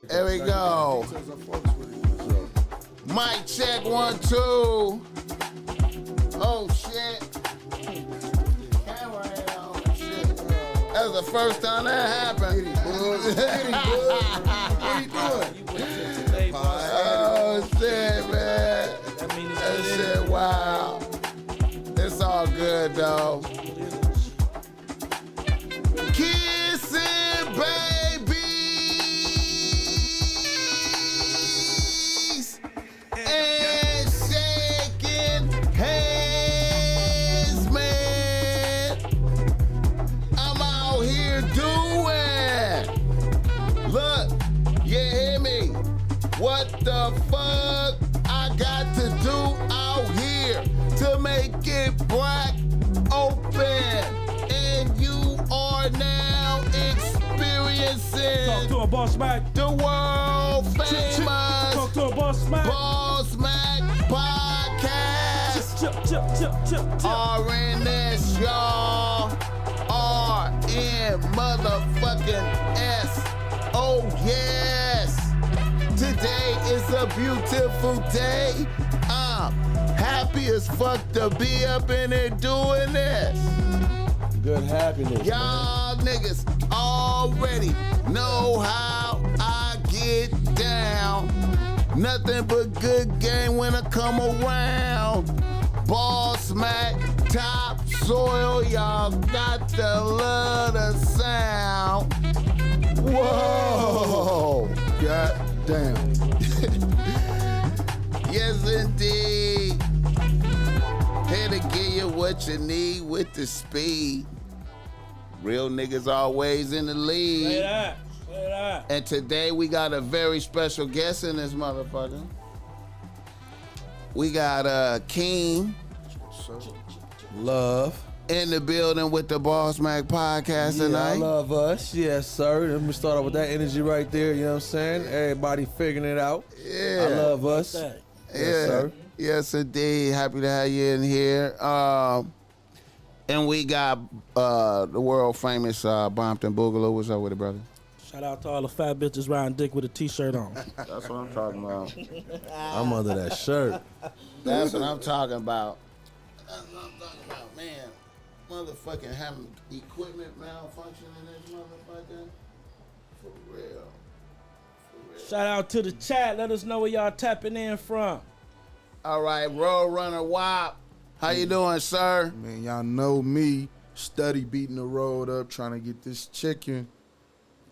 There we go. Mic check 1, 2. Oh shit. Camera ain't on. Shit. That was the first time that happened. What you doing? Oh shit, man. That shit, wow. It's all good though. Kissing babies and shaking hands, man. I'm out here doing. Look, you hear me? What the fuck I got to do out here to make it black open? And you are now experiencing Talk to a BossMack. the world famous Talk to a BossMack. BossMack podcast. Chip. RNS, y'all. RN motherfucking S. Oh, yes. Today is a beautiful day. I'm happy as fuck to be up in here doing this. Good happiness. Y'all niggas already know how I get down. Nothing but good game when I come around. BossMack, topsoil, y'all got to love the sound. Whoa, god damn. Yes indeed. Here to give you what you need with the speed. Real niggas always in the lead. Say that. And today we got a very special guest in this motherfucker. We got KEEM Love. in the building with the BossMack podcast Yeah, I tonight. love us. Yes, sir. Let me start off with that energy right there. You know what I'm saying? Everybody figuring it out. Yeah. I love us. That. Yes, sir. Yes, indeed. Happy to have you in here. And we got the world famous Bompton Boogaloo. What's up with it, brother? Shout out to all the fat bitches riding dick with a t-shirt on. That's what I'm talking about. I'm under that shirt. That's what I'm talking about. That's what I'm talking about, man. Motherfucking having equipment malfunction in this motherfucker. For real. Shout out to the chat. Let us know where y'all tapping in from. All right, Road Runner Wop. How you doing, sir? Man, y'all know me, steady beating the road up, trying to get this chicken.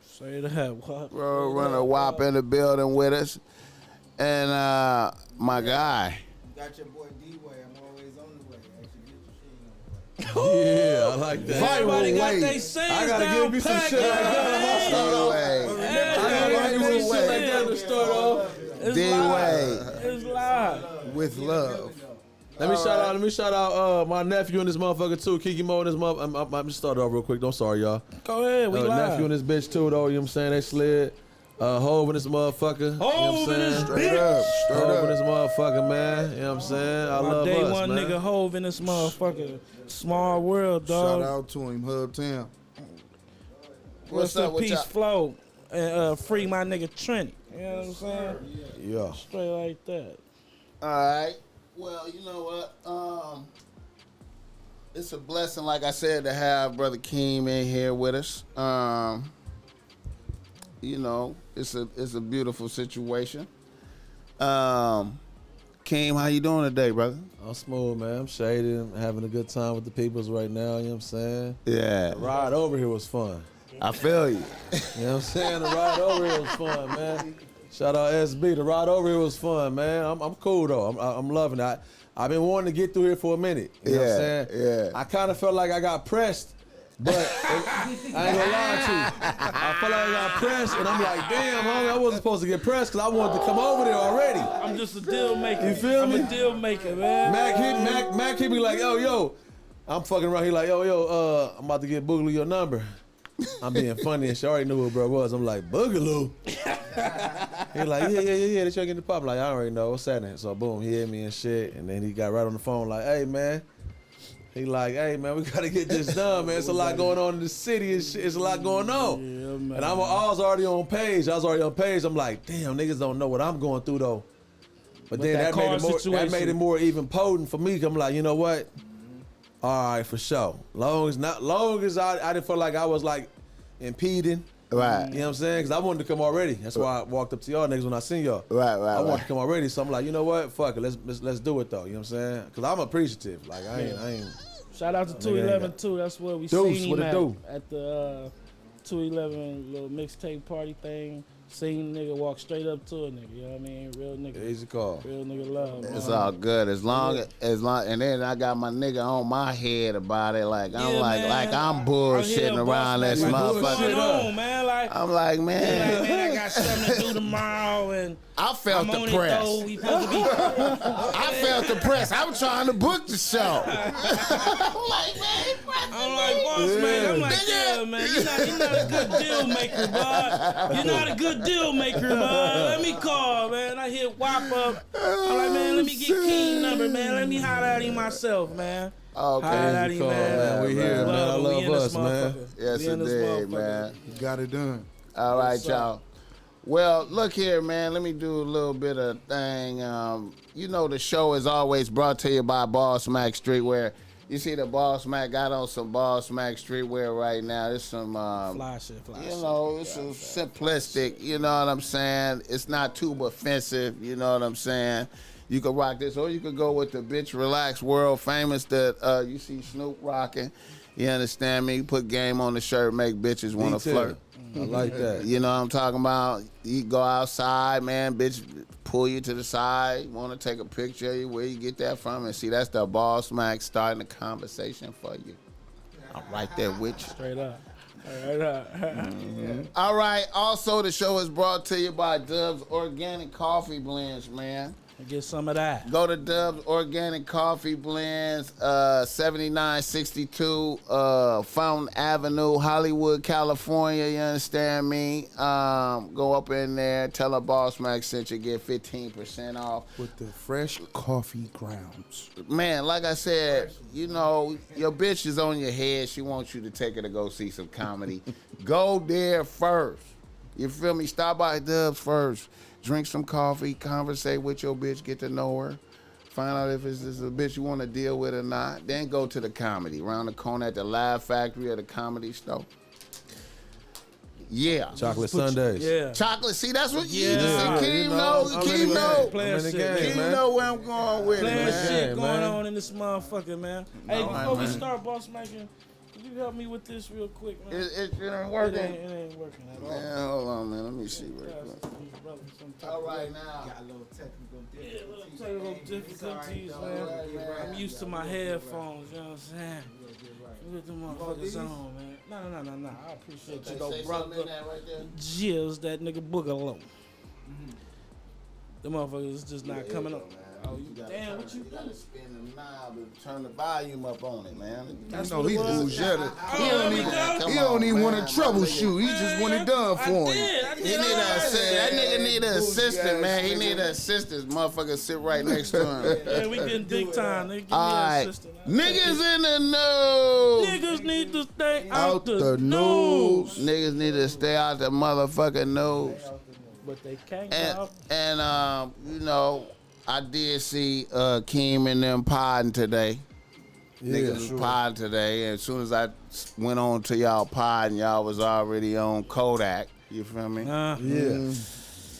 Say that. What? Road Runner Wop in the building with us. And my guy. Got your boy D-Way. I'm always on the way. Actually, get your shit on the way. Yeah, I like that. Everybody got way. they scenes I gotta down give you some pat, shit like that. D-Way. I gotta give you some shit like that to start off. It's D-Way. live. It's live. With love. Let me shout out my nephew and this motherfucker too. Kiki Mo and this motherfucker. I'm just start off real quick. Don't sorry, y'all. Go ahead. We live. Nephew and this bitch too, though. You know what I'm saying? They slid. Hove and this motherfucker. You know what I'm Hove and saying? this Straight up. Straight Hove and up. this motherfucker, man. You know what I'm saying? I My love day us, one man. nigga Hove in this motherfucker. Small world, Shout dog. out to him, Hub Town. What's Rest up in with peace, y'all? Flo. And free my nigga Trinity. You know what I'm saying? Yeah. Straight like that. All right. Well, you know what? It's a blessing, like I said, to have Brother KEEM in here with us. You know, it's a beautiful situation. KEEM, how you doing today, brother? I'm smooth, man. I'm shaded. I'm having a good time with the peoples right now. You know what I'm saying? Yeah, The ride over here was fun. I feel you. You know what I'm saying? The ride over here was fun, man. Shout out SB. The ride over here was fun, man. I'm cool though. I'm loving it. I've been wanting to get through here for a minute. You know what I'm saying? Yeah. I kind of felt like I got pressed, but I ain't gonna lie to you. I felt like I got pressed, and I'm like, damn, homie, I wasn't supposed to get pressed because I wanted to come over there already. I'm just a deal maker. You feel me? I'm a deal maker, man. Mac hit me like, yo. I'm fucking around. He like, yo, I'm about to get Boogaloo your number. I'm being funny and she already knew who bro was. I'm like, Boogaloo. He like, yeah, they trying to get the pop. I'm like, I already know what's happening. So boom, he hit me and shit, and then he got right on the phone like, hey man, He like, hey man, we gotta get this done, man. It's a lot going on in the city and shit. It's a lot going on. Yeah, man. And I was already on page. I'm like, damn, niggas don't know what I'm going through though. But then that made it more even potent for me. I'm like, you know what? All right, for sure. Long as I didn't feel like I was like impeding. Right. You know what I'm saying? Because I wanted to come already. That's why I walked up to y'all niggas when I seen y'all. Right. I wanted to come already, so I'm like, you know what? Fuck it, let's do it though. You know what I'm saying? Because I'm appreciative. Like I ain't. Shout out to 211 too. That's where we seen him at the 211 little mixtape party thing. Seen nigga walk straight up to a nigga. You know what I mean? Real nigga. Easy call. Real nigga love. It's all good as long, and then I got my nigga on my head about it. Like I'm like I'm bullshitting around this motherfucker. What's going on, man? Like I'm like, man. Man, I got something to do tomorrow, and I felt I'm the press. I felt the press. I'm trying to book the show. I'm like, man, I'm like, boss man. I'm like, yeah, man. You're not a good deal maker, bud. You're not a good deal maker, bud. Let me call, man. I hit WAP up. I'm like, man, let me get KEEM number, man. Let me holler at him myself, man. Okay. Holler at him, man. We here, man. I love us, man. Yes, indeed, man. You got it done. All right, y'all. Well, look here, man. Let me do a little bit of thing. You know, the show is always brought to you by BossMack Streetwear. You see the BossMack got on some BossMack Streetwear right now. It's some, fly shit. You know, it's some simplistic. You know what I'm saying? It's not too offensive. You know what I'm saying? You could rock this, or you could go with the bitch relax world famous that you see Snoop rocking. You understand me? You put game on the shirt, make bitches want to flirt. I like that. You know what I'm talking about? You go outside, man, bitch, pull you to the side, want to take a picture of you, where you get that from, and see, that's the BossMack starting a conversation for you. I'm right there with you. Straight up. Straight up. All right, also the show is brought to you by Dub's Organic Coffee Blends, man. Get some of that. Go to Dub's Organic Coffee Blends, 7962 Fountain Avenue, Hollywood, California. You understand me? Go up in there, tell a BossMack sent you, get 15% off. With the fresh coffee grounds. Man, like I said, you know, your bitch is on your head. She wants you to take her to go see some comedy. Go there first. You feel me? Stop by Dub's first. Drink some coffee, conversate with your bitch, get to know her. Find out if it's a bitch you want to deal with or not. Then go to the comedy. Around the corner at the Live Factory or the Comedy Store. Yeah. Chocolate Sundays. Yeah. Chocolate. See, that's what you Yeah. see. KEEM know. KEEM know. Playing shit, KEEM man. know where I'm going with it, Playing man. shit going man. on in this motherfucker, man. Hey, All right, before we man. start, BossMack, could you help me with this real quick, man? It ain't It working. ain't working at all. Man, hold on, man. Let me see real quick. All right, now. Got a little technical Yeah, difficulties. little difficulties, man. I'm used to my headphones, you know what I'm saying? Get the motherfuckers on, man. No. I appreciate you, though, brother. Jills, that nigga Boogaloo. The motherfuckers just not coming up. Oh, you damn, what you gotta spin the knob and turn the volume up on it, man. That's No, what he it was. bullshitted. He don't even want to troubleshoot. He just want it done for him. I He did. need an assistant. That nigga need an assistant, man. He need an assistant. Motherfucker sit right next to him. Yeah, we getting big time. Nigga, give me All an right. assistant. Niggas in the news. Niggas need to stay Out out the the news. Niggas need to stay out the motherfucking news. But they can't out. And you know, I did see KEEM and them podding today. Niggas was podding today. And as soon as I went on to y'all podding, y'all was already on Kodak. You feel me? Yeah.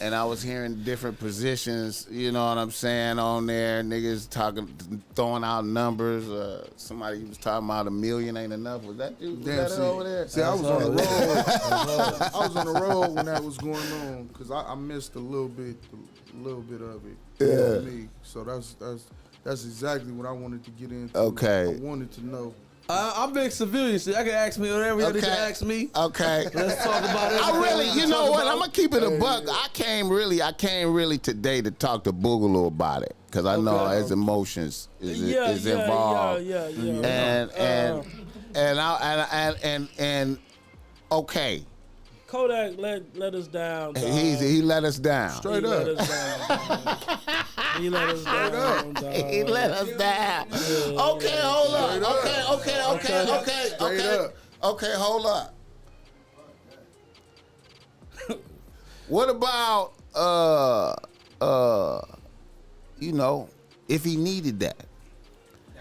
And I was hearing different positions, you know what I'm saying, on there. Niggas talking, throwing out numbers. Somebody was talking about 1 million ain't enough. Was that dude? Damn, Was that over there? See, I was on the road. I was on the road when that was going on because I missed a little bit of it. Yeah. Me. So that's exactly what I wanted to get into. Okay. I wanted to know. I'm big civilian shit. I can ask me whatever you ask me. Okay. Let's talk about it. I really, you know what? I'm gonna keep it a buck. I came really today to talk to Boogaloo about it because I know his emotions is involved. Yeah. And okay, Kodak let us down. Dog. He let us down. Straight He up. let us down. Dog. He let us down. Dog. He let us down. Okay, hold up. Okay, hold up. What about you know, if he needed that?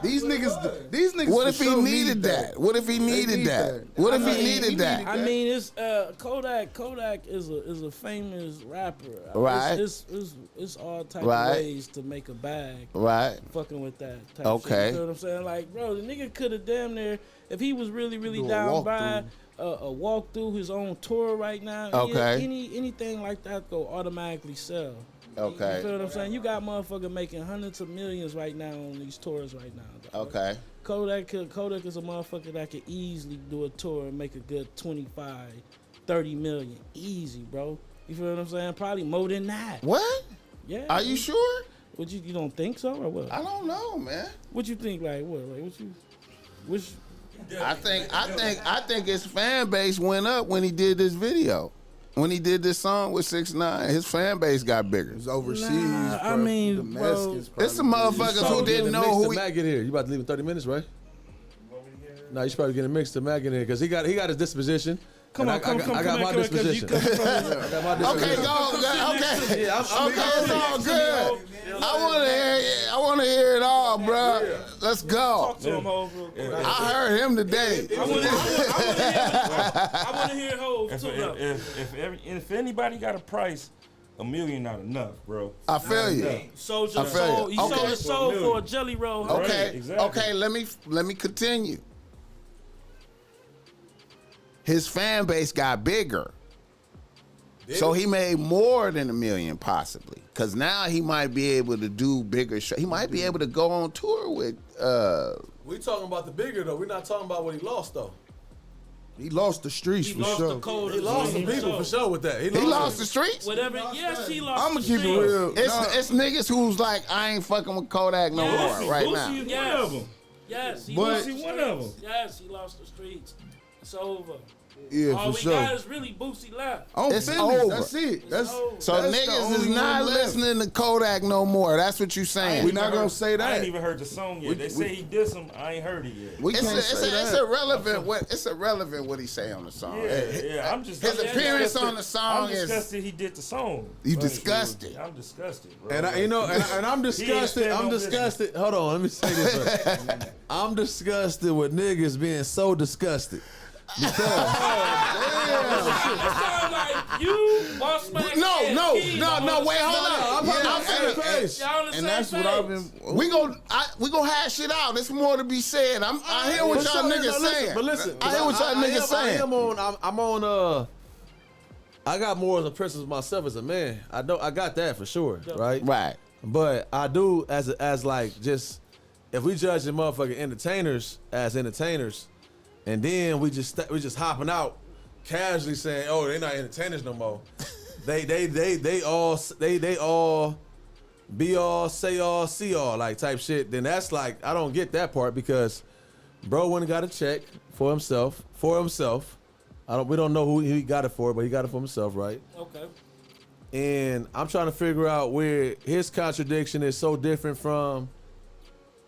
These niggas What for if he sure needed need that? What if he needed need that? that. What if I he mean, needed that? I mean, it's Kodak. Kodak is a famous rapper. Right. It's all type Right. of ways to make a bag. Right. Fucking with that. Type Okay. Shit, you know what I'm saying? Like, bro, the nigga could have damn near, if he was really Do a down by walkthrough. a walk through his own tour right now. Okay. Anything like that go automatically sell. Okay. You feel what I'm saying? You got motherfucker making hundreds of millions right now on these tours right now. Dog. Okay. Kodak is a motherfucker that could easily do a tour and make a good 25, 30 million. Easy, bro. You feel what I'm saying? Probably more than that. What? Yeah. Are you sure? What you don't think so or what? I don't know, man. What you think? Like what? Like what you? Which? I think his fan base went up when he did this video. When he did this song with 6ix9ine, his fan base got bigger. It's overseas. Nah, I bro. mean, the bro, Mexicans It's some probably did. motherfuckers who didn't know who he. Mac get here. You about to leave in 30 minutes, right? No, you should probably get a mix to Mac in here because he got his disposition. Come and on, I got my disposition. I got my Okay, disposition. okay. Yeah, I'm It's all good. I want to hear it all, bro. Let's go. Talk to him, Hov, real quick. I heard him today. I want to hear Hov too. though. If anybody got a price, $1 million not enough, bro. I feel you. Sold I your feel soul. you. You sold Okay. his soul for a jelly roll. Huh? Okay, Right, exactly. okay. Let me continue. His fan base got bigger, so he made more than $1 million possibly. Cause now he might be able to do bigger shows. He might be able to go on tour with. We talking about the bigger though. We're not talking about what he lost though. He lost the streets He for lost sure. the code. He lost some people for sure with that. He lost the streets. Whatever. Yes, he lost. I'ma the keep it streets. real. It's niggas who's like, I ain't fucking with Kodak no Yes, more right Boosie now. is one Yes. of them. Yes, he But- lost the Boosie one streets. of 'em. Yes, he lost the streets. It's over. Yeah, All for we sure. got is really Boosie left. On It's business. over. That's it. That's over. So that's the niggas is only not one left. listening to Kodak no more. That's what you saying. We not gonna say I that. ain't even heard the song yet. They say he dissed him. I ain't heard it yet. We It's, can't say it's that. irrelevant. It's irrelevant what he say on the song. Yeah, I'm just. His I'm appearance disgusted. on the song I'm is- disgusted he did the song. You Right. disgusted. I'm disgusted, bro. And I'm disgusted. stand I'm on disgusted. Hold on, let me say this. Right. I'm disgusted with niggas being so disgusted. It sound like you, BossMack. No, and no, KEEM no, on no. the Wait, same hold page. up. I'm finna. Y'all on the same And that's what page. I've been. We gonna hash it out. There's more to be said. I hear what y'all niggas saying. But listen, I hear what y'all niggas saying. I'm on. I got more than principles myself as a man. I got that for sure, right? Right. But I do as like just if we judge the motherfucking entertainers as entertainers, and then we just hopping out casually saying, oh, they not entertainers no more. they all be all, say all, see all, like type shit. Then that's like I don't get that part because bro went and got a check for himself. We don't know who he got it for, but he got it for himself, right? Okay. And I'm trying to figure out where his contradiction is so different from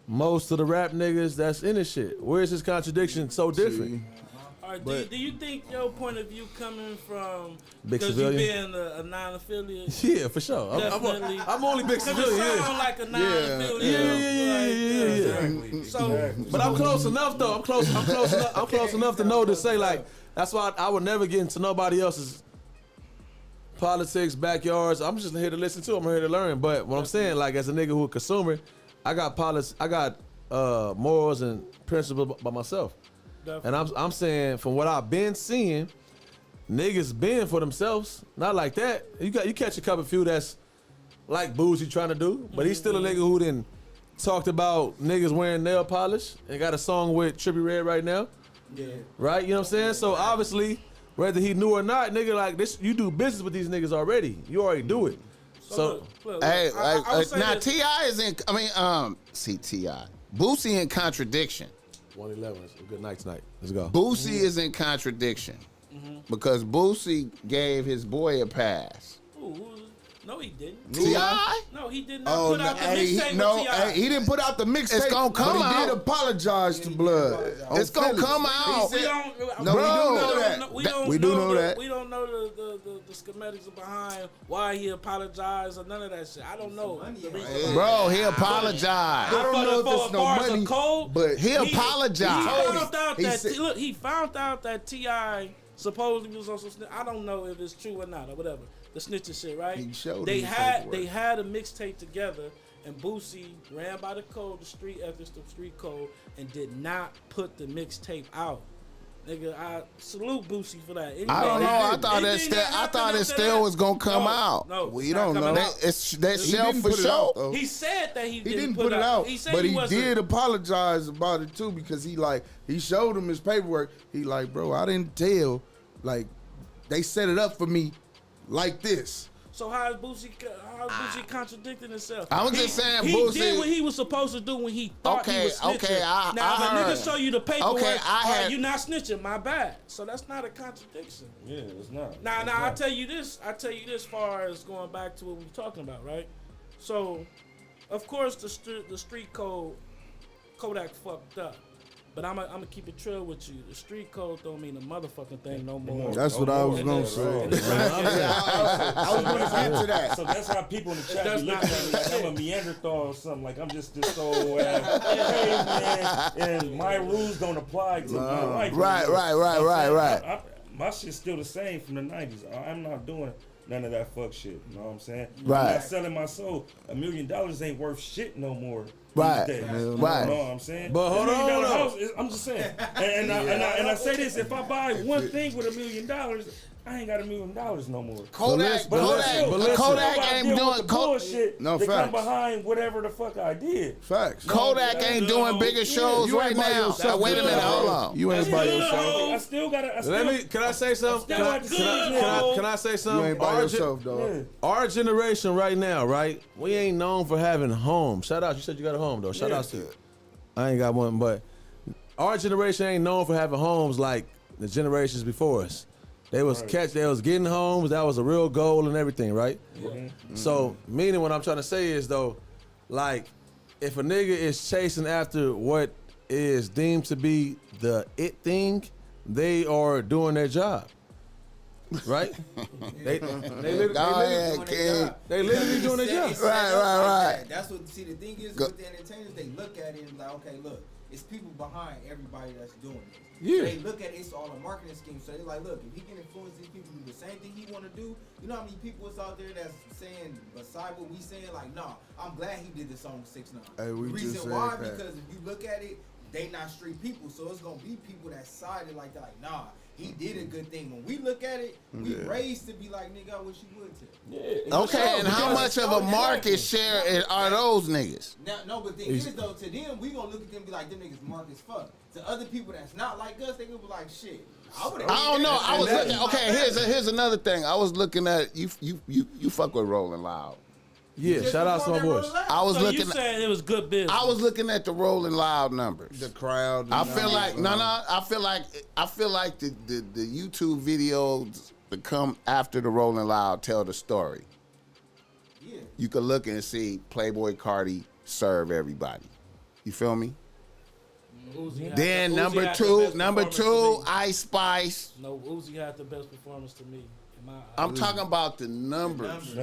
most of the rap niggas that's in this shit. Where is his contradiction so different? All right, But- do you think your point of view coming from Big because you civilian? being a non-affiliate? Yeah, for sure. Definitely. I'm only big Because it civilian. sound Yeah. like a non-affiliate. Yeah. Exactly. So, But I'm close enough though. I'm close enough to know to say like that's why I would never get into nobody else's politics, backyards. I'm just here to listen to. I'm here to learn. But what I'm saying, like as a nigga who a consumer, I got morals and principles by myself. And I'm saying from what I've been seeing, niggas been for themselves. Not like that. You catch a couple few that's like Boozy trying to do, but he's still a nigga who done talked about niggas wearing nail polish and got a song with Trippie Redd right now. yeah. Right? You know what I'm saying? So obviously, whether he knew or not, nigga like this, you do business with these niggas already. You already do it. So look, Hey, I would say now this. T.I. is in. T.I. Boosie in contradiction. 111 is a good night tonight. Let's go. Boosie is in contradiction. because Boosie gave his boy a pass. Ooh, no, he didn't. T.I.? No, he did not put out the mixtape with T.I. he didn't put out the mixtape. It's gonna come but he out. did apologize to Blood. It's gonna come out. We don't. No, we do know that. We do know that. We don't know the schematics behind why he apologized or none of that shit. I don't know. Bro, he apologized. I don't know if it's no money, but He apologized. He found out that T.I. supposedly was on some snitch. I don't know if it's true or not or whatever. The snitching shit, right? He showed they him the had paperwork. they had a mixtape together, and Boosie ran by the code, the street ethics, the street code, and did not put the mixtape out. Nigga, I salute Boosie for that. I don't know. I thought it still was gonna come out. No, We don't know. That shelf didn't for put it out, sure. though. He said that he He didn't put it out, He said but he wasn't- did apologize about it too because he showed him his paperwork. He like, bro, I didn't tell. Like, they set it up for me like this. So how is Boosie contradicting himself? I was just saying, he Boosie- did what he was supposed to do when he thought he was snitching. Okay, now, I if a heard. nigga show you the paperwork, Okay, you not snitching, my bad. So that's not a contradiction. Yeah, it's not. Now, It's I not. tell you this. Far as going back to what we were talking about, right? So, of course, the street code, Kodak fucked up. But I'm gonna keep it real with you. The street code don't mean a motherfucking thing no more. That's what I was gonna say. I was gonna get to that. So that's how people in the chat does be not looking at me like I'm a Neanderthal or something. Like I'm just this old ass caveman, and my rules don't apply to my life. Right. My shit's still the same from the 90s. I'm not doing none of that fuck shit. You know what I'm saying? Right. I'm not selling my soul. $1 million ain't worth shit no more. Right. These days. Right. You know what I'm saying? But hold $1 million on, house I'm just saying. And I say this: if I buy one thing with $1 million, I ain't got $1 million no more. Kodak ain't doing bullshit No that come facts. behind whatever the fuck I did. Facts. Kodak ain't doing bigger shows You right ain't by now. yourself, Wait a minute, hold on. You ain't by yourself. I still gotta. Can I say something? Still got the Can I say You something? ain't by yourself, dog. Yeah. Our generation right now, right? We ain't known for having homes. Shout out. You said you got a home though. Shout out to you. I ain't got one, but our generation ain't known for having homes like the generations before us. They was getting homes. That was a real goal and everything, right? Mm-hmm. So, meaning what I'm trying to say is though, like, if a nigga is chasing after what is deemed to be the it thing, they are doing their job. Right? they literally doing their job. Right. That's what. See, the thing is with the entertainers, they look at it and like, okay, look, it's people behind everybody that's doing this. Yeah. So they look at it, it's all a marketing scheme. So they're like, look, if he can influence these people to do the same thing he want to do, you know how many people is out there that's saying beside what we saying, like, nah, I'm glad he did this song 6ix9ine. Hey, we The just reason said why, that. because if you look at it, they not street people, so it's gonna be people that sided like that, like, nah, he did a good thing. When we look at it, we raised to be like, nigga, I wish you would too. Okay, and how much of a market share are those niggas? Now, no, but the thing is though, to them, we gonna look at them and be like, them niggas mark as fuck. To other people that's not like us, they gonna be like, shit. I don't know. I was looking. Okay, here's another thing. I was looking at you fuck with Rolling Loud. Yeah, shout out to my boys. I was So looking. you saying it was good business? I was looking at the Rolling Loud numbers. The crowd. I feel like I feel like the YouTube videos that come after the Rolling Loud tell the story. Yeah. You can look and see Playboy Cardi serve everybody. You feel me? Then number two, Ice Spice. No, Uzi had the best performance to me. In my eyes. I'm talking about the numbers.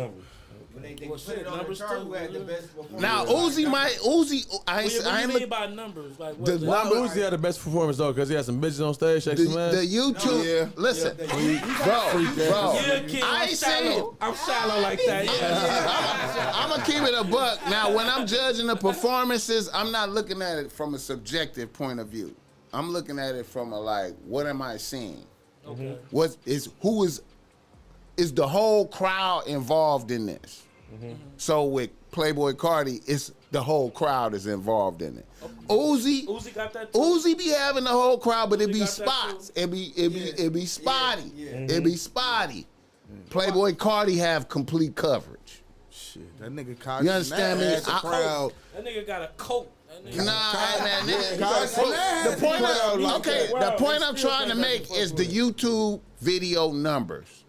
When they Well, put shit, it on the numbers chart, too, who had the man. best performance. Now Like, Uzi, I What do you ain't mean look. by numbers? Like, what The is it? Nah, number- Uzi had the best performance though, because he had some bitches on stage, shake some ass. The YouTube, listen, bro. Yeah, kid, I I'm ain't saying. shallow. I'm shallow like that. Yeah. I'm gonna keep it a buck. Now, when I'm judging the performances, I'm not looking at it from a subjective point of view. I'm looking at it from a like, what am I seeing? Okay. Who is the whole crowd involved in this? So with Playboy Cardi, it's the whole crowd is involved in it. Uzi Uzi got that too. Uzi be having the whole crowd, but it be got that spots. too. It be spotty. Yeah. It be spotty. Playboy Cardi have complete coverage. Shit, that nigga Kodak. You understand me? The crowd. That nigga got a coat. Nah, man. The The point I'm trying to make is the YouTube video numbers.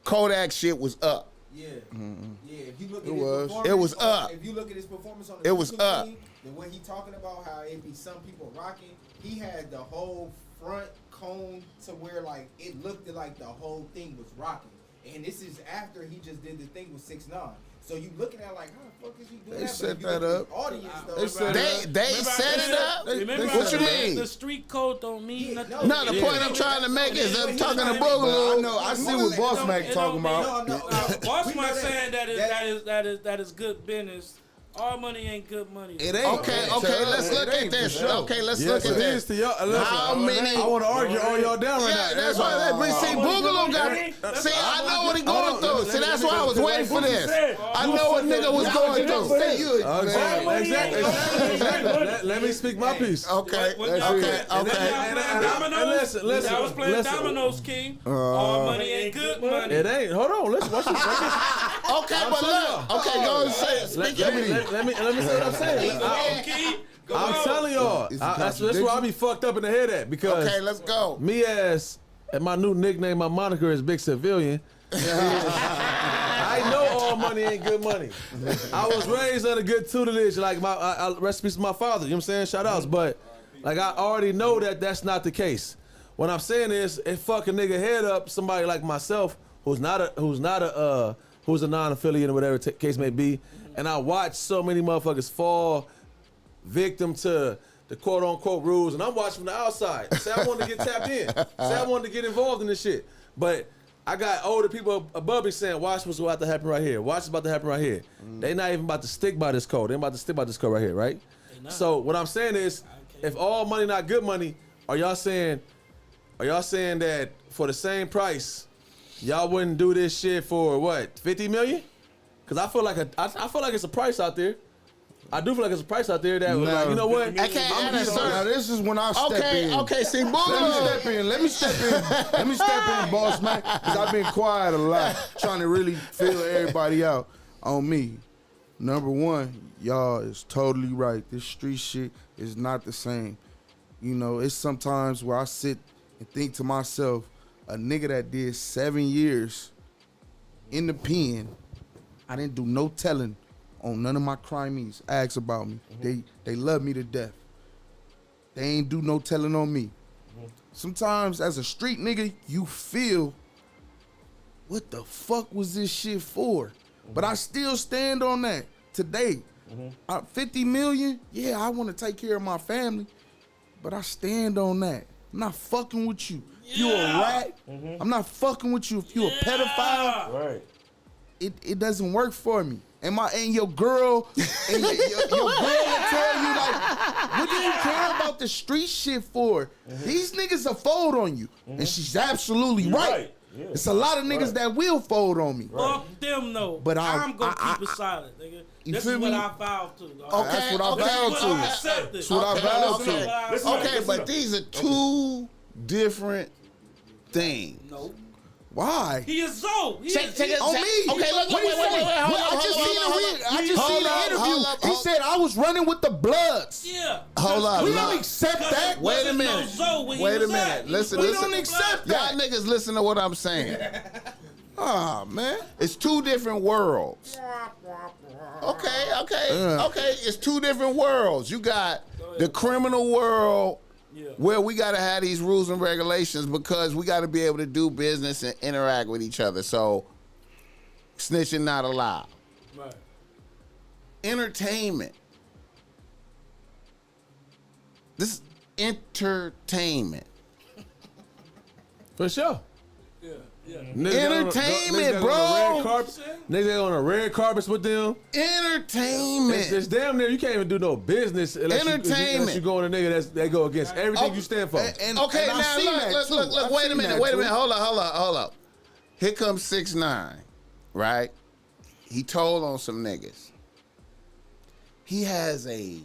Kodak shit was up. Yeah. Yeah, if you look at It was up. If you look at his performance on the It was YouTube up. thing, then when he talking about how it be some people rocking, he had the whole front cone to where like it looked like the whole thing was rocking. And this is after he just did the thing with 6ix9ine. So you looking at like, how the fuck is he doing They that? set But if you that look at up. the audience though. They set it They set it up. Remember What you I said mean? The street code don't mean Yeah, nothing. No, the point I'm trying to make is I'm talking to I Boogaloo. know. I see what BossMack talking about. BossMack saying that is good business. All money ain't good money. It ain't. Okay, let's look at this. Okay, let's look Yes, at it is this. to y'all. Listen, How many? I want to argue all y'all down right Yeah, now. that's why. But see, Boogaloo got it. See, I know what he going through. See, that's why I was waiting for this. I know what nigga was going through. Exactly. Let me speak my piece. Okay. Listen. I was playing dominoes, King. All money ain't good money. It ain't. Hold on. Listen. Watch this. Okay, but look. Okay, go and say it. Speak your piece. Let me say what I'm saying. I'm telling y'all. That's where I be fucked up in the head at because Okay, let's go. me and my new nickname, my moniker is Big Civilian. I know all money ain't good money. I was raised under good tutelage, like my recipes to my father. You know what I'm saying? Shout outs, but like I already know that that's not the case. What I'm saying is, it fuck a nigga head up. Somebody like myself, who's a non-affiliate or whatever case may be, and I watch so many motherfuckers fall victim to the quote-unquote rules, and I'm watching from the outside. Say I wanted to get tapped in. Say I wanted to get involved in this shit. But I got older people above me saying, watch what's about to happen right here. Watch what's about to happen right here. They not even about to stick by this code. They about to stick by this code right here, right? So what I'm saying is, if all money not good money, are y'all saying that for the same price, y'all wouldn't do this shit for what, 50 million? Cause I feel like it's a price out there. I do feel like it's a price out there that was like, you know what? I can't answer. Now this is when I step in. Okay, see, Let me Boogaloo. step in. Let me step in, BossMack, because I've been quiet a lot, trying to really feel everybody out on me. Number one, y'all is totally right. This street shit is not the same. You know, it's sometimes where I sit and think to myself, a nigga that did 7 years in the pen, I didn't do no telling on none of my crimes. Ask about me. They love me to death. They ain't do no telling on me. Sometimes as a street nigga, you feel, what the fuck was this shit for? But I still stand on that today. 50 million, yeah, I want to take care of my family, but I stand on that. I'm not fucking with you. If you a rat, I'm not fucking with you. If you a pedophile, Right. it doesn't work for me. And your girl, and your girl will tell you like, what do you care about the street shit for? These niggas will fold on you, and she's absolutely right. Yeah. It's a lot of niggas that will fold on me. Fuck them, though. But I'm gonna keep it silent, nigga. This is feel what me? I vowed to, dog. Okay, That's what I okay, vowed to. Accept it. That's what I vowed to. Okay, but these are two different things. No. Why? He is so. He Check is, it. On me. Okay, look, What he wait, say? hold I up, just hold seen up, the hold up. I just seen the interview. He said I was running with the Bloods. Yeah. Hold up, We look. don't accept that. Wait a minute. Wait a minute. Listen, We listen. don't accept Y'all that. niggas listen to what I'm saying. Ah, man. It's two different worlds. Okay. It's two different worlds. You got the criminal world where we got to have these rules and regulations because we got to be able to do business and interact with each other. So snitching not allowed. Right. Entertainment. This is entertainment. For sure. Yeah. Entertainment, bro. Niggas on the red carpets with them. Entertainment. It's damn near you can't even do no business unless Entertainment. you go on a nigga that go against everything you stand for. Okay, and now I seen that look, too. I wait a seen minute, that wait a too. minute. Hold up. Here comes 6ix9ine, right? He told on some niggas. He has a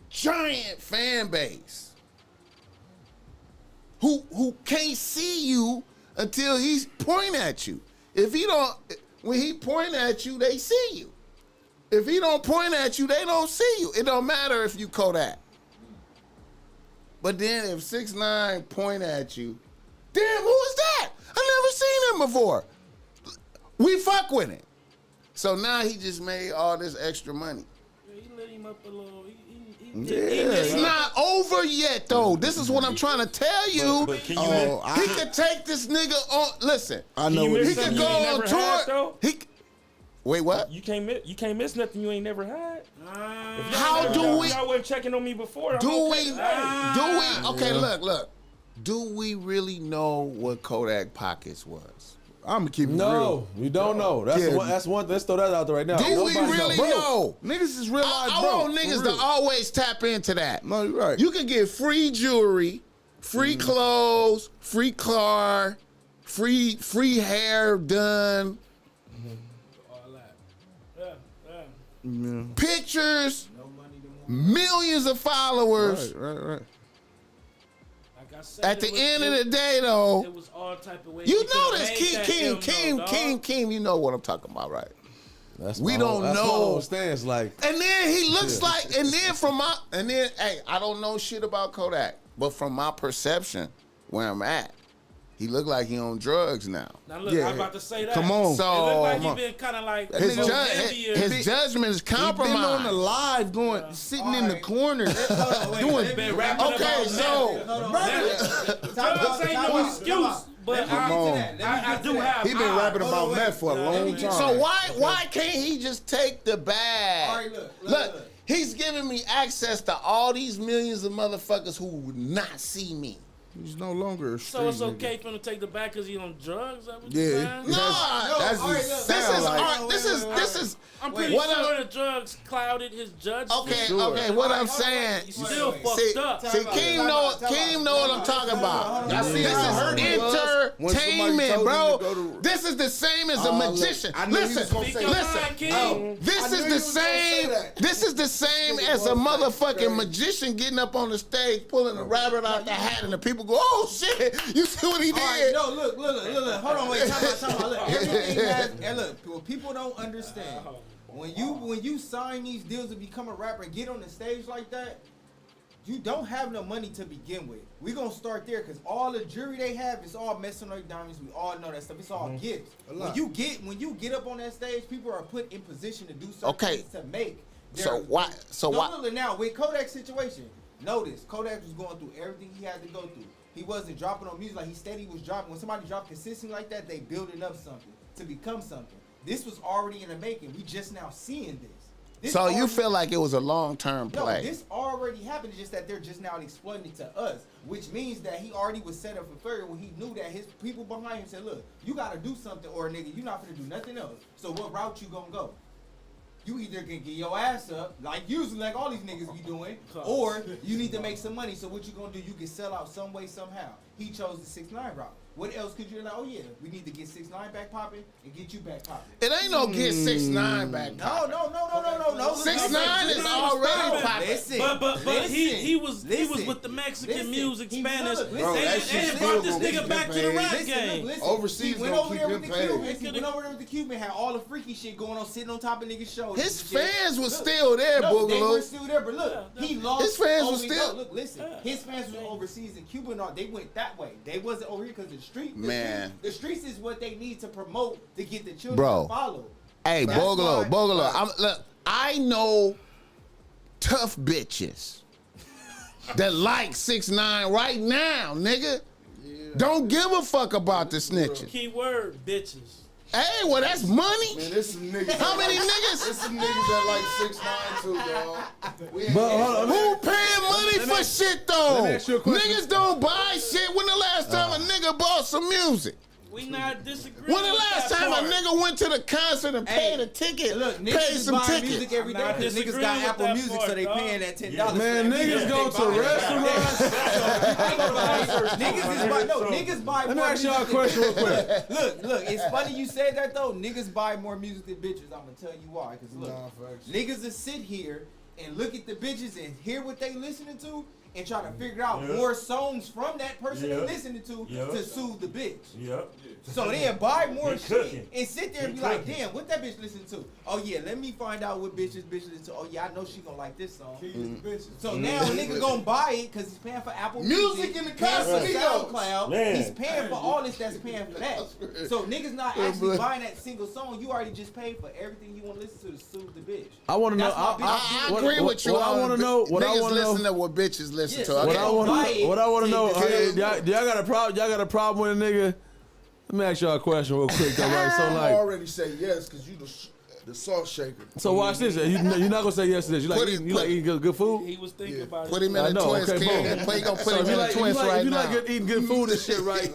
giant fan base who can't see you until he's pointing at you. If he don't, when he point at you, they see you. If he don't point at you, they don't see you. It don't matter if you Kodak. But then if 6ix9ine point at you, damn, who is that? I never seen him before. We fuck with him. So now he just made all this extra money. Yeah, he lit him up a little. It's not over yet, though. This is what I'm trying to tell you. But can you He could take this nigga on. Listen, I know you what miss he he's could something go you ain't on never tour. had, though? Wait, what? You can't miss nothing you ain't never had. How do we? Y'all wasn't checking on me before. Do we? Okay, look. Do we really know what Kodak Pockets was? I'm gonna keep it real. No, we don't know. That's Yeah. that's one. Let's throw that out there right now. Do we Nobody really knows. know? Niggas is real life, I bro. want niggas to always tap into that. No, you're right. You can get free jewelry, free clothes, free car, free hair done, All that. Yeah. pictures, millions of followers. Right. Like I said, At the end of the day, though, it was all type of ways. you we know could've this. made that Keem, you know what I'm talking about, right? That's We my don't whole- that's my know. whole stance. Like, And then he looks like, hey, I don't know shit about Kodak, but from my perception, where I'm at, he look like he on drugs now. Now look, Yeah. I'm about to say that. Come on. It look like So he been kind of like his, so ju- envious. his judgment is He been on the compromised. live going, sitting in the Alright. corner, doing. Been rapping Okay, about so drugs ain't no excuse, but Come on. I do have. He been rapping about meth for a long time. So why can't he just take the bag? All right, look. He's giving me access to all these millions of motherfuckers who would not see me. He's no longer a street So it's nigga. okay for him to take the back because he on drugs? Is that what Yeah. you're saying? No, That's all right, just look. sound like. this is. I'm pretty What sure I'm- the drugs clouded his judgment. Okay, Sure. okay. What I'm saying. You still Wait, fucked See, up. Keem know what I'm talking about. I see This how is hurt he was when somebody entertainment, told bro. him to go to- This is the same as a magician. I knew he was gonna say that. This I knew is he the was gonna say same. that. This is the same Nigga as a boss motherfucking crazy. magician getting up on the stage, pulling a rabbit out the hat, and the people go, "Oh shit! You see what he All right, did?" no, look. Hold on, wait. Time out. Look, everything has. And look, what people don't understand. When you sign these deals to become a rapper and get on the stage like that, you don't have no money to begin with. We gonna start there because all the jewelry they have is all Masonite diamonds. We all know that stuff. It's all gifts. When you get up on that stage, people are put in position to do certain Okay. things to make. So why? So No, why? look, now with Kodak's situation, notice Kodak was going through everything he had to go through. He wasn't dropping on music like he steady was dropping. When somebody dropped consistently like that, they building up something to become something. This was already in the making. We just now seeing this. So you already- feel like it was a long-term No, play? this already happened. It's just that they're just now exploiting it to us, which means that he already was set up for failure when he knew that his people behind him said, "Look, you got to do something, or nigga, you're not gonna do nothing else. So what route you gonna go? You either can get your ass up, like usually like all these niggas be doing, or you need to make some money. So what you gonna do? You can sell out some way, somehow. He chose the 6ix9ine route. What else could you like? Oh yeah, we need to get 6ix9ine back popping and get you back popping. It ain't no get 6ix9ine back. No. 6ix9ine is already popping. Listen, But he was listen, with the Mexican listen. music, He Spanish. was, They listen. that shit they still brought this gonna nigga keep back him to the paid. rap Listen, game. listen. Overseas He went gonna over keep there him with the paid. Cubans. He went over there with the Cuban, had all the freaky shit going on, sitting on top of niggas' shoulders. His and shit. fans was Look, still there, no, they were Boogaloo. still there, but look, he lost. His fans was over- still- no, look, listen. His fans was overseas in Cuba and all. They went that way. They wasn't over here because the street. Man. The streets is what they need to promote to get the children Bro. to follow. Hey, That's Boogaloo, why- Look, I know tough bitches that like 6ix9ine right now, nigga. Don't give a fuck about the snitches. Key word, bitches. Hey, well, that's money. Man, this is niggas. How many This niggas? is niggas that like 6ix9ine too, dog. but hold on, Who paying money for shit though? let me ask you a question. Niggas don't buy shit. When the last time a nigga bought some music? We not disagreeing. When the with last that time part. a nigga went to the concert and paid a ticket, Look, niggas paid is some buying tickets? music every day I'm not because niggas disagreeing got with Apple that Music, part, so they dog. paying that $10. man, niggas go to restaurants. Niggas buy Let me more ask y'all a music question real quick. Look, it's funny you said that though. Niggas buy more music than bitches. I'm gonna tell you why. Cause look, Nah, facts. niggas will sit here and look at the bitches and hear what they listening to and try to figure out more songs from that person they're listening to soothe the bitch. Yep. So they'll buy more He shit cooking. and sit there and be like, damn, what that bitch listen to? Oh yeah, let me find out what bitch listen to. Oh yeah, I know she gonna like this song. So now a nigga gonna buy it because he's paying for Apple Music in the paying for Casinos. SoundCloud. Man. He's paying for all this that's paying for that. So niggas not actually buying that single song. You already just paid for everything you want to listen to soothe the bitch. I want to know. That's my I agree with you. What I want to know. What I Niggas want to listen know. to what bitches listen Yeah, to. so Okay. What I want to know. Because- Y'all got a problem? Y'all got a problem with a nigga? Let me ask y'all a question real quick, though, right? So I like, already say yes because you the salt shaker. so watch this. You're not gonna say yes to this. You like eating good food? He was thinking about Put it. him in I a know, twist, okay, kid. boom. He gonna put So him in a twist if right you now. like eating good food and shit, right?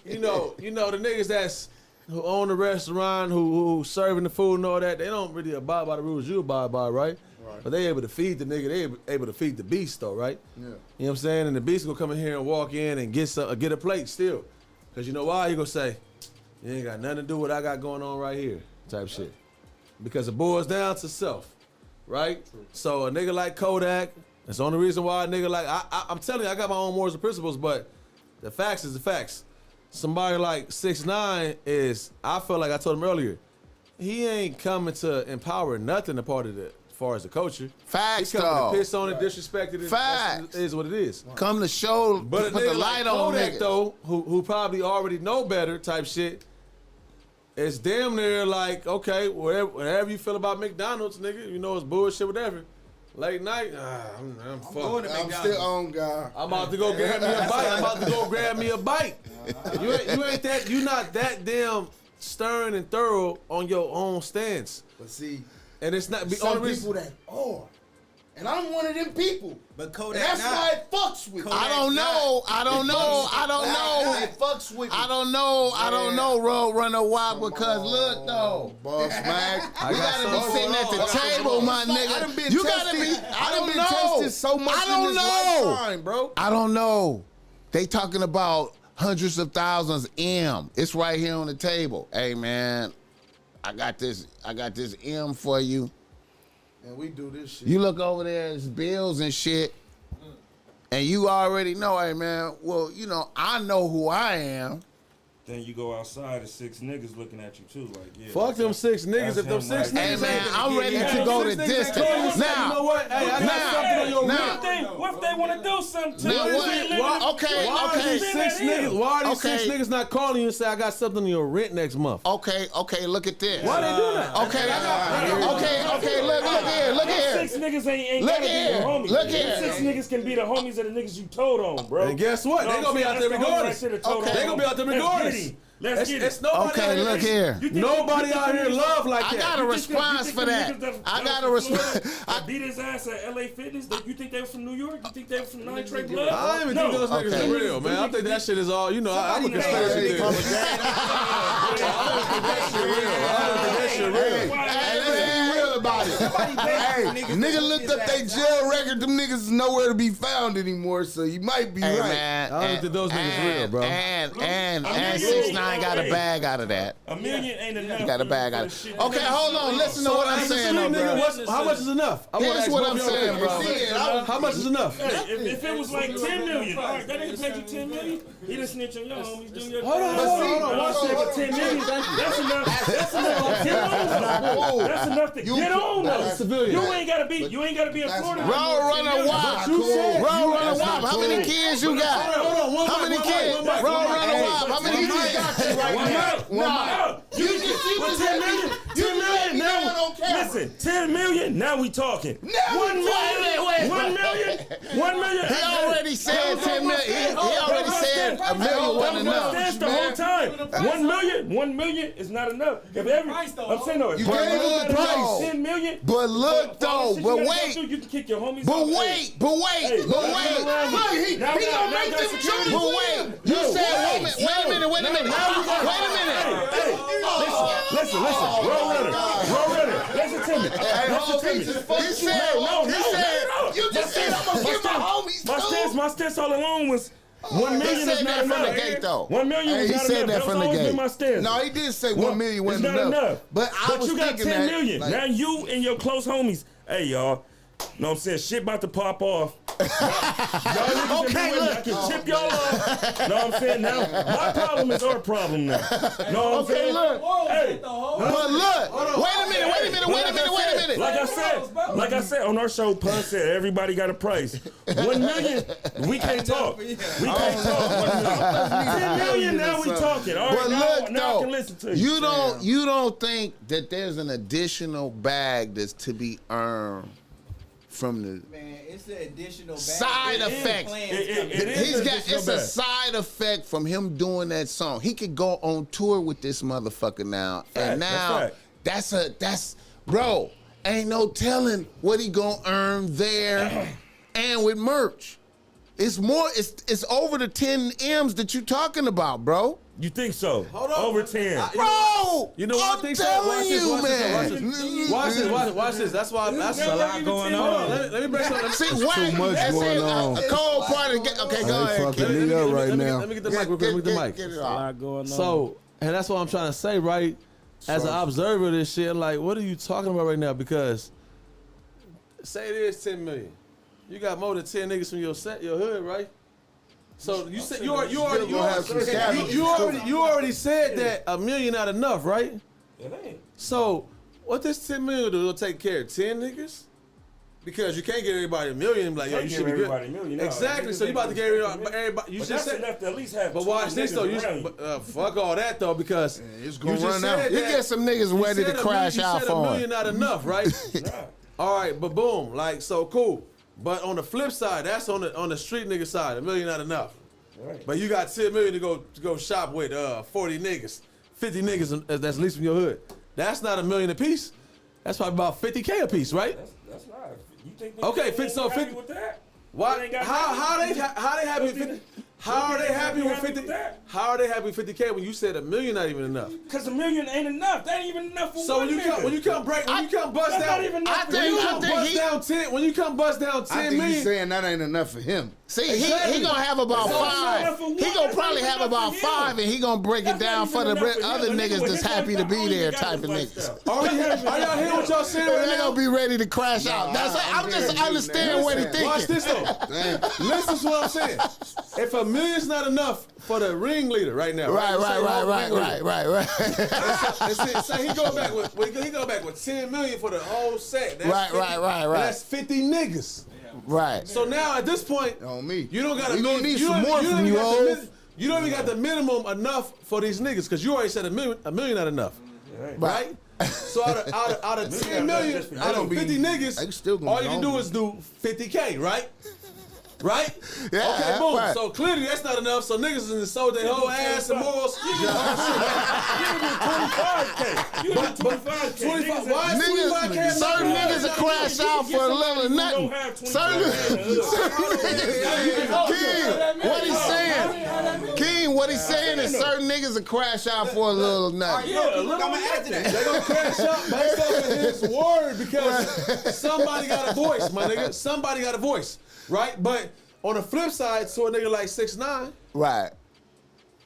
you know the niggas who own the restaurant, who serving the food and all that, they don't really abide by the rules you abide by, right? But they able to feed the nigga, they able to feed the beast though, right? Yeah. You know what I'm saying? And the beast gonna come in here and walk in and get a plate still. Cause you know why? He gonna say, you ain't got nothing to do with what I got going on right here, type shit. Because it boils down to self, right? So a nigga like Kodak, that's the only reason why a nigga like, I'm telling you, I got my own morals and principles, but the facts is the facts. Somebody like 6ix9ine is, I feel like I told him earlier, he ain't coming to empower nothing a part of it as far as the culture. Facts, He coming though. to piss on it, disrespect it. Facts. It is what it is. Come to show, But a put the nigga light like on Kodak niggas. though, who probably already know better type shit, it's damn near like, okay, whatever you feel about McDonald's, nigga, you know it's bullshit, whatever. Late night, I'm fucked. going to I'm McDonald's. still on, guy. I'm about to go grab me a bite. I'm about to go grab me a bite. You not that damn stern and thorough on your own stance. But see, And it's not some only people reason. that are. And I'm one of them people. But And Kodak that's not. why it fucks with me. I don't know. I don't know. It fucks with me. I don't know, Road Runner, why? Because look, though. BossMack. I You got gotta be something sitting at the going on. table, my I done nigga. been You gotta tested. be. I done been know. tested so much I don't in this know. lifetime, bro. I don't know. They talking about hundreds of thousands M. It's right here on the table. Hey man, I got this M for you. And we do this shit. You look over there, it's bills and shit. And you already know, hey man, well, you know, I know who I am. Then you go outside and 6 niggas looking at you too, like yeah. Fuck them 6 niggas. If them 6 Hey, niggas Hey man, ain't- I'm ready to go the distance. You know Now, what? Hey, I got now, something on your now. wrist. What if they want to do something to now you? what? Okay, Why are okay. these 6 niggas? Why are these 6 Okay. niggas not calling you and say I got something on your rent next month? Okay, look at this. Why they doing that? Okay, look here. 6 niggas ain't Look gotta be here. your homies. Look here. 6 niggas can be the homies of the niggas you told on, bro. And guess what? They gonna be out there regardless. Okay. They gonna be out there regardless. Let's get it. It's nobody Okay, out here- look here. Nobody out here love like I that. got a response for that. I got a response. I beat his ass at LA Fitness. You think they were from New York? You think they were from 9 Trey Blood? I don't even think those niggas Okay. are real, man. I think that shit is all, I'm a conspiracy theorist. Hey, let's be real about it. Hey, nigga looked up their jail record. Them niggas is nowhere to be found anymore, so you might be Hey right. man, I don't think those niggas real, bro. And 6ix9ine got a bag out of that. $1 million ain't enough. Got a bag out of it. Okay, hold on. Listen to what I'm saying, though, bro. How much is enough? I wanna Here's ask what both I'm of y'all saying, quick, bro. How much is enough? Hey, if it was like 10 million, all right, that nigga paid you 10 million, he done snitch on your homies, doing your Hold on, hold on. I said for 10 million, that's enough. That's enough to get on though. That's enough to get on though. Civilian. You ain't gotta be in Florida. Road Runner Wop. you said. Road Runner Wop. How many kids you got? Hold on, one How mic, many one mic, kids? one Road mic, one mic. Runner Wop. How many kids? No, you just 10 million. 10 million now. Listen, 10 million. Now we talking. 1 million. 1 million. 1 million. He already said 10 million. He already said $1 million wasn't enough. That's the whole time. 1 million. 1 million is not enough. If every, I'm saying though, if You gave him the price. 10 million. But look though, but wait. You can kick your homies. But out. wait, but wait, Hey, but wait. Look, he gonna make them choose. But wait, you said, wait a minute. Wait a minute. Listen. Roll runner. Listen to me. He said, you just said I'm gonna give my homies My stance all along was 1 million He said is not that from enough. the gate, though. 1 million is He not said enough. that from was the always gate. been my stance. No, he did say 1 million wasn't it's not enough. But I was you got thinking 10 that, million. like- Now you and your close homies, hey y'all, know what I'm saying? Shit about to pop off. niggas okay, look. I can chip y'all off. Know what I'm saying? Now, my problem is our problem now. Know what I'm saying? Look. Hey. But look. Wait a minute. Like I said, on our show, Pun said everybody got a price. 1 million, we can't talk. We can't talk. 10 million, now we talking. All right, but now I can listen to you. You don't think that there's an additional bag that's to be earned from the Man, it's an additional bag. Side effect. It's a side effect from him doing that song. He could go on tour with this motherfucker now, and now that's bro. Ain't no telling what he gonna earn there, and with merch. It's more. It's over the 10 M's that you talking about, bro. You think so? Hold on. Over 10. Bro, you know what I think so? Watch this. That's why that's a lot going on. Let me break something. See, too much going on. A cold part of okay, go ahead. Fucking me up right now. Let me get the mic real quick. Get a lot going on. So, and that's what I'm trying to say, right? As an observer of this shit, like, what are you talking about right now? Because say it is 10 million. You got more than 10 niggas from your hood, right? So you said you already said that $1 million not enough, right? It ain't. So what this 10 million do? It'll take care of 10 niggas? Because you can't get everybody $1 million. Like, yo, you should be good. $1 million. Exactly. So you about to get everybody. You should say enough to at least have. But watch this though. Fuck all that though, because it's gonna run out. You get some niggas ready to crash out for $1 million not enough, right? All right, but boom, like, so cool. But on the flip side, that's on the street nigga side. $1 million not enough. Right. But you got 10 million to go shop with 40 niggas, 50 niggas that's at least from your hood. That's not $1 million a piece. That's probably about 50K a piece, right? That's not. You think okay, 50 with that? Why? How they happy with 50? How are they happy with 50? How are they happy with 50K when you said $1 million not even enough? Because $1 million ain't enough. That ain't even enough for so when you come bust down 10 million. He's saying that ain't enough for him. See, he gonna have about 5. He gonna probably have about 5, and he gonna break it down for the other niggas that's happy to be there type of niggas. Are y'all hearing what y'all saying right now? They gonna be ready to crash out. That's I'm just understanding what he thinking. Watch this though. Listen to what I'm saying. If $1 million's not enough for the ringleader right now. Right. So he go back with 10 million for the whole set. That's right. That's 50 niggas. Right. So now at this point, on me, you don't got to. We gonna need some more from you, You don't even got the minimum enough for these niggas because you already said $1 million not enough, right? So out of 10 million, out of 50 niggas, all you can do is do 50K, right? Right? Yeah. Okay, boom. Right. So clearly that's not enough. So niggas in the sold their whole ass and morals. You can do 25K. You can do 25K. Why is 25K? Certain niggas will crash out for a little nothing. Certain niggas. What he's saying? KEEM, what he's saying is certain niggas will crash out for a little nothing. I'm gonna add to that. They're gonna crash out based off of his word because somebody got a voice, my nigga. Somebody got a voice. Right, but on the flip side, so a nigga like 6ix9ine, right?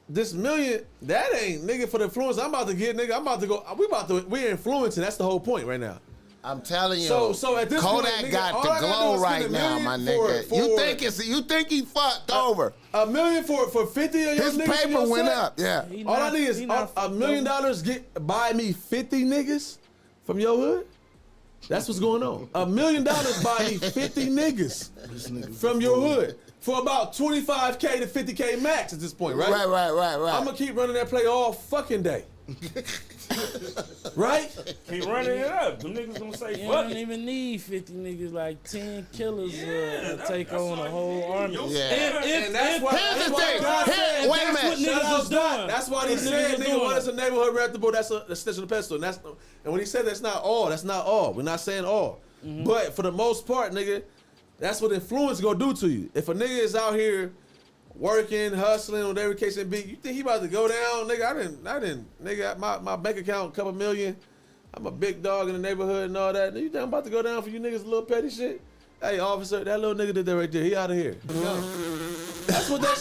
This $1 million, that ain't nigga for the influence. I'm about to get nigga. I'm about to go. We're influencing. That's the whole point right now. I'm telling you. So at this Kodak point, nigga, got the glow right now, my nigga. You think he fucked over? $1 million for 50 of your his niggas. Paper went up. Yeah. All I need is $1 million buy me 50 niggas from your hood. That's what's going on. $1 million buy me 50 niggas from your hood for about 25K to 50K max at this point, right? Right. I'm gonna keep running that play all fucking day. Right? Keep running it up. Them niggas gonna say, you don't even need 50 niggas, like 10 killers take on a whole army. And that's why. Here's the thing. Wait a minute. That's why he said, nigga, what is a neighborhood reputable? That's a stitch on the pedestal. And when he said that's not all. We're not saying all. Mm-hmm. But for the most part, nigga, that's what influence gonna do to you. If a nigga is out here working, hustling, whatever case it be, you think he about to go down? Nigga, I didn't, nigga, my bank account, a couple million. I'm a big dog in the neighborhood and all that. You think I'm about to go down for you niggas a little petty shit? Hey, officer, that little nigga did that right there. He out of here. That's what that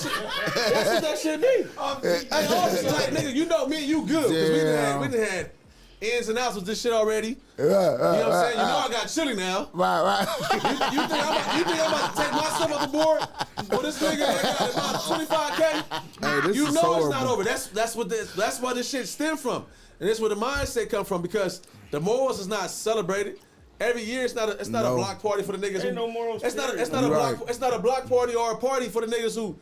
shit be. Hey, officer, like, nigga, you know me and you good. Cause we done had ins and outs with this shit already. Yeah, You know what I'm saying? You know I got Chili now. Right. You think I'm about to take myself off the board? Well, this nigga that got about 25K. Hey, this You is know horrible. it's not over. That's where this shit stem from, and that's where the mindset come from because the morals is not celebrated. Every year it's not a block party for the niggas. Ain't no morals. It's not a Right. block. It's not a block party or a party for the niggas who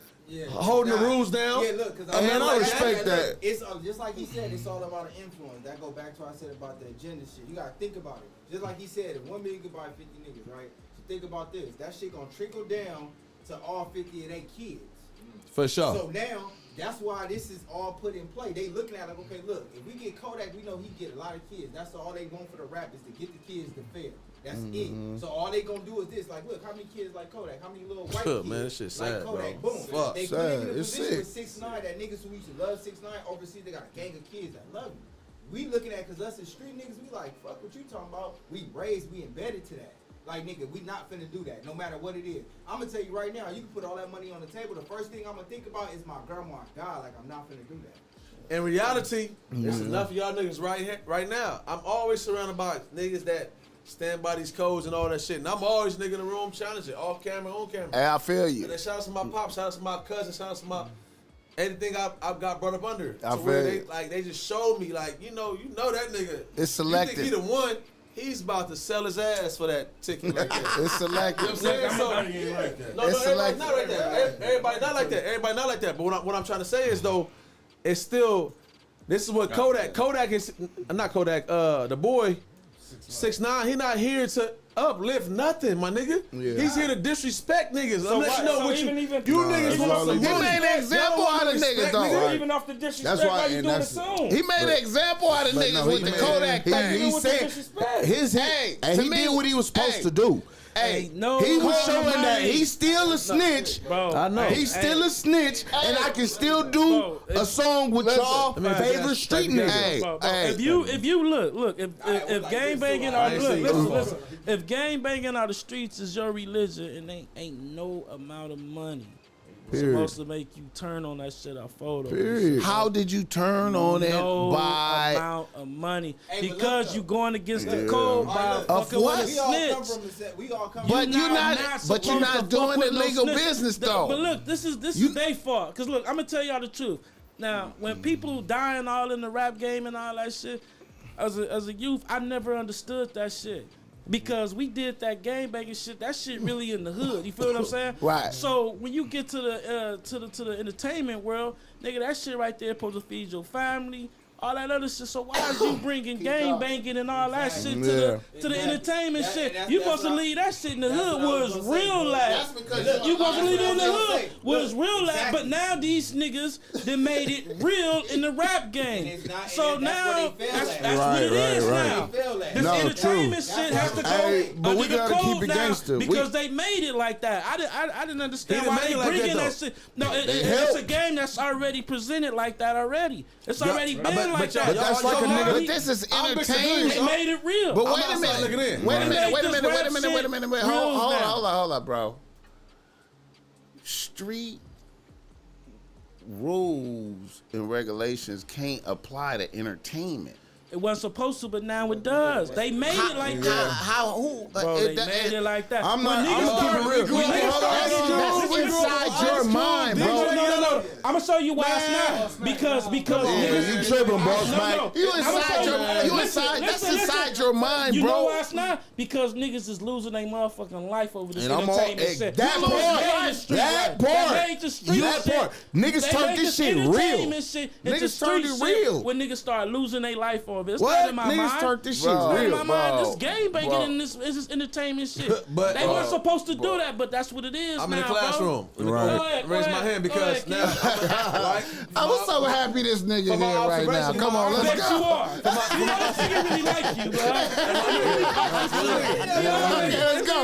holding the rules down. Yeah, look, because And I respect that. It's just like he said. It's all about an influence. That go back to what I said about the agenda shit. You gotta think about it. Just like he said, if 1 million could buy 50 niggas, right? So think about this. That shit gonna trickle down to all 50 of their kids. For sure. So now, that's why this is all put in play. They looking at it like, okay, look, if we get Kodak, we know he get a lot of kids. That's all they want for the rap is to get the kids to fail. That's it. So all they gonna do is this. Like, look, how many kids like Kodak? How many little white kids Man, this shit like sad, Kodak? bro. Boom. Fuck. They Sad. put it in a It's position with sick. 6ix9ine that niggas who used to love 6ix9ine overseas, they got a gang of kids that love him. We looking at, cause us as street niggas, we like, fuck what you talking about. We raised, we embedded to that. Like, nigga, we not finna do that, no matter what it is. I'm gonna tell you right now, you can put all that money on the table. The first thing I'm gonna think about is my grandma died. Like, I'm not finna do that. In reality, there's enough of y'all niggas right now. I'm always surrounded by niggas that stand by these codes and all that shit. And I'm always nigga in the room challenging, off camera, on camera. Hey, I feel And you. then shout out to my pop, shout out to my cousin, shout out to my anything I've got brought up under. I To where feel you. they just showed me like, you know that nigga. It's selective. You think he the one, he's about to sell his ass for that ticket like that. It's You know what I'm selective. saying? So, Everybody ain't like that. no, It's everybody's selective. not like that. Everybody not like that. Everybody not like that. But what I'm trying to say is though, it's still. This is what Kodak is not Kodak. The boy, 6ix9ine. He not here to uplift nothing, my nigga. Yeah. He's here to disrespect niggas. So Unless why- you know so what even- you even- niggas even want some He money. made an example Y'all want out of respect niggas, though. niggas. Even off the disrespect, That's why- why you and doing the that's- song? He made an example out of But niggas no, with he the made- Kodak he thing. with the said disrespect. his Hey, and to he me- did what he was supposed hey. to do. Hey, no, He was Kodak showing that money. he's still a snitch. Bro, I know. He's still a snitch, and I can still do Bro, a song with listen, y'all let me ask you favorite that. street Hey, niggas. hey, Bro, bro, hey. if you look, if gang banging I out, ain't look, seen listen, you. listen, if gang banging out the streets is your religion and ain't no amount of money Period. supposed to make you turn on that shit I photo. Period. How did you turn on it No by? amount of money Hey, but look, because though. you going against the code by Alright, look. fucking what? with We a all come snitch. from the set. We all come But from you're not. But you're supposed not to fuck doing with it no legal snitch. business But though. look, this is they fault. Cause look, I'm gonna tell y'all the truth. Now, when people dying all in the rap game and all that shit, as a youth, I never understood that shit. Because we did that gang banging shit, that shit really in the hood. You feel what I'm saying? Right. So when you get to the entertainment world, nigga, that shit right there supposed to feed your family, all that other shit. So why is you bringing gang banging and all that shit to the entertainment That- shit? that's- You that's supposed to what I- leave that shit in the that's hood what I where was it's gonna say, real bro. life. That's because You supposed to leave it in the that's what I was hood gonna say. where it's real life. Exactly. But now these niggas they made it real in the rap game. And it's not- So and that's where now they fail that's at. what it Right, is right. now. They fail at. This No, entertainment true. shit has to go Hey, but under we the gotta code keep it now gangster. because they made it like that. I didn't understand They didn't why make they it like bringing that, that shit. No, They it's a helped. game that's already presented like that already. It's already been but like y'all- that. but that's So like a why nigga- we- But this is I'm entertainment. they made it real. But wait a outside minute. looking in. Wait a They minute. make Wait a this minute. Wait a rap minute. Wait a shit minute. Wait. real Hold now. on, bro. Street rules and regulations can't apply to entertainment. It wasn't supposed to, but now it does. They made it like that. How? Who? Bro, they made it like that. I'm When not. niggas I'm gonna keep it real. when niggas started getting That's down- inside your mind, bro. No. I'm gonna show you why it's not. Because Yeah, niggas. you tripping, BossMack. You I'ma inside show your. you. You Listen, inside. That's listen. inside your mind, You know bro. why it's not? Because niggas is losing their motherfucking life over this And I'm all- entertainment shit. that You losing part, the street that life. part, They made the street that shit. part. Niggas They turned made this shit real. entertainment shit into Niggas turned street it real. shit when niggas start losing their life over it. It's What? not in my Niggas mind. turned this shit Bro. In real. my mind, this bro. game banging Bro. and this is entertainment shit. But- they weren't supposed to do that, but that's what it is. I'm in the now, classroom. Bro. Right. Go ahead, Raise go my ahead. hand Go because ahead, now, Keem. right? I'm so happy this nigga here From my right now. observation, Come on, I let's bet you go. are. You know, this nigga really like you, bro. Let's go.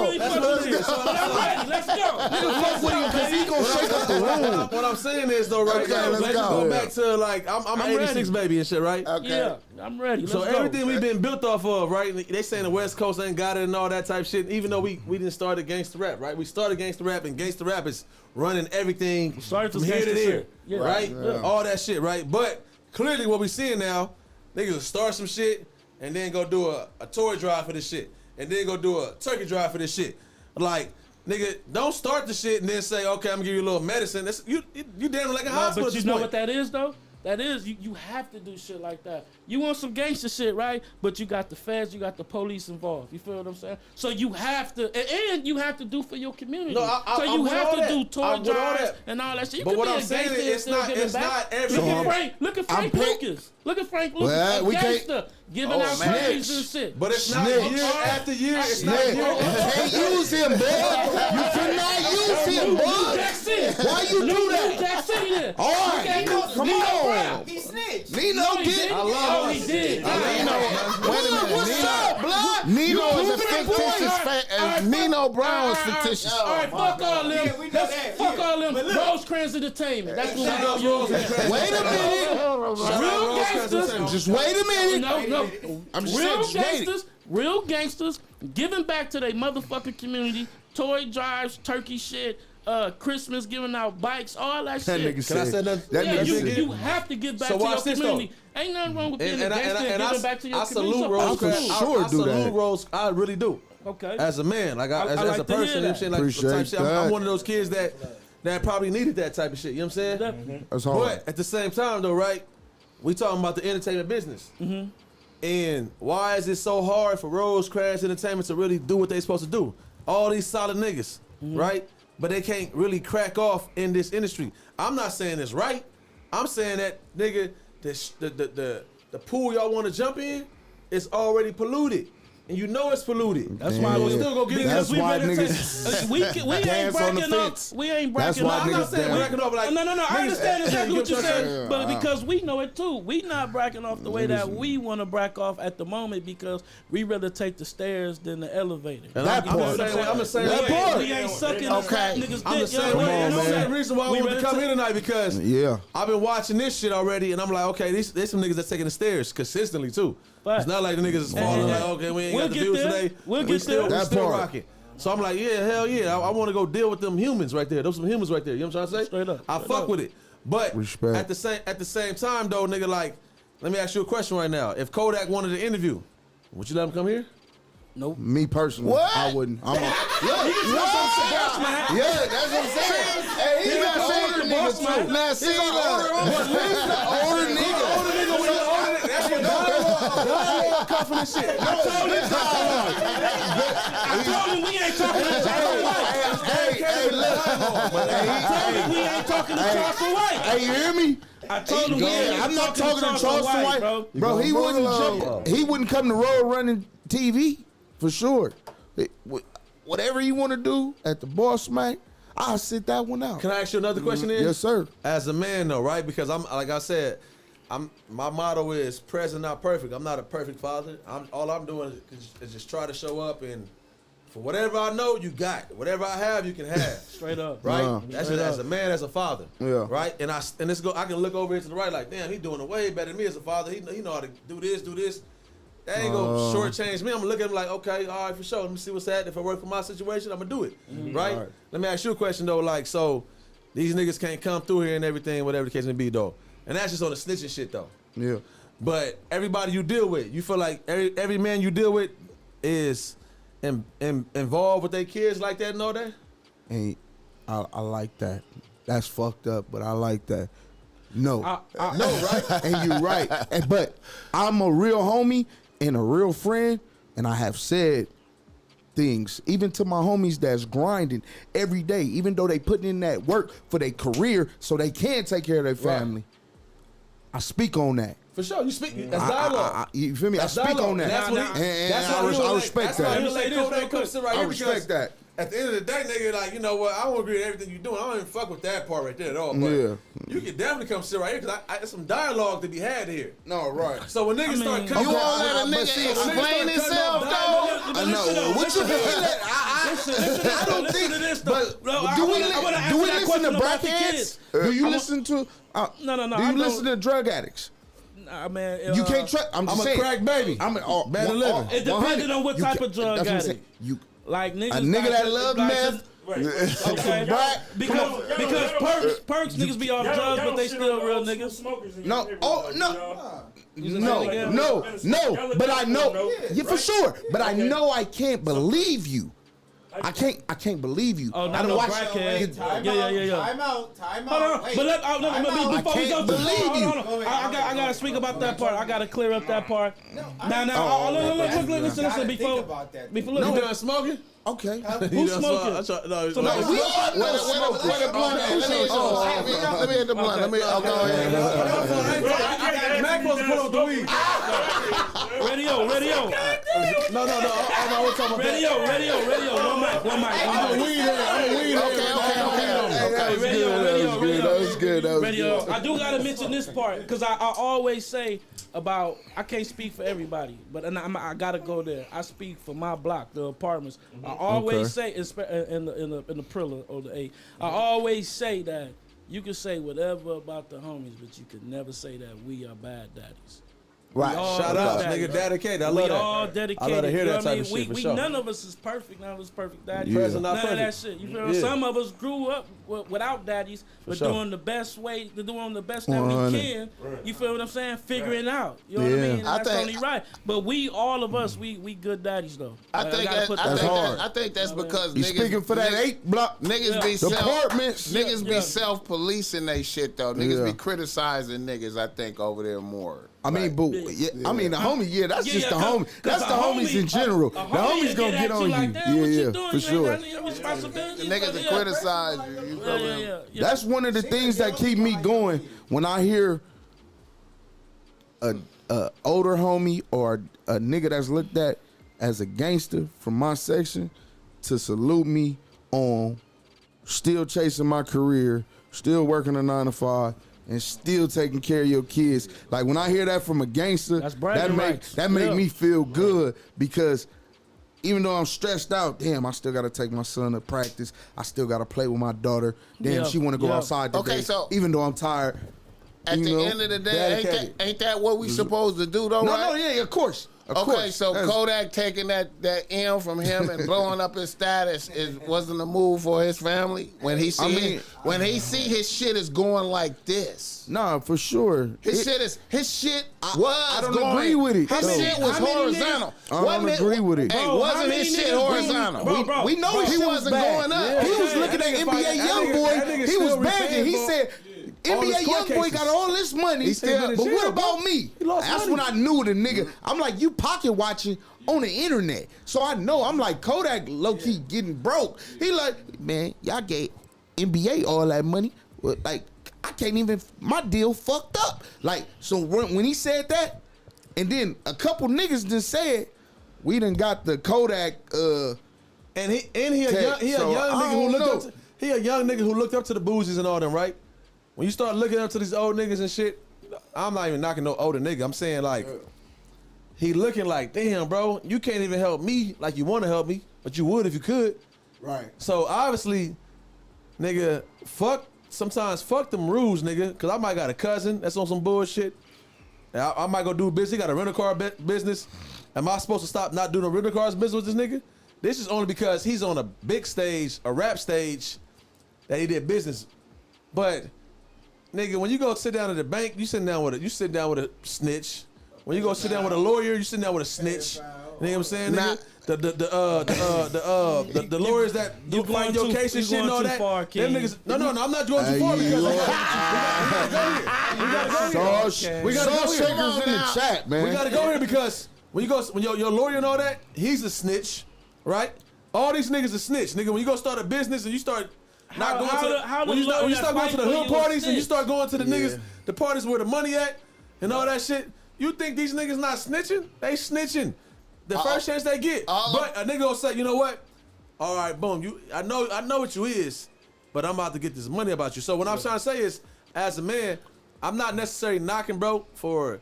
Let's go. Fuck with him because he gonna shake up the room. What I'm saying is though, right Okay, now, let's let's go. go back to like I'm I'm 86 baby and shit, right? Okay. Yeah, I'm ready. Let's So go. everything we've been built off of, right? They saying the West Coast ain't got it and all that type shit. Even though we didn't start a gangster rap, right? We started gangster rap, and gangster rap is running everything started from this here to gangsta there, shit. Yeah. right? Yeah. All that shit, right? But clearly, what we seeing now, niggas will start some shit, and then go do a toy drive for this shit, and then go do a turkey drive for this shit. Like, nigga, don't start the shit and then say, okay, I'm gonna give you a little medicine. That's, you damn like a hospital. But you know what that is though? That is, you have to do shit like that. You want some gangster shit, right? But you got the feds, you got the police involved. You feel what I'm saying? So you have to, and you have to do for your community. No, so you have to do I'm toy with all drives that. and all that shit. You But can what be I'm a saying gangster is and it's still not- giving it's back. not every- Look at Frank Lucas. Look at Frank Lucas. Well, a we can't- gangster giving out man. praise and shit. But it's not Snitch. year after year. It's not Snitch. year You can't use him, boy. You cannot use him, boy. Jack City. Why you do that? Jack City then. All right, come on. He snitched. Nino, No, he get didn't. I love Oh, he did. Nino, wait a minute. What's up, blood? Nino is a fictitious. Nino Brown is fictitious. All right, fuck all them. Yeah, we know that. Fuck Yeah. all them. But look. Rosecrans Entertainment. That's what Shout out we know. Rosecrans. Wait a minute. Real gangsters. Just wait a minute. No. I'm just Real saying, wait. gangsters. Real gangsters giving back to their motherfucking community. Toy drives, turkey shit, Christmas, giving out bikes, all that That shit. nigga Can I say said. nothing? That Yeah, nigga you, said. you have to give back So to your watch this, community. Ain't nothing wrong with being a And gangster and giving back to your I community. salute You're supposed to. Rosecrans. sure I do that. salute Rose. I really do. Okay. As a man, like I as like a to hear person, you know what I'm that. saying? Like Appreciate type shit. I'm that. one of those kids that probably needed that type of shit. You know what I'm saying? That's hard. But at the same time, though, right? We talking about the entertainment business. Mm-hmm. And why is it so hard for Rosecrans Entertainment to really do what they supposed to do? All these solid niggas, Mm-hmm. right? But they can't really crack off in this industry. I'm not saying it's right. I'm saying that, nigga, the pool y'all want to jump in is already polluted. And you know it's polluted. That's why we still go get it. That's we why better niggas we ain't dance on the breaking up. fence. We ain't That's breaking why up. I'm not niggas saying dance. breaking off like No, I niggas- understand exactly what you're You know saying, but because we know it too. We not bracking off the way that we want to brack off at the moment because we rather take the stairs than the elevator. And That I'm part. the same That way. part. We ain't sucking Okay. the fat niggas' I'm the dick. same You know way. what And I'm that's saying? the reason why I We wanted to rather come take- here tonight because Yeah. I've been watching this shit already, and I'm like, okay, there's some niggas that's taking the stairs consistently too. Facts. It's not like the niggas is falling like, okay, we ain't We'll got the get views there. today. We'll we get still, there. we That still part. rocking. So I'm like, yeah, hell yeah, I want to go deal with them humans right there. Those some humans right there. You know what I'm trying to say? Straight up, I straight fuck up. with it, but Respect. at the same time though, nigga, like, let me ask you a question right now. If Kodak wanted to interview, would you let him come here? Nope. Me personally, What? I wouldn't. I'm a, Yeah, that's what I'm saying. Hey, he's an older nigga too. Now see, he's an older nigga. That's what dialogue come from this shit. I told him we ain't talking to Charles White. Hey, I told him we ain't talking to Charles White. hey, you hear me? I told him we ain't I'm not talking to Charles Charleston White, bro. bro. He wouldn't jump. He wouldn't come to Road Running TV for sure. Whatever you want to do at the BossMack, I'll sit that one out. Can I ask you another question then? Yes, sir. As a man though, right? Because I'm like I said, my motto is present, not perfect. I'm not a perfect father. All I'm doing is just try to show up, and for whatever I know, you got. Whatever I have, you can have. Straight up. Right? That's just as a man, as a father. Yeah. Right? And I can look over here to the right like, damn, he doing it way better than me as a father. He know how to do this. That ain't gonna shortchange me. I'm gonna look at him like, okay, all right, for sure. Let me see what's that. If it work for my situation, I'm gonna do it. Right? Right. Let me ask you a question though. Like, so these niggas can't come through here and everything, whatever the case may be, though. And that's just on the snitching shit, though. Yeah. But everybody you deal with, you feel like every man you deal with is involved with their kids like that and all that? Ain't I like that. That's fucked up, but I like that. No. No, right? And you're right. But I'm a real homie and a real friend, and I have said things, even to my homies that's grinding every day, even though they putting in that work for their career so they can take care of their family. I speak on that. For sure, you speak. That's dialogue. You feel me? That's I speak dialogue. on that. That's what he- And that's I why he was respect like, that. That's why he Let me was say like, this Kodak, real come quick. sit right I here respect because that. at the end of the day, nigga, like, you know what? I don't agree with everything you're doing. I don't even fuck with that part right there at all. But Yeah. you can definitely come sit right here because there's some dialogue to be had here. No, right. So when niggas start cutting, You won't let a but nigga see, explain himself, though. I know. What you mean? I don't think. But do we listen to crackheads? Do you listen to? No. Do you listen to drug addicts? Nah, man. You can't trust. I'm I'm just a saying. crack baby. I'm Better living. It depended on what type of drug That's what I'm addict. saying. You Like niggas, a nigga that love like meth Okay, because perks niggas be off drugs, but they still real niggas. No, no. But I know, yeah, for sure. But I know I can't believe you. I can't believe you. Oh, I don't watch. Yeah. Time out. Hold on, Wait. but before we go, believe you. I gotta speak about that part. I gotta clear up that part. Now, look, listen. Before You done smoking? Okay. who's smoking? Let me hit the blunt. Let me. Oh, go ahead. Mac supposed to put on the weed. Radio. No. We're talking about Radio. One mic. I'm a weed head. Okay. That was good. Radio. I do gotta mention this part because I always say about I can't speak for everybody, but I gotta go there. I speak for my block, the apartments. I always say in the Prilla or the A. I always say that you can say whatever about the homies, but you could never say that we are bad daddies. Right. Shout out, nigga, dedicated. I love that. We all dedicated. I love to hear that type of we, shit for sure. None of us is perfect. None of us perfect daddies. Present, None not of that perfect. shit. You feel me? Some of us grew up without daddies, but sure. doing the best that we can. You feel what I'm saying? Figuring out. You know what I mean? And that's only right. But all of us, we good daddies though. I think that's because You niggas speaking for that 8 block? Niggas be Departments. Niggas be self-policing they shit though. Niggas be criticizing niggas. I think over there more. I mean, but I mean the homie. That's just the homie. That's the homies in general. The homies gonna get on you. For sure. The niggas that criticize you. You feel me? That's one of the things that keep me going when I hear a older homie or a nigga that's looked at as a gangster from my section to salute me on still chasing my career, still working a 9-to-5. And still taking care of your kids. Like when I hear that from a gangster, that make me feel good because even though I'm stressed out, damn, I still gotta take my son to practice. I still gotta play with my daughter. Damn, she wanna go outside today. So even though I'm tired. At the end of the day, ain't that what we supposed to do though? No, yeah, of course. So Kodak taking that M from him and blowing up his status wasn't a move for his family when he see his shit is going like this. Nah, for sure. His shit was. I don't going, agree with it. His shit was horizontal. I don't agree with it. Hey, wasn't his shit horizontal? We know he wasn't going up. He was looking at NBA YoungBoy. He was begging. He said. NBA YoungBoy got all this money, but what about me? That's when I knew the nigga. I'm like, you pocket watching on the internet. So I know, I'm like, Kodak low-key getting broke. He like, man, y'all gave NBA all that money. Like, I can't even, my deal fucked up. Like, so when he said that, and then a couple niggas just said, we done got the Kodak, and he a young nigga who looked up to the Boozies and all them, right? When you start looking up to these old niggas and shit, I'm not even knocking no older nigga. I'm saying like, he looking like, damn, bro, you can't even help me like you want to help me, but you would if you could. Right. So obviously, nigga, sometimes fuck them rules, nigga, because I might got a cousin that's on some bullshit. I might go do business. He got a rental car business. Am I supposed to stop not doing a rental cars business with this nigga? This is only because he's on a big stage, a rap stage, that he did business. But nigga, when you go sit down at the bank, you sit down with a snitch. When you go sit down with a lawyer, you sit down with a snitch. You know what I'm saying? Nigga? The lawyers that do fight your case and shit and all that. Them niggas. No, I'm not going too far because we gotta go here. in the chat, man. We gotta go here because when your lawyer and all that, he's a snitch, right? All these niggas are snitch, nigga. When you go start a business and you start when you start going to the hood parties and you start going to the niggas, the parties where the money at and all that shit, you think these niggas not snitching? They snitching the first chance they get. But a nigga gonna say, you know what? All right, boom. I know what you is, but I'm about to get this money about you. So what I'm trying to say is, as a man, I'm not necessarily knocking, bro, for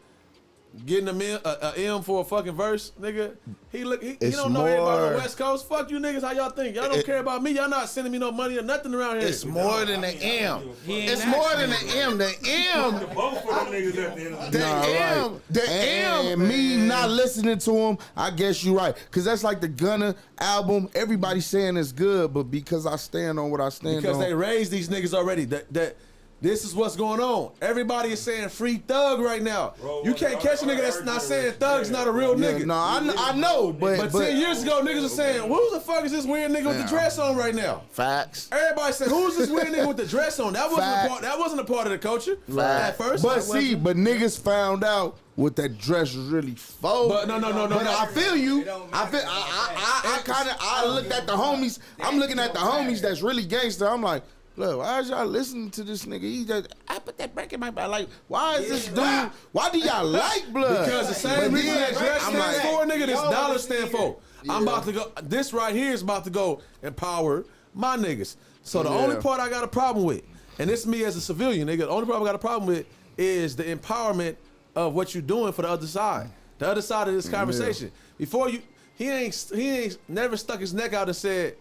getting a M for a fucking verse, nigga. He It's don't know everybody on more- the West Coast. Fuck you niggas, how y'all think? Y'all don't care about me. Y'all not sending me no money or nothing around here. It's more than the M. He ain't It's more than the M. The M. Both of them niggas at the end of the The day. Nah, M. right. The M. And me not listening to him, I guess you right. Cause that's like the Gunna album. Everybody saying it's good, but because I stand on what I stand Because on. they raised these niggas already. That this is what's going on. Everybody is saying free Thug right now. Bro, You can't catch a nigga that's not saying Thug's not a real Yeah, nigga. no, I know, But 10 years ago, niggas was saying, who the fuck is this weird nigga with the dress on right now? Facts. Everybody said, who's this weird nigga with the dress on? That wasn't a Fact. part. That wasn't a part of the culture at first. But see, but niggas found out what that dress was really for. But no. But I feel you. It don't I feel. matter. I looked at the homies. I'm looking at the homies that's really gangster. I'm like, look, why is y'all listening to this nigga? He just, I put that back in my back. Like, why is this dude? Why do y'all like blood? Because the same But reason then, that dress I'm stands like, for, nigga, this y'all dollar was stand here. for. I'm about to go. This right here is about to go empower my niggas. So the Yeah. only part I got a problem with, and this is me as a civilian, nigga, the only part I got a problem with is the empowerment of what you're doing for the other side. The other side of this conversation. Before you, he ain't never stuck his neck out and said,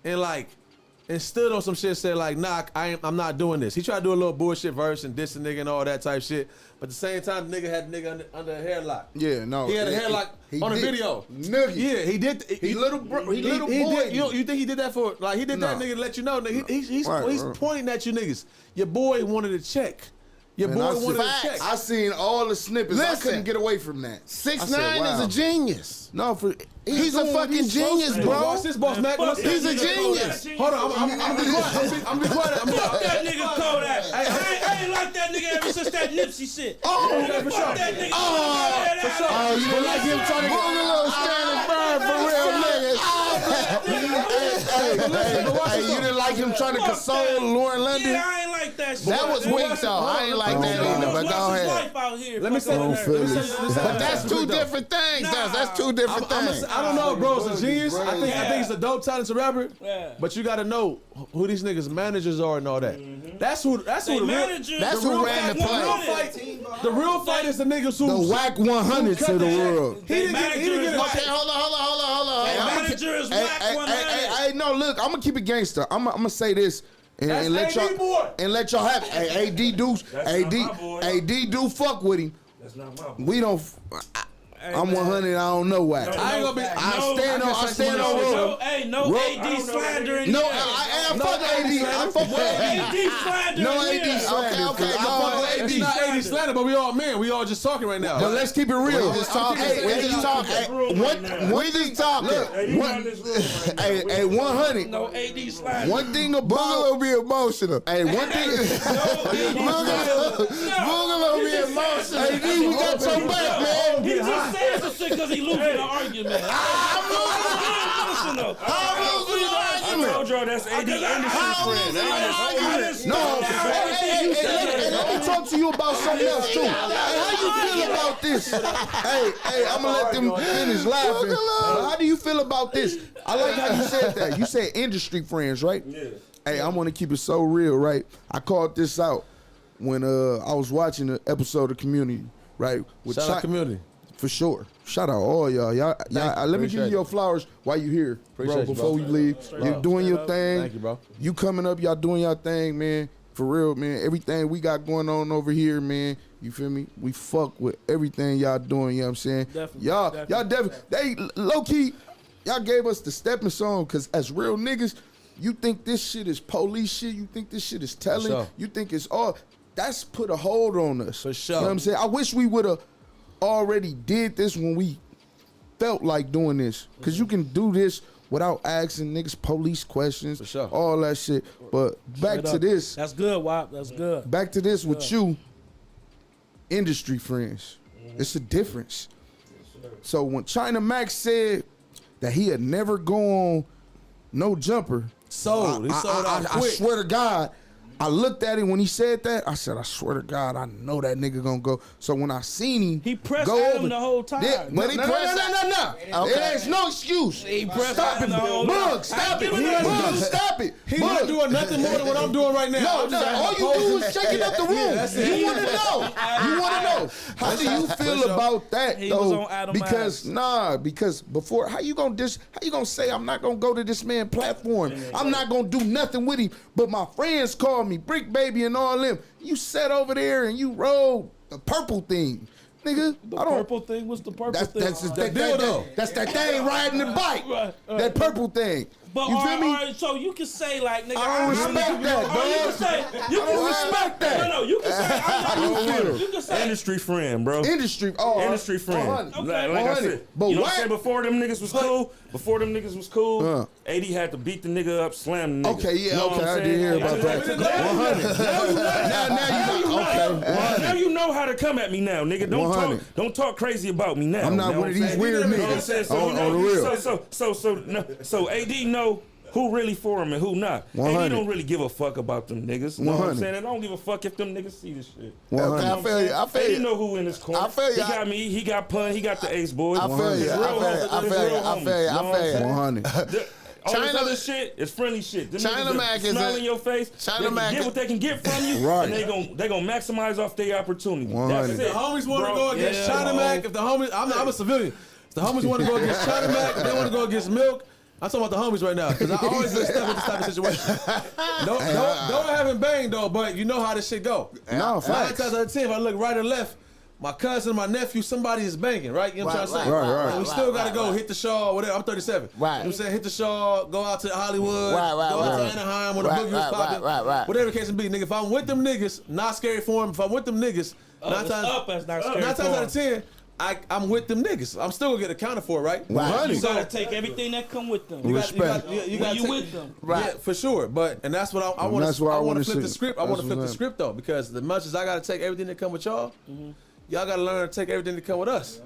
and stood on some shit, said like, nah, I'm not doing this. He tried to do a little bullshit verse and diss a nigga and all that type shit. But at the same time, the nigga had the nigga under a hairlock. Yeah, no. He had a hairlock he on the did. video. Nigga. Yeah, he did. He little boy. He did, you think he did that for, like, he did that No. nigga to let you know. Nigga, he's Right. pointing at you niggas. Your boy wanted a check. Your Man, boy I wanted see- a check. I seen all the snippets. I Listen. couldn't get away from that. 6ix9ine wow. is a genius. No, He's a fucking genius, bro. Watch this, BossMack. Fuck Listen. He's a that nigga genius. Kodak. Hold on, I'm be quiet. I'm be quiet. Fuck that nigga Kodak. I ain't like that nigga ever since that Nipsey shit. Oh, okay, for Fuck sure. that nigga. For sure. Oh, you like him trying to Boogaloo standing firm for real niggas. Hey, you didn't like him trying to Fuck console that. Lauren London? Yeah, I ain't like that shit. That was weak though. I ain't like that either, but go ahead. Let me say this. But that's two different things. That's two different things. I don't know if bro's a genius. I think he's a dope, talented rapper. Yeah. But you got to know who these niggas managers are and all that. That's who. That's They who the real. manager. That's the who real ran the fact, play. one real hundred. fight. The real fight is the niggas who. The whack 100s of the world. He didn't get. He didn't get. Okay, hold on. Hey, manager is whack 100. Hey, no, look, I'm gonna keep it gangster. I'm gonna say this and That's let AD boy. y'all and let y'all have it. Hey, AD do, That's not my boy. AD do fuck with him. That's not my boy. We don't. I'm 100. I don't know whack. I ain't gonna be. I stand on road. No AD slander in No, here. I fuck AD. I fuck with AD. AD slander No in AD here. slander. Okay, I fuck with It's AD. not 80 slander, but we all men. We all just talking right now. But let's keep it real. We just talking. Hey, We just talking. We just talking. Hey, you run this room right now. Hey, 100. No AD slander. One thing about Boogaloo be emotional. hey, one thing. Boogaloo be emotional. AD, we got your back, man. He just says the shit because he losing the argument. I'm losing the I told y'all that's AD industry friend. No, hey, let me talk to you about something else too. Hey, how you feel about this? Hey, I'm gonna let them finish laughing. But how do you feel about this? I like how you said that. You said industry friends, right? Yeah. Hey, I want to keep it so real, right? I called this out when I was watching the episode of Community, right? With Shout out community. for sure. Shout out all y'all. Y'all let me give Appreciate you your it. flowers while you here, Appreciate bro. you, Before bro. we leave, you're doing your thing. Thank you, bro. You coming up, y'all doing your thing, man. For real, man. Everything we got going on over here, man. You feel me? We fuck with everything y'all doing. You know what I'm saying? Definitely, Y'all definitely. They low key. Y'all gave us the stepping stone because as real niggas, you think this shit is police shit. You think this shit is telling. sure. You think it's all. That's put a hold on us. For sure. You know what I'm saying? I wish we would have already did this when we felt like doing this. Because you can do this without asking niggas police questions. For sure. All that shit. But back Straight to up. this. That's good, Wop. That's good. Back to this with you. Industry friends. It's a difference. So when China Max said that he had never go on No Jumper, Sold. He sold out I quick. swear to God, I looked at him when he said that. I said, I swear to God, I know that nigga gonna go. So when I seen him, He pressed go Adam over, the whole time. But he pressed no. There's no excuse. He pressed Stop Adam it, the whole Bug. time. Stop it. Give it up, Bug, Bug. stop it. He not doing nothing more than what I'm doing right now. No, I'm just all you do is shaking up the room. that's it. You want to know. You want to know. How do you feel about that, He was though? on Adam Because before, how you gonna say I'm not gonna go to this man's platform? I'm not gonna do nothing with him. But my friends call me Brick Baby and all them. You sat over there and you rode the purple thing. Nigga, The purple thing was the purple that's thing. that's that thing riding the bike. Right. That purple thing. But You feel all me? right, so you can say like, nigga, I don't respect that, Oh, you can dog. say, you I can don't respect that. No, you can say, How you feel? you can say, Industry friend, bro. Industry, Industry friend. 100. Okay. Like I 100. said, But you know what? what I'm saying? Before them niggas was cool, AD had to beat the nigga up, slam the nigga. Okay, yeah, You know okay, what I'm I did saying? hear about that. Now you know how to come at me now, nigga. 100. Don't talk crazy about me now. I'm not You know one of what I'm these saying? weird You know what I'm niggas. saying? So, On you know, the real. So AD know who really for him and who not. 100. AD don't really give a fuck about them niggas. You know what I'm 100. saying? And I don't give a fuck if them niggas see this shit. 100. I feel you. I feel AD you. know who in this corner. I feel you. He got me. He got Pun. He got the Ace Boys. I feel you. His I real feel you. homies. I His feel you. real I homies. feel you. You know I what I'm feel you. saying? 100. All this China- other shit is friendly shit. Them China niggas Mac that is smile a- in your face. China They can Mac get is- what they can get from you, Right. and they gonna maximize off their opportunity. 100. That's The it. homies want to Bro, go against yeah, China bro. Mac. If the homies, I'm a civilian. If the homies want to go against China Mac, if they want to go against Milk. I'm talking about the homies right now because I always get stuck with this type of situation. Don't have him bang though, but you know how this shit go. No, 9 facts. times out of 10, if I look right or left, my cousin, my nephew, somebody is banging, right? You know what I'm trying to say? right, And we still got to go hit the Shaw, whatever. I'm 37. Right. You know what I'm saying? Hit the Shaw, go out to Hollywood, Right, go out right. to Anaheim when the Right, boogie was right, popping. right. Whatever the case may be, nigga. If I'm with them niggas, not scary for them. If I'm with them niggas, Up is up, that's not scary 9 times for out of 10, I'm with them niggas. I'm still gonna get accounted for, right? You 100. gotta take everything that come with them. Respect. You When got you with them. Yeah, for sure. But and that's what I And want that's to. what I I want wanna to flip see. the script. I That's want to flip what's the up. script though, because as much as I gotta take everything that come with y'all, y'all gotta learn to take everything that come with us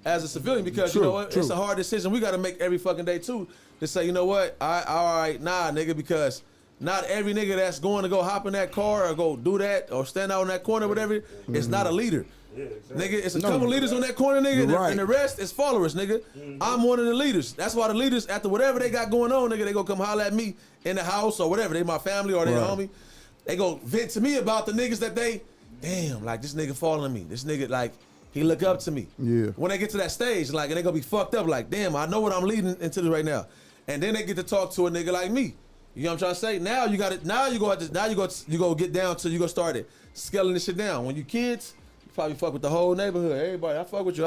as a civilian. Because you True, know what, true. it's a hard decision we gotta make every fucking day too. To say, you know what, all right, nah, nigga, because not every nigga that's going to go hop in that car or go do that or stand out in that corner, whatever, is not a leader. Nigga, it's a couple leaders on that corner, nigga, You're right. and the rest is followers, nigga. I'm one of the leaders. That's why the leaders, after whatever they got going on, nigga, they go come holler at me in the house or whatever. They my family or they Right. homie. They go vent to me about the niggas that they, damn, like this nigga following me. This nigga, like, he look up to me. Yeah. When they get to that stage, like, and they gonna be fucked up, like, damn, I know what I'm leading into this right now. And then they get to talk to a nigga like me. You know what I'm trying to say? Now you got it. Now you go get down to you go start it scaling this shit down. When you kids, you probably fuck with the whole neighborhood. Everybody, I fuck with you.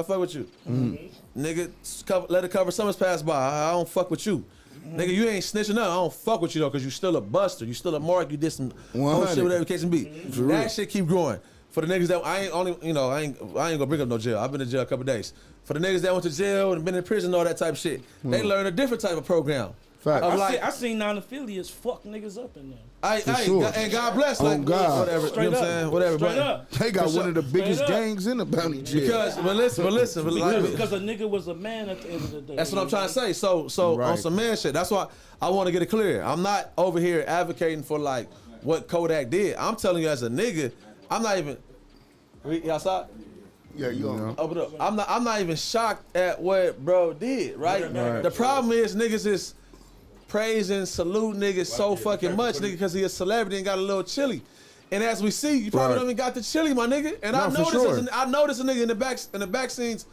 Nigga, let it cover summers pass by. I don't fuck with you. Nigga, you ain't snitching up. I don't fuck with you though, cause you still a buster. You still a mark. You did some whole shit, whatever the case may be. That shit keep growing. For the niggas that I ain't gonna bring up no jail. I've been in jail a couple days. For the niggas that went to jail and been in prison, all that type of shit, they learn a different type of program. Fact. Of like, I seen non-affiliates fuck niggas up in there. sure. And God bless, Oh, like God. whatever. Straight you know up. what I'm saying? Whatever. Straight but- up. They got one of the biggest up. gangs in the bounty jail. Because, but listen, Because a nigga was a man at the end of the day. that's what I'm trying to say. So Right. on some man shit. That's why I want to get it clear. I'm not over here advocating for like what Kodak did. I'm telling you as a nigga, I'm not even. You outside? Yeah, you on. Open up. I'm not even shocked at what bro did. Right? The problem is niggas is praising, salute niggas so fucking much, nigga, because he a celebrity and got a little chili. And as we see, you probably Right. don't even got the chili, my nigga. And I No, for noticed, sure. I noticed a nigga in the back scenes.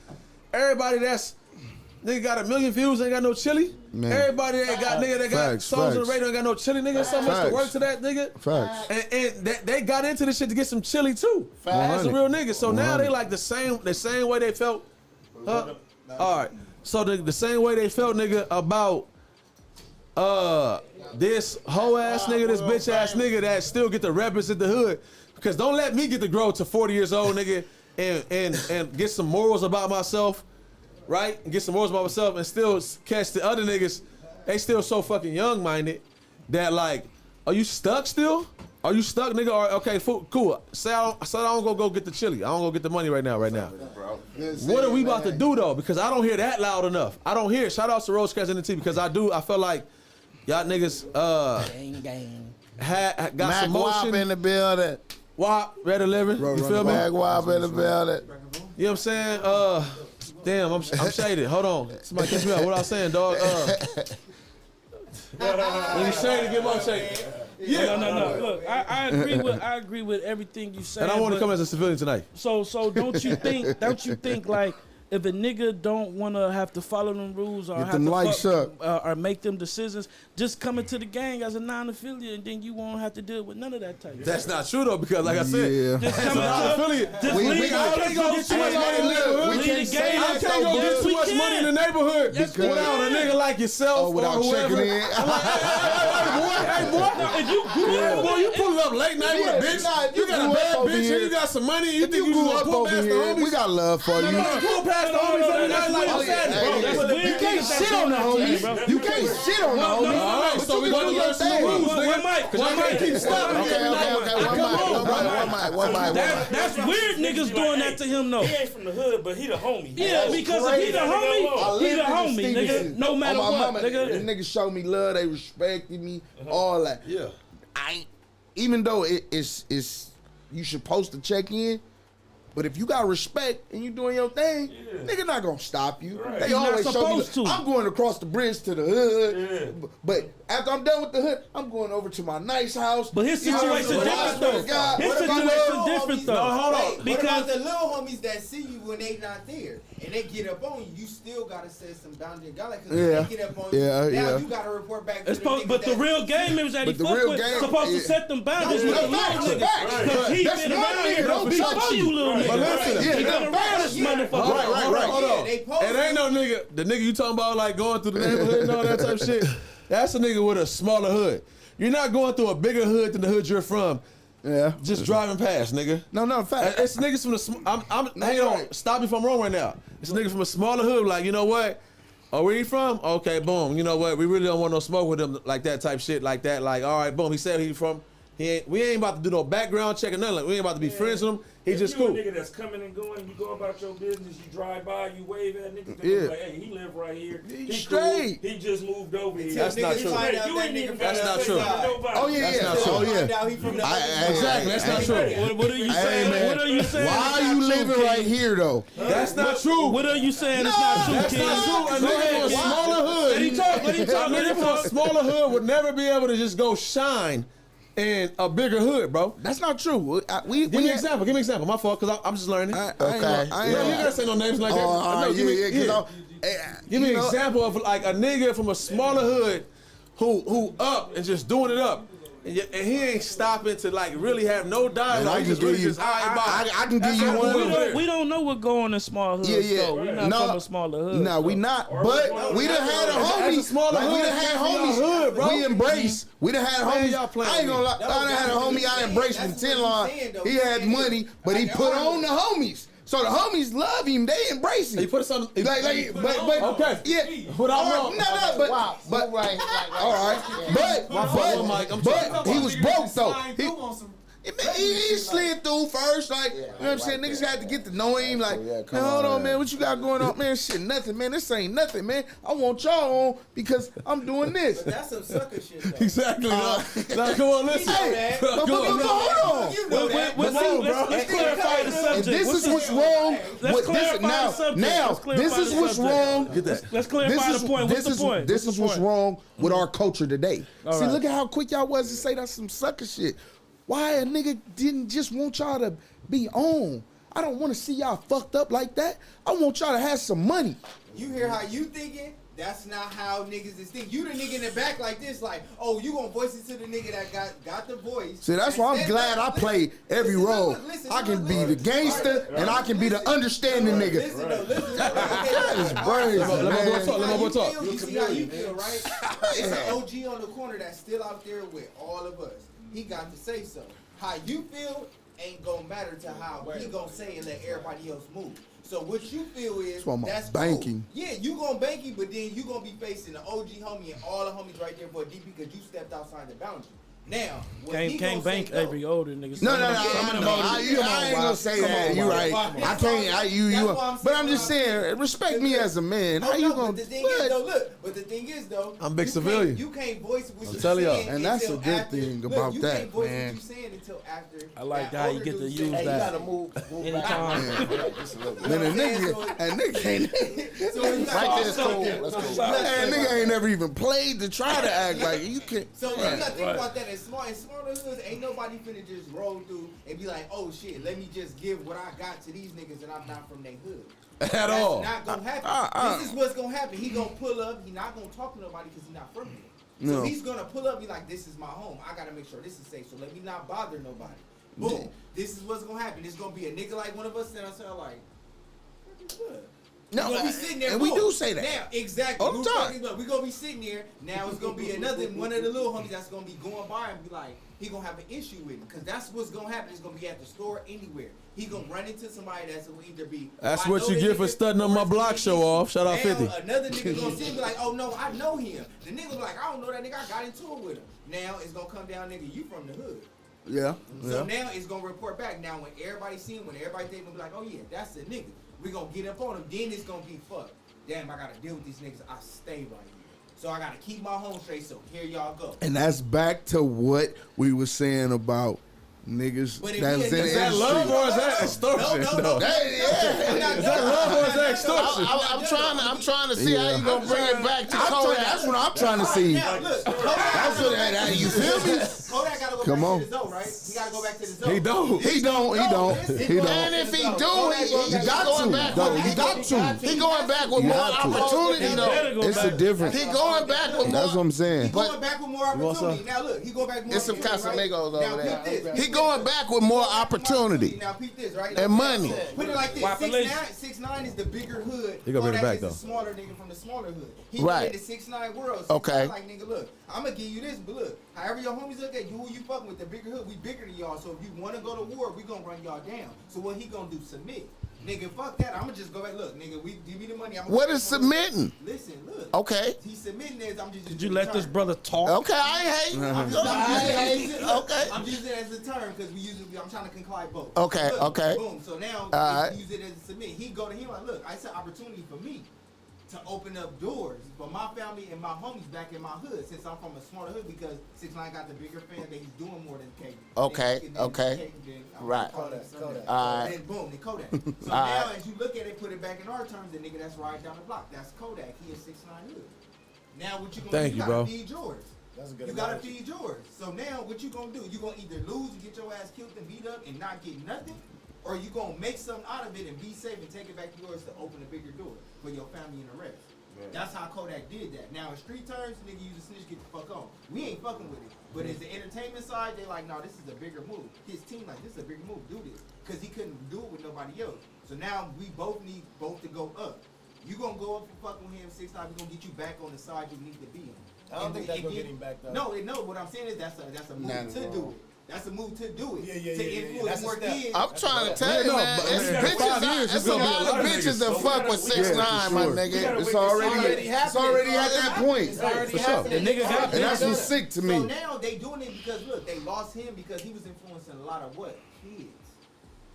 Everybody that's nigga got 1 million views ain't got no chili. Man. Everybody that got nigga that got Facts, songs on the facts. radio ain't got no chili. Nigga, so much to Facts. work to that nigga. Facts. And they got into this shit to get some chili too. As a real nigga. So now they like the same way they felt. All right. So the same way they felt, nigga, about this hoe ass nigga, this bitch ass nigga that still get to represent the hood. Because don't let me get to grow to 40 years old, nigga, and get some morals about myself, right? And get some morals about myself and still catch the other niggas. They still so fucking young minded that like, are you stuck still? Are you stuck, nigga? Or, okay, cool. Say I don't go get the chili. I don't go get the money right now. What are we about to do though? Because I don't hear that loud enough. I don't hear it. Shout out to Rose Scratch NT because I feel like y'all niggas got Mac some Wop motion. in the building. Wop, Red 11. You feel me? Mac Wop in the building. You know what I'm saying? Damn, I'm shaded. Hold on. Somebody catch me up. What I was saying, dog? When you shaded, get more shaded. Yeah. No. Look, I agree with everything you said. And I want to come as a civilian tonight. So don't you think like if a nigga don't want to have to follow them rules or Get have them to likes up. Or make them decisions, just come into the gang as a non-affiliate and then you won't have to deal with none of that type. That's not true though, because like I said, Yeah. Just as a come non-affiliate, Just we leave can't go get too much money in the neighborhood. Leave the game. I can't go get too much money in the neighborhood Yes, we without a can. nigga like yourself without or whoever. checking in. I'm like, hey boy, If you grew up, boy, you pull up late night with a bitch. Nah, if You you got a grew bad up over bitch here- and you got some money. You If think you you grew just up pull over past the here, homies? we got love for you. Pull past the homies every night like what's happening? That's weird. You can't shit on the homies. You can't shit on the homies. All right, so we gonna learn some rules, nigga. Cause y'all can't keep stopping me every night. One mic. That's weird. Niggas doing that to him though. He ain't from the hood, but he the homie. Yeah, because if he the homie, he the homie, nigga. No matter On my what, mama, the nigga. niggas show me love, they respected me, all that. Yeah. Even though it's you supposed to check in, but if you got respect and you doing your thing, nigga not gonna stop you. Right. They You're not always show me, supposed to. I'm going across the bridge to the hood, Yeah. but after I'm done with the hood, I'm going over to my nice house. But his You know what I'm situation saying? different I swear to though. God, His what about situation love? different though. hold on. What Because about the little homies that see you when they not there and they get up on you? You still gotta set some boundaries. Like, cause Yeah. when they get up on you, Yeah, now yeah. you gotta report back to it's the supposed, niggas but the that- real game members that he But the fuck real with game- supposed to yeah. set them boundaries with the little Facts, niggas. facts. Because he That's been one around nigga, here don't before touch you you. little But niggas. listen, He yeah, been around this motherfucker. Right. Hold on. They post It ain't no nigga. The nigga you talking about like going through the neighborhood and all that type of shit. That's a nigga with a smaller hood. You're not going through a bigger hood than the hood you're from. Yeah. Just driving past, nigga. No, fact. It's niggas from the. Hang on. Stop me if I'm wrong right now. It's niggas from a smaller hood. Like, you know what? Oh, where you from? Okay, boom. You know what? We really don't want no smoke with him like that type shit like that. Like, all right, boom. He said he from. We ain't about to do no background check or nothing. Like, we ain't about to be friends with him. He If just you cool. a nigga that's coming and going, you go about your business, you drive by, you wave at niggas, Yeah. like, hey, he live right here. He straight. Cool. He just moved over here. That's not Niggas true. find out You that ain't nigga even from That's the not other true. side. Nobody. Oh yeah, That's not yeah. true. Oh Find yeah. out he from the other side. Exactly. That's not true. What are you saying? man. What are you saying? Why It's are not you true, living King? right here though? That's not true. What are you saying? It's not true, That's King. not true. A Go nigga ahead, from a King. smaller hood. Let him talk. Let him talk. A Let nigga him from a talk. smaller hood would never be able to just go shine in a bigger hood, bro. That's not true. Give me an example. Give me an example. My fault, because I'm just learning. I ain't Okay. gonna- I ain't Yeah, you gonna- gotta say no names like that. Oh, No, give me- Give me an example of like a nigga from a smaller hood who up and just doing it up. And he ain't stopping to like really have no dialogue. Man, I He can just really give you- just high by. I can give you That's one. how We don't know what go on in small hoods. Yeah. Though. We're not No. from a smaller hood. No, we not. But we done had a That's a homie. smaller Like, we hood. done had That's a homies. hood, bro. We embrace. We done had Man, homies. y'all playing I ain't gonna lie. with I done had a homie I embraced from That's what 10 he's line. saying, though. He He's had saying money, but he like, put all on the homies. So the homies love him. They embrace him. He put something. But Okay. yeah. Without All right, wrong. but Right. all right, Mike, I'm but he was broke though. He, He slid through first, like, you know what I'm saying? Niggas had to get to know him, like, Yeah, man, come hold on, on, man, what you got going on? Man, shit, nothing, man, this ain't nothing, man. I want y'all on because I'm doing this. that's some sucker shit though. Exactly. Now, come on, listen. Hey, But hold on. You know that. Let's clarify the subject. And this is what's wrong. Let's clarify the subject. Now, Let's clarify this is the what's subject. wrong. Get that. Let's clarify the point. What's the point? This is what's wrong with our culture today. All See, right. look at how quick y'all was to say that's some sucker shit. Why a nigga didn't just want y'all to be on? I don't want to see y'all fucked up like that. I want y'all to have some money. You hear how you thinking? That's not how niggas is thinking. You the nigga in the back like this, like, oh, you gonna voice it to the nigga that got the voice. See, that's why I'm glad I play every role. I can be the gangster and I can be the understanding nigga. Listen though, listen. That is crazy, Let my boy man. talk. Let my boy talk. You see how you feel, right? It's an OG on the corner that's still out there with all of us. He got to say so. How you feel ain't gonna matter to how he gonna say and let everybody else move. So what you feel is why I'm that's banking. Cool. Yeah, you gonna banking, but then you gonna be facing the OG homie and all the homies right there for a DP because you stepped outside the boundary. Now, Can't bank every older nigga. No, Some of them older- I ain't gonna say that. You right. I can't. You. But I'm just saying, respect me as a man. How you gonna? But the thing is, though, look. But the thing is, though, I'm big you civilian. You can't voice what I'm you're telling y'all. saying And that's a until good after- thing look, about you that, can't voice man. what you're saying until after. I like that how you older get to dude use say, that. "Hey, You gotta move Anytime. Man, a nigga ain't. So when you got Right there is cool. That's cool. Man, nigga ain't never even played to try to act like you can. So you gotta think about that. In smaller hoods, ain't nobody finna just roll through and be like, oh shit, let me just give what I got to these niggas and I'm not from their hood. At all. That's not gonna happen. This is what's gonna happen. He gonna pull up. He not gonna talk to nobody because he not from here. So No. he's gonna pull up. Be like, this is my home. I gotta make sure this is safe. So let me not bother nobody. Boom. This is what's gonna happen. It's gonna be a nigga like one of us that I say like, what? No, We gonna be sitting there, and we boom. do say that. Now, exactly. All the time. We gonna be sitting there. Now it's gonna be another one of the little homies that's gonna be going by and be like, he gonna have an issue with him because that's what's gonna happen. It's gonna be at the store anywhere. He gonna run into somebody that's gonna either be. That's I what know you that get for nigga, studying on or my it's block gonna show be- off. Shout out Now, 50. Another nigga gonna see him be like, oh no, I know him. The nigga be like, I don't know that nigga. I got into it with him. Now it's gonna come down, nigga. You from the hood. Yeah. So now it's gonna report back. Now when everybody see him, when everybody think gonna be like, oh yeah, that's the nigga. We gonna get up on him. Then it's gonna be fucked. Damn, I gotta deal with these niggas. I stay right here. So I gotta keep my home straight. So here y'all go. And that's back to what we were saying about niggas But if that's we- in the Is that industry. love or is that extortion? No. though? Is that love or is that extortion? I'm trying to see how you gonna bring it back to Kodak. That's what I'm trying to see. Now look, That's what that. You feel me? Kodak gotta go Come back on. to the zone, right? He gotta go back to the zone. He don't. He don't. And if he do, he's got going to. back. No, with- he got to. He going back with You more have to. opportunity better though. go It's back. a difference. He going back with That's what more. I'm saying. He going back with more want some? opportunity. Now look, he go back with more It's some opportunity, right? Casamigos over Now, there. peep this. He going back with more opportunity Now peep this, right? and money. Put it like this: Population. 6'9" is the bigger hood. He gonna bring it Kodak back, is though. the smaller nigga from the smaller hood. He Right. in the 6'9" world. So Okay. Like nigga, look, I'm gonna give you this, but look, however your homies look at you, who you fucking with, the bigger hood, we bigger than y'all. So if you wanna go to war, we gonna run y'all down. So what he gonna do? Submit. Nigga, fuck that. I'm gonna just go back. Look, nigga, we give me the money. What is submitting? Listen, look. Okay. He's submitting this. I'm just. Did you let this brother talk? Okay, I ain't hating. I'm Okay. I'm using it as a term because I'm trying to conclude both. Okay, Look, okay. Boom. So now Alright. use it as a submit. He go to him like, look, it's an opportunity for me to open up doors for my family and my homies back in my hood since I'm from a smaller hood because 6ix9ine got the bigger fan that he's doing more than K. Okay, okay. Right. Kodak. Alright. Then boom, the Kodak. So Alright. now as you look at it, put it back in our terms, the nigga that's riding down the block, that's Kodak. He is 6ix9ine hood. Now what you gonna Thank do? you, You gotta bro. feed yours. That's a good You gotta analogy. feed yours. So now what you gonna do? You gonna either lose and get your ass killed and beat up and not get nothing, or you gonna make something out of it and be safe and take it back to yours to open a bigger door for your family and the rest. That's how Kodak did that. Now in street terms, nigga, you the snitch, get the fuck on. We ain't fucking with it. But as the entertainment side, they like, no, this is a bigger move. His team like, this is a bigger move. Do this, cause he couldn't do it with nobody else. So now we both need both to go up. You gonna go up and fuck with him 6 times. We gonna get you back on the side you need to be on. I don't think that's gonna get him back, though. No. What I'm saying is that's a move Not to at do all. it. That's a move to do it. Yeah. To influence That's a more step. kids. I'm trying to tell you, no, man. but It's in 5 bitches. years, It's it's a gonna be lot a of lot of bitches niggas. that fuck with 6ix9ine, my sure. nigga. It's already already at that point. It's already For sure. happening. The nigga got And that's bitches. what's sick to So me. now they doing it because look, they lost him because he was influencing a lot of what? Kids.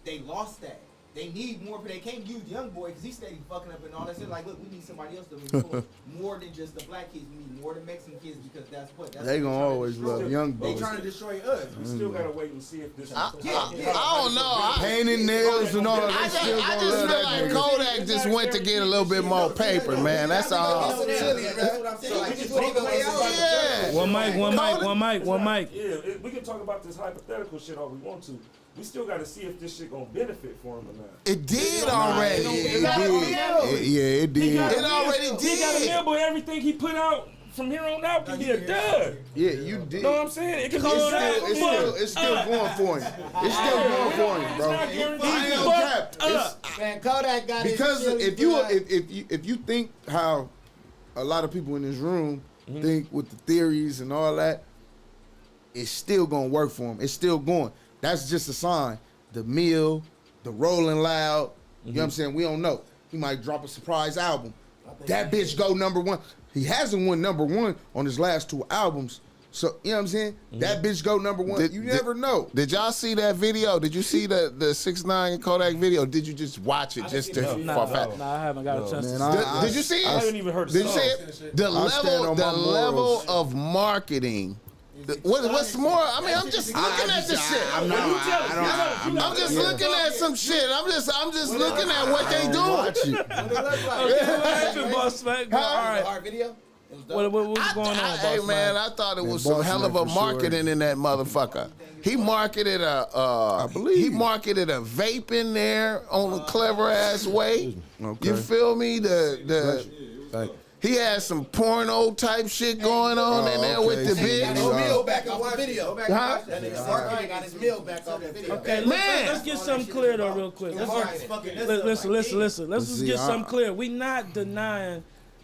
They lost that. They need more, but they can't use young boy because he steady fucking up and all that shit. Like, look, we need somebody else to influence more than just the black kids. We need more the Mexican kids because that's what. That's They what gonna trying to always destroy. love young They boys. trying to destroy us. We still gotta wait and see if this. I don't know. Painting nails and all I that. just, Still I gonna just love feel that like nigga. Kodak just went to get a little bit more paper, man. That's all. That's what I'm saying. Like, this what they play out. Yeah. One mic. Yeah, we can talk about this hypothetical shit all we want to. We still gotta see if this shit gonna benefit for him or not. It did already. It did. He got It a meal. already He got a did. meal, but everything he put out from here on out can be a dud. Yeah, you did. You know what I'm saying? It can be a dud. It's still going for him. It's still going for him, bro. It's not guaranteed. I ain't gonna cap. It's- Man, Kodak got Because his if you think how a lot of people in this room think with the theories and all that, it's still gonna work for him. It's still going. That's just a sign. The meal, the Rolling Loud. You know what I'm saying? We don't know. He might drop a surprise album. That bitch go #1. He hasn't won #1 on his last 2 albums. So you know what I'm saying? That bitch go number one. You never know. Did y'all see that video? Did you see the 6ix9ine Kodak video? Did you just watch it just to for fact? Nah, I haven't got a chance to Man, see. Did you see it? I haven't even heard the Did you song. see it? The stand on my level morals. of marketing. What's more? I mean, I'm just looking at the shit. I'm just looking at some shit. I'm just looking at what they doing. Watch it. Okay, what happened, BossMack? All right. Hard video. What was going on, Hey BossMack? man, I thought it was Man, some hell of a BossMack for marketing in that motherfucker. He marketed I believe. he marketed a vape in there on a clever ass way. Okay. You feel me? He had some porno type shit going on in there with the okay. bitch. His meal back off the video. Huh? That nigga Sarkar got his meal back off the video. Okay, Man. let's get something clear though, real quick. Listen. Let's just see, get something clear. We not denying.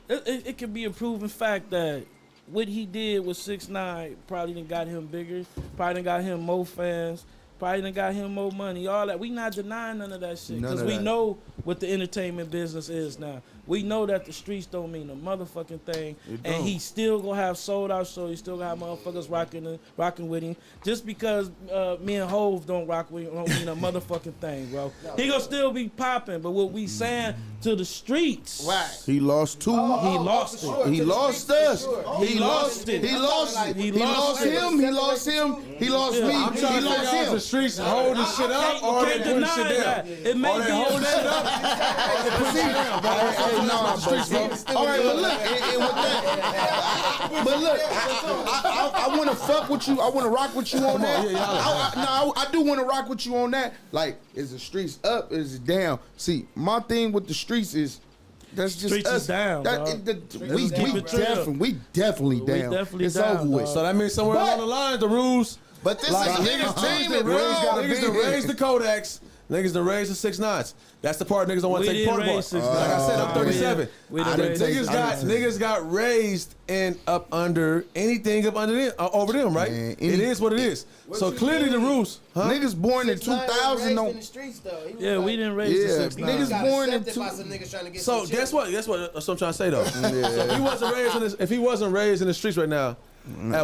It can be a proven fact that what he did with 6ix9ine probably done got him bigger, probably done got him more fans, probably done got him more money, all that. We not denying none of that shit None because of we that. know what the entertainment business is now. We know that the streets don't mean a motherfucking thing, and he still gonna have sold out shows. He still gonna have motherfuckers rocking with him. Just because me and Hove don't rock with him don't mean a motherfucking thing, bro. He gonna still be popping, but what we saying to the streets, Right. He lost two. he lost it. He lost us. He lost it. He lost it. He He lost lost it. him. He lost him. He lost me. I'm trying He to figure lost out if him. the streets hold this shit up or they Can't put deny shit down. that. It may Or they be hold a- shit up or they put shit down. Hey, nah, bro. All right, but look, and with that, but look, I want to fuck with you. I want to rock with you on that. I do want to rock with you on that. Like, is the streets up? Is it down? See, my thing with the streets is that's just Streets us. is down, dog. We keep it real. definitely down. definitely it's down, over with. dog. So that means somewhere along the lines, the rules. But this Like is niggas entertainment, bro. Niggas that raised the Kodaks. Niggas that raised the 6ix9ines. That's the part niggas don't want to We take didn't part of. raise Like 6ix9ine. I said, I'm 37. We I didn't didn't raise take- Niggas six. got raised and up under anything up under them, over them, right? Man, it is what it is. So clearly the rules, huh? Niggas born in 2000 in don't. the streets though. He was Yeah, we like- didn't raise Yeah, the 6ix9ine. niggas got born in accepted two- by some niggas trying to get So some guess shit. what? That's what I'm trying to say though. So if he wasn't raised in the streets right now,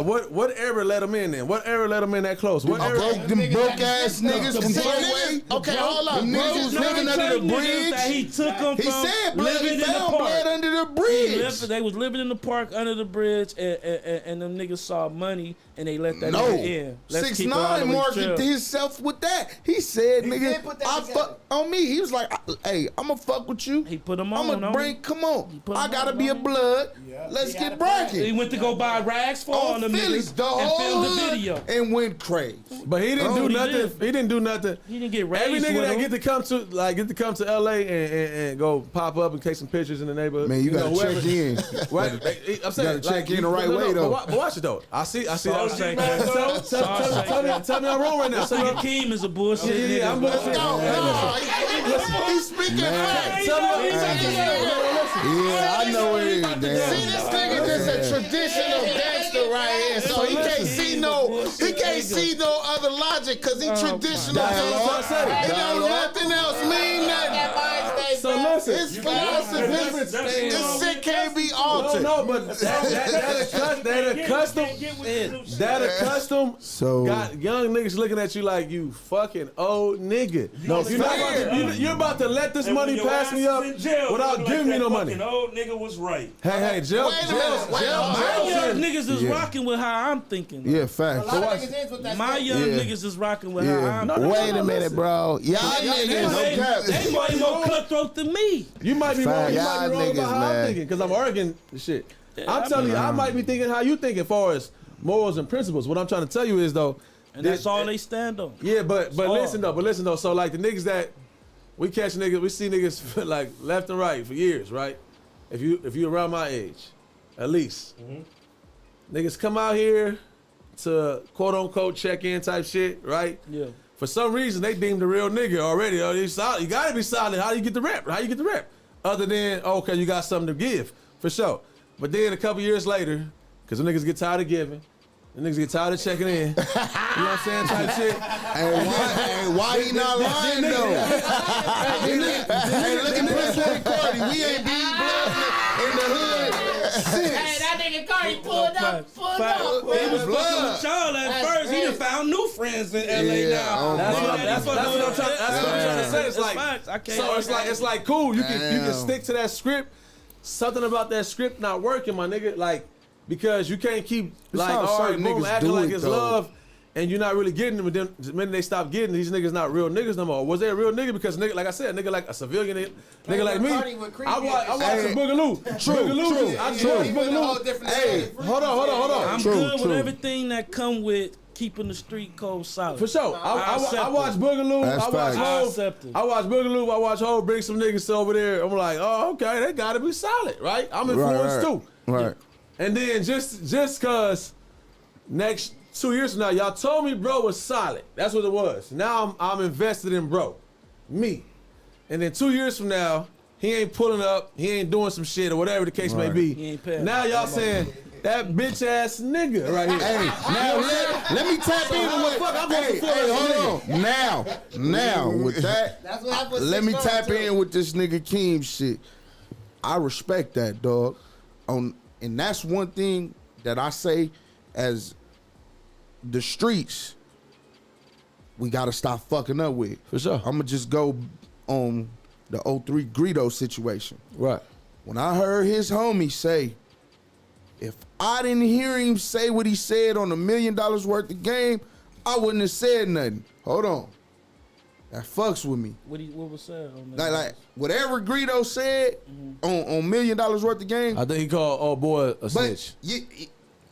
what era let him in then? What era let him in that close? What era? Them broke ass niggas from Broadway. Okay, hold up. Them niggas was living under the bridge. That he took them He from said blood. living He in the found park. blood under the He bridge. they was living in the park under the bridge, and them niggas saw money and they let that No, nigga in. Let's keep it all the 6ix9ine way marketed chill. himself with that. He said, He "Nigga, did put that I together. fuck on me." He was like, "Hey, I'ma fuck with you. He put him on. I'ma bring. Come on, put I him gotta on, be a homie. blood. Let's he had get a plan. He bracket went to go buy rags for all on them Phillies, niggas the and whole filmed the hood, video. and went crazy." But he didn't Oh, do he nothing. did. He didn't do nothing. He didn't get raised Every nigga with that him. get to come to LA and go pop up and take some pictures in the neighborhood. Man, you gotta whoever- check in. Right? I'm saying, gotta check in the right way, though. But watch it though. I see. Sauce shaker. Tell me I'm wrong right now. So KEEM is a bullshit nigga. Yeah, I'm bullshit. He's speaking facts. Yeah, I know it is. See, Damn. this nigga just a traditional gangster right here. So he can't see no other logic because he traditional. Dialogue. It don't nothing else mean nothing. So listen. His philosophy, this shit can't be altered. No, but that a custom So got young niggas looking at you like you fucking old nigga. No, you're about to let this And money when your pass ass me is up in jail, without you giving me like no that money. fucking old nigga was right. Hey, jail. Wait a minute. My young niggas is Yeah. rocking with how I'm thinking. yeah, facts. My young Yeah. niggas is rocking with Yeah. how I'm thinking. Wait a minute, bro. Y'all niggas. They way more cutthroat than me. You might be wrong. You might Y'all be wrong niggas, about how man. I'm thinking because I'm arguing the shit. I'm telling you, I might be thinking how you think as far as morals and principles. What I'm trying to tell you is though, And that's all they stand on. yeah, but all. listen though. So like the niggas that we catch niggas, we see niggas like left and right for years, right? If you around my age, at least, niggas come out here to quote unquote check in type shit, right? Yeah. For some reason, they deemed the real nigga already. Oh, you solid. You gotta be solid. How do you get the rep? How you get the rep? Other than, okay, you got something to give, for sure. But then a couple years later, because the niggas get tired of giving, the niggas get tired of checking in. You know what I'm saying? Type shit. And why he not lying though? Hey, look at Prince Cardi. We ain't beat blood in the hood. Hey, that nigga Cardi pulled up. He was fucking with y'all at first. He done found new friends in LA now. That's what I'm trying to say. It's like, so it's like cool. You can stick to that script. Something about that script not working, my nigga. Like, because you can't keep like all right, boom, acting like it's love. And you're not really getting them, but then the minute they stop getting these niggas not real niggas no more. Was they a real nigga? Because nigga, like I said, nigga like a civilian nigga like me. I watch a Boogaloo. True. I watch Boogaloo. Hey, hold on. I'm good with everything that come with keeping the street code solid. For sure. I watch Boogaloo. I watch Boogaloo. I watch Ho bring some niggas over there. I'm like, oh, okay, they gotta be solid, right? I'm influenced too. Right. And then just cause next 2 years from now, y'all told me bro was solid. That's what it was. Now I'm invested in bro. Me. And then 2 years from now, he ain't pulling up, he ain't doing some shit or whatever the case may be. He ain't paying. Now y'all saying that bitch ass nigga right here. Hey, now let me tap in with Now with that, let me tap in with this nigga KEEM shit. I respect that, dog. And that's one thing that I say as the streets, we gotta stop fucking up with. For sure. I'ma just go on the 03 Greedo situation. Right. When I heard his homie say, if I didn't hear him say what he said on $1 million worth of game, I wouldn't have said nothing. Hold on. That fucks with me. What was said on that? Like whatever Greedo said on $1 million worth of game. I think he called old boy a snitch.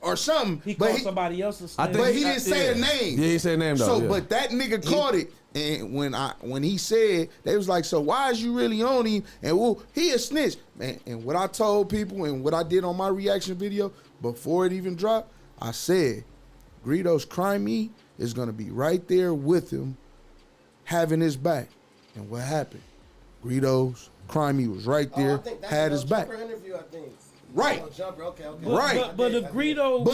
Or something. He called somebody else a snitch. But he didn't say a name. Yeah, he said a name though. So, but that nigga caught it. And when he said, they was like, so why is you really on him? And well, he a snitch. Man, and what I told people and what I did on my reaction video before it even dropped, I said, Greedo's Crimey is gonna be right there with him, having his back. And what happened? Greedo's Crimey was right there, had his back. Interview, I think. Right. Okay. But if Greedo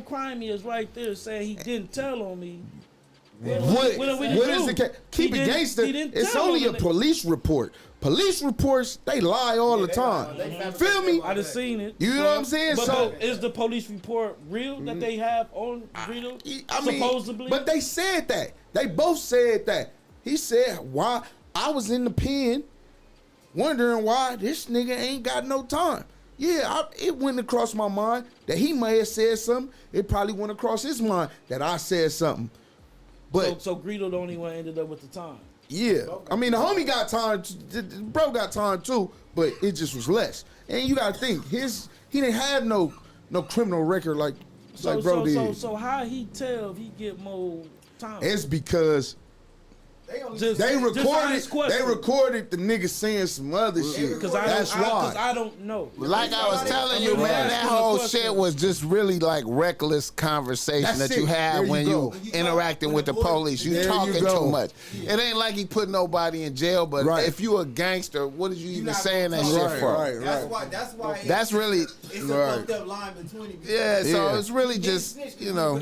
Crimey is right there saying he didn't tell on me. What is the case? Keep it gangster. It's only a police report. Police reports, they lie all the time. Feel me? I done seen it. You know what I'm saying? But is the police report real that they have on Greedo? Supposedly? But they said that. They both said that. He said, why? I was in the pen wondering why this nigga ain't got no time. Yeah, it went across my mind that he may have said something. It probably went across his mind that I said something. But so Greedo the only one ended up with the time. Yeah, I mean the homie got time, bro got time too, but it just was less. And you gotta think he didn't have no criminal record like bro did. So how he tell if he get more time? It's because they recorded the nigga saying some other shit. That's why. Because I don't know. Like I was telling you, man, that whole shit was just really like reckless conversation that you had when you interacting with the police. You talking too much. It ain't like he put nobody in jail, but if you a gangster, what are you even saying that shit for? That's why. That's really. It's a fucked up line between. Yeah, so it's really just, you know.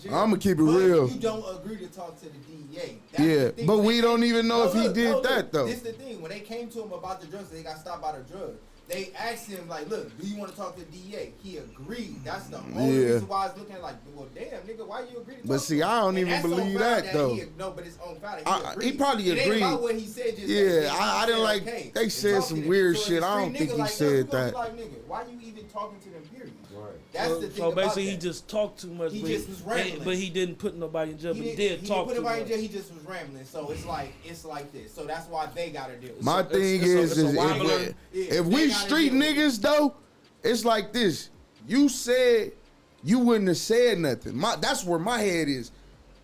I'm gonna keep it real. You don't agree to talk to the DEA. Yeah, but we don't even know if he did that though. This is the thing. When they came to him about the drugs, they got stopped by the drugs. They asked him like, "Look, do you want to talk to the DEA?" He agreed. That's the only reason why I was looking like, "Well, damn, nigga, why you agree to talk?" But see, I don't even believe that though. No, but it's on file. He probably agreed. It ain't about what he said. I didn't like. Okay. They said some weird shit. I don't think he said that. Like, nigga, why you even talking to them? Period. Right. That's the thing. So basically, he just talked too much. He just was rambling. But he didn't put nobody in jail. But he did talk too much. He didn't put nobody in jail. He just was rambling. So it's like this. So that's why they gotta do it. My thing is if we street niggas though, it's like this. You said you wouldn't have said nothing. That's where my head is.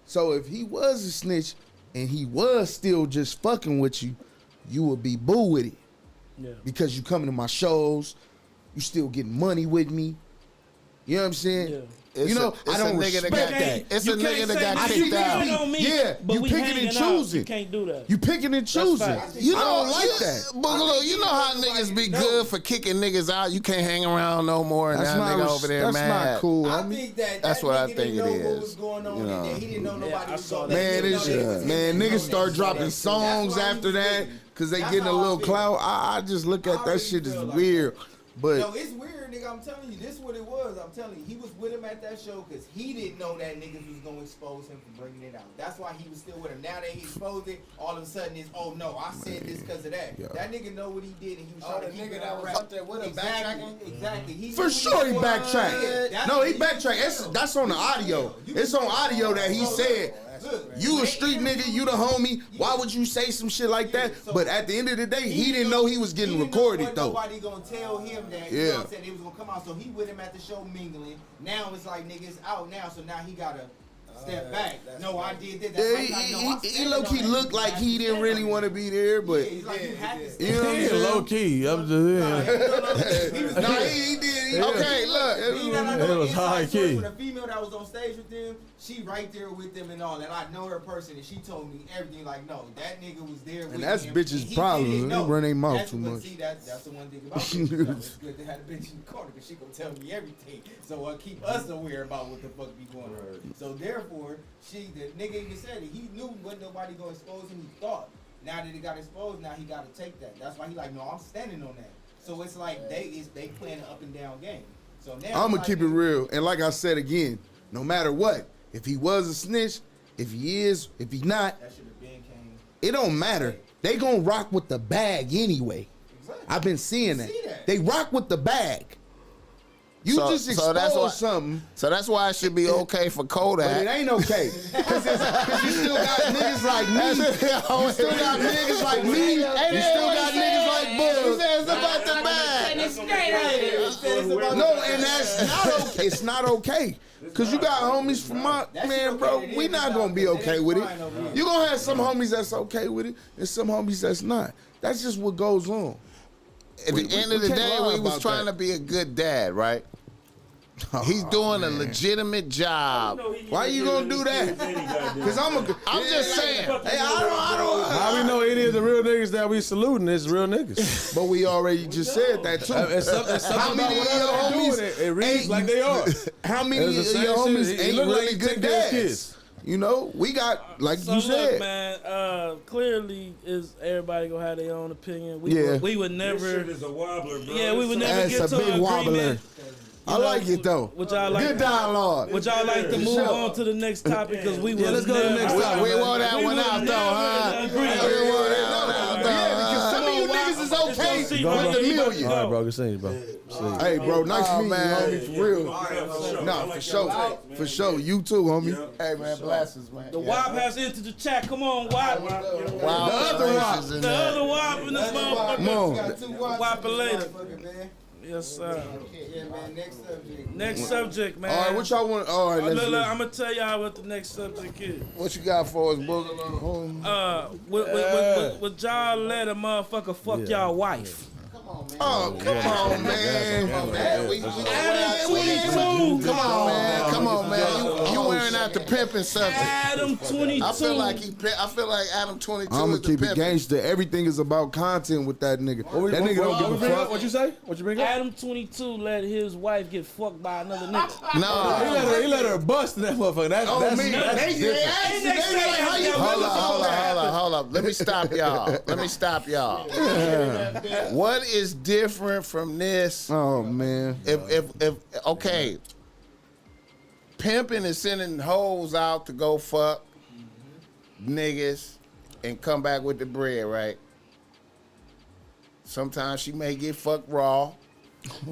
So if he was a snitch and he was still just fucking with you, you would be boo with it. Yeah. Because you coming to my shows, you still getting money with me. You know what I'm saying? Yeah. I don't respect that. It's a nigga that got kicked out. Yeah, you picking and choosing. You can't do that. You picking and choosing. You don't like that. Boogaloo, you know how niggas be good for kicking niggas out. You can't hang around no more. And that nigga over there mad. That's not cool. I think that's what I think it is. What was going on and he didn't know nobody was going on. Man, niggas start dropping songs after that because they getting a little clout. I just look at that shit as weird. But No, it's weird, nigga. I'm telling you, this is what it was. I'm telling you, he was with him at that show because he didn't know that niggas was gonna expose him for bringing it out. That's why he was still with him. Now that he exposed it, all of a sudden it's, oh no, I said this because of that. Yeah. That nigga know what he did, and he was Oh, trying the to keep nigga it that was right. up there with him backtracking? Exactly. He for knew sure he was- backtracked. Yeah, No, he that's- backtracked. That's on the audio. It's on audio that he said, you a street nigga, you the homie. Why would you say some shit like that? But at the end of the day, he didn't know he was getting recorded though. Nobody gonna tell him that. You know what I'm saying? It was gonna come out. So he with him at the show mingling. Now it's like nigga, it's out now. So now he gotta step back. No, I did that. That's like, He low key looked like he didn't really want to be there, but He's like, you had to you step know what I'm He saying? low key. I'm just Nah, he did. Okay, look. It was high key. With a female that was on stage with them, she right there with them and all. And I know her person, and she told me everything. Like, no, that nigga was there with that's him. bitches' and he problem. didn't They know. run their mouth That's too what- much. See, that's the one thing about bitches. Though. It's good to have a bitch in the corner because she gonna tell me everything. So keep us aware about what the fuck be going on. So therefore, the nigga even said it. He knew wasn't nobody gonna expose him. He thought. Now that it got exposed, now he got to take that. That's why he like, no, I'm standing on that. So it's like they playing an up and down game. So now I'm gonna keep it real, and like I said again, no matter what, if he was a snitch, if he is, if he not, That should have been came. it don't matter. They gonna rock with the bag anyway. Exactly. I've been seeing that. See that. They rock with the bag. You So- just so that's expose why- something. So that's why it should be okay for But it Kodak. ain't okay. Cause you still got niggas like me. You still got niggas like me. You still got niggas like Bug. It's about the bag. No, and that's not okay. It's not okay. Cause you got homies from my man, bro. We not gonna be okay with it. You gonna have some homies that's okay with it, and some homies that's not. That's just what goes on. At the end of the can't day, lie we was about trying that. to be a good dad, right? He's doing a legitimate job. Why you gonna do that? Cause I'm just saying. Hey, I don't. How we know any of the real niggas that we saluting is real niggas? But we already just said that too. It's something How about many of whatever your they're homies doing, it reads ain't- like they are. How many It's the of your same homies shit. He ain't look like really he good take care of dads? kids. You know, we got like So you look, said. man. Clearly, is everybody gonna have their own opinion? Yeah. We would This never. shit is a wobbler, bro. Yeah, we would never That's get a to big an wobbler. agreement. I like it though. Would y'all like? Good dialogue. Would y'all like to move on to the next topic? Because we would let's go to the next topic. We want that We one would out though, huh? never agree. We want that one out though. Yeah, because some of you niggas is okay Let's go see, with bro. the He about to million. go. All right, bro. Good seeing you, bro. Hey, bro, nice Oh, meeting man. you, homie, for real. Nah, for sure. For sure. You too, homie. Hey man, blessings, man. The WAP has entered the chat. Come on, WAP. Wow, The other gracious WAP. in The that. other WAP in this motherfucker. Come on. WAP it later. Man. Yes, sir. Yeah, man. Next subject. Next subject, man. All right, what y'all want? All right, Look, let's. look, I'm gonna tell y'all what the next subject is. What you got for us, Boogaloo? Would y'all let a motherfucker fuck y'all wife? Oh, come on, man. Adam 22. Come on, man. Come on, man. You wearing out the pimping subject. Adam 22. I feel like Adam 22 I'm is gonna the keep it pimping. gangster. Everything is about content with that nigga. That nigga don't give a fuck. What you say? What you bring up? Adam 22 let his wife get fucked by another nigga. No. He let her bust in that motherfucker. That's Me, that's different. Hold up. Let me stop y'all. What is different from this? Oh man. If okay, pimping is sending hoes out to go fuck niggas and come back with the bread, right? Sometimes she may get fucked raw.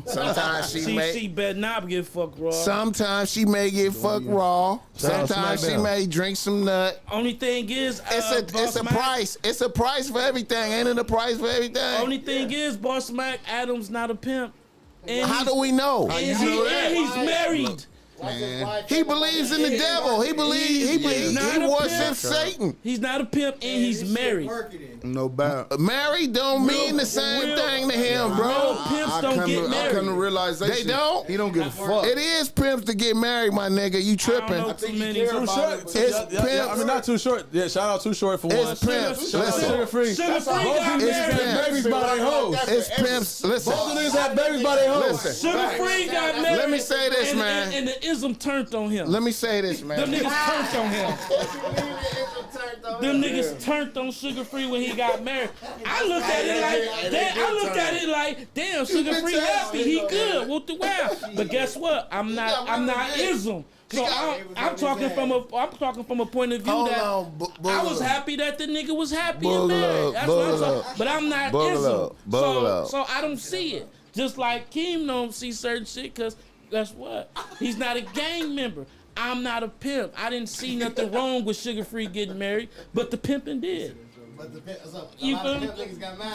Sometimes she better not get fucked raw. Sometimes she may get fucked raw. Sometimes she may drink some nut. Only thing is, It's a price. It's a price for everything. Ain't it a price for everything? Only thing is, BossMack, Adam's not a pimp. And How do we know? and he's married. He believes in the devil. He worships Satan. He's not a pimp and he's married. No doubt. Married don't mean the same real- thing to him, Real bro. pimps don't get I come married. to realization. They don't? He don't give a fuck. It is pimps to get married, my nigga. You I tripping? don't know too many. Too short. It's Yeah, I pimps. mean, not too short. Yeah, shout out Too Short for one. It's pimps. Shout out Listen, Sugar Free. Sugar Free Both got of these It's niggas married. have babies by their hoes. it's pimps. Listen. Both of these have babies by their hoes. Listen. Sugar Free got married. Let me say this, and, man. And the ism turned on him. Let me say this, Them man. niggas turned on him. them niggas turned on Sugar Free when he got married. I looked at it like, damn, Sugar Free happy, he good, whoop the wow. But guess what? I'm not ism. So I'm talking from a point of view that I was happy that the nigga was happy and married. That's what I'm saying. But I'm not ism. So I don't see it. Just like KEEM don't see certain shit because guess what? He's not a gang member. I'm not a pimp. I didn't see nothing wrong with Sugar Free getting married, but the pimping did. But the You feel me?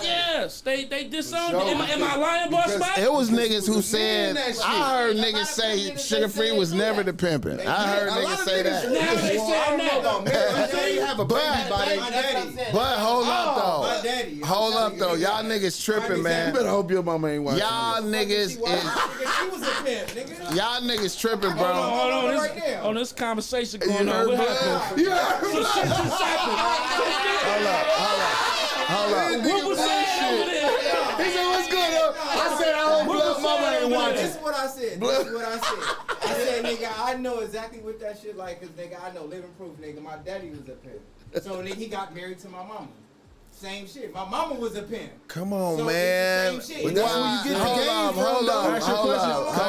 Yes, they disowned it. Am I lying, BossMack? It was niggas who said, I heard niggas say Sugar Free was never the pimping. I heard niggas say that. Now they saying that. But hold up though. Y'all niggas tripping, man. You better hope your mama ain't watching. Y'all niggas She was a pimp, nigga. y'all niggas tripping, bro. Hold on, this conversation going on. What happened? Some shit just happened. Hold up. What was said over there? He said, what's good up? I said, I hope your mama ain't watching. This is what I said. I said, nigga, I know exactly what that shit like, cause nigga, I know living proof, nigga. My daddy was a pimp. So nigga, he got married to my mama. Same shit. My mama was a pimp. Come on, So man. it's the same shit. But that's where you get the game from. Hold up. Ask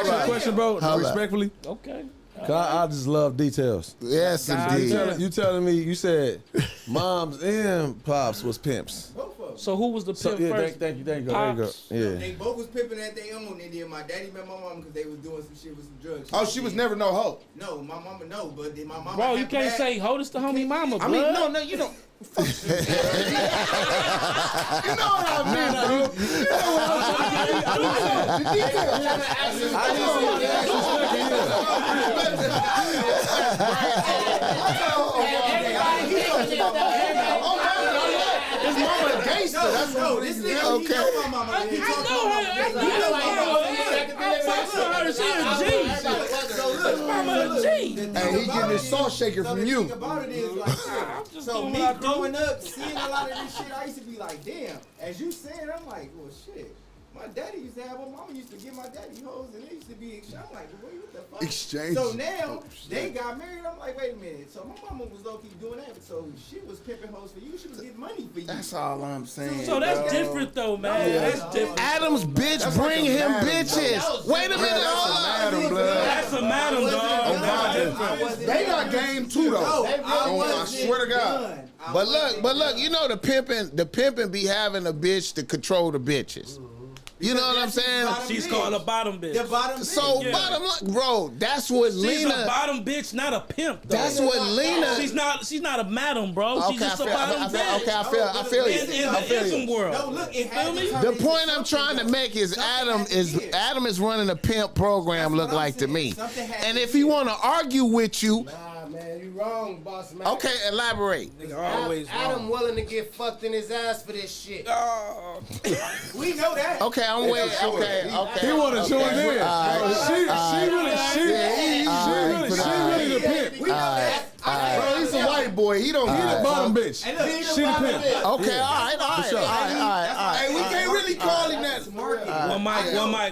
you a question, bro. Hold up. Respectfully. Okay. I just love details. Yes, indeed. You telling me, you said moms and pops was pimps. Both of them. So who was the pimp first? Thank you. There you go. Pops. Yeah. They both was pimping at their own, and then my daddy met my mama because they was doing some shit with some drugs. Oh, she was never no hoe. No, my mama no, but then my mama. Bro, you had can't bad- say hold us to homie mama, I blood. mean, no, you don't. You know what I mean? His mama a gangster. That's No, this nigga, he know my mama. He talking about my And he getting his salt shaker So from the you. thing about it is like, so doing me what I do. growing up, seeing a lot of this shit, I used to be like, damn. As you saying, I'm like, well, shit. My daddy used to have, my mama used to give my daddy hoes, and it used to be exchange. I'm like, well, what the fuck? Exchange. So now they got married. I'm like, wait a minute. So my mama was low key doing that. So she was pimping hoes for you. She was getting money for you. That's all I'm saying. So that's bro. different though, man. That's different. Adam's bitch bring him bitches. Wait a minute, hold up. That's a madam, dog. I wasn't They got done. game too though. No, I wasn't swear to God. done. I But wasn't look, you know the pimping be having a bitch to control the bitches. You know what I'm saying? She's called a bottom bitch. The bottom So Yeah. bottom line, bro, that's what She's a Lena. bottom bitch, not a pimp. Though. That's what Lena. She's not a madam, bro. She's just a bottom bitch. I feel you. In I the feel ism you. world. No, look, it had to me? turn The into point I'm something, trying to though. make is Something Adam had is running a pimp program. That's Look what I'm like to saying. me. Something had And to if he give. want to argue with you, Nah, man, you wrong, boss man. okay, elaborate. Always Adam willing to get fucked in his ass for this shit. We know that. Okay, I'm with. Okay. He want to join in. She really the pimp. We know that. Bro, he's a white boy. He don't He get the it. bottom bitch. Hey, look, She the pimp. Okay, all right. Hey, we can't really call him that.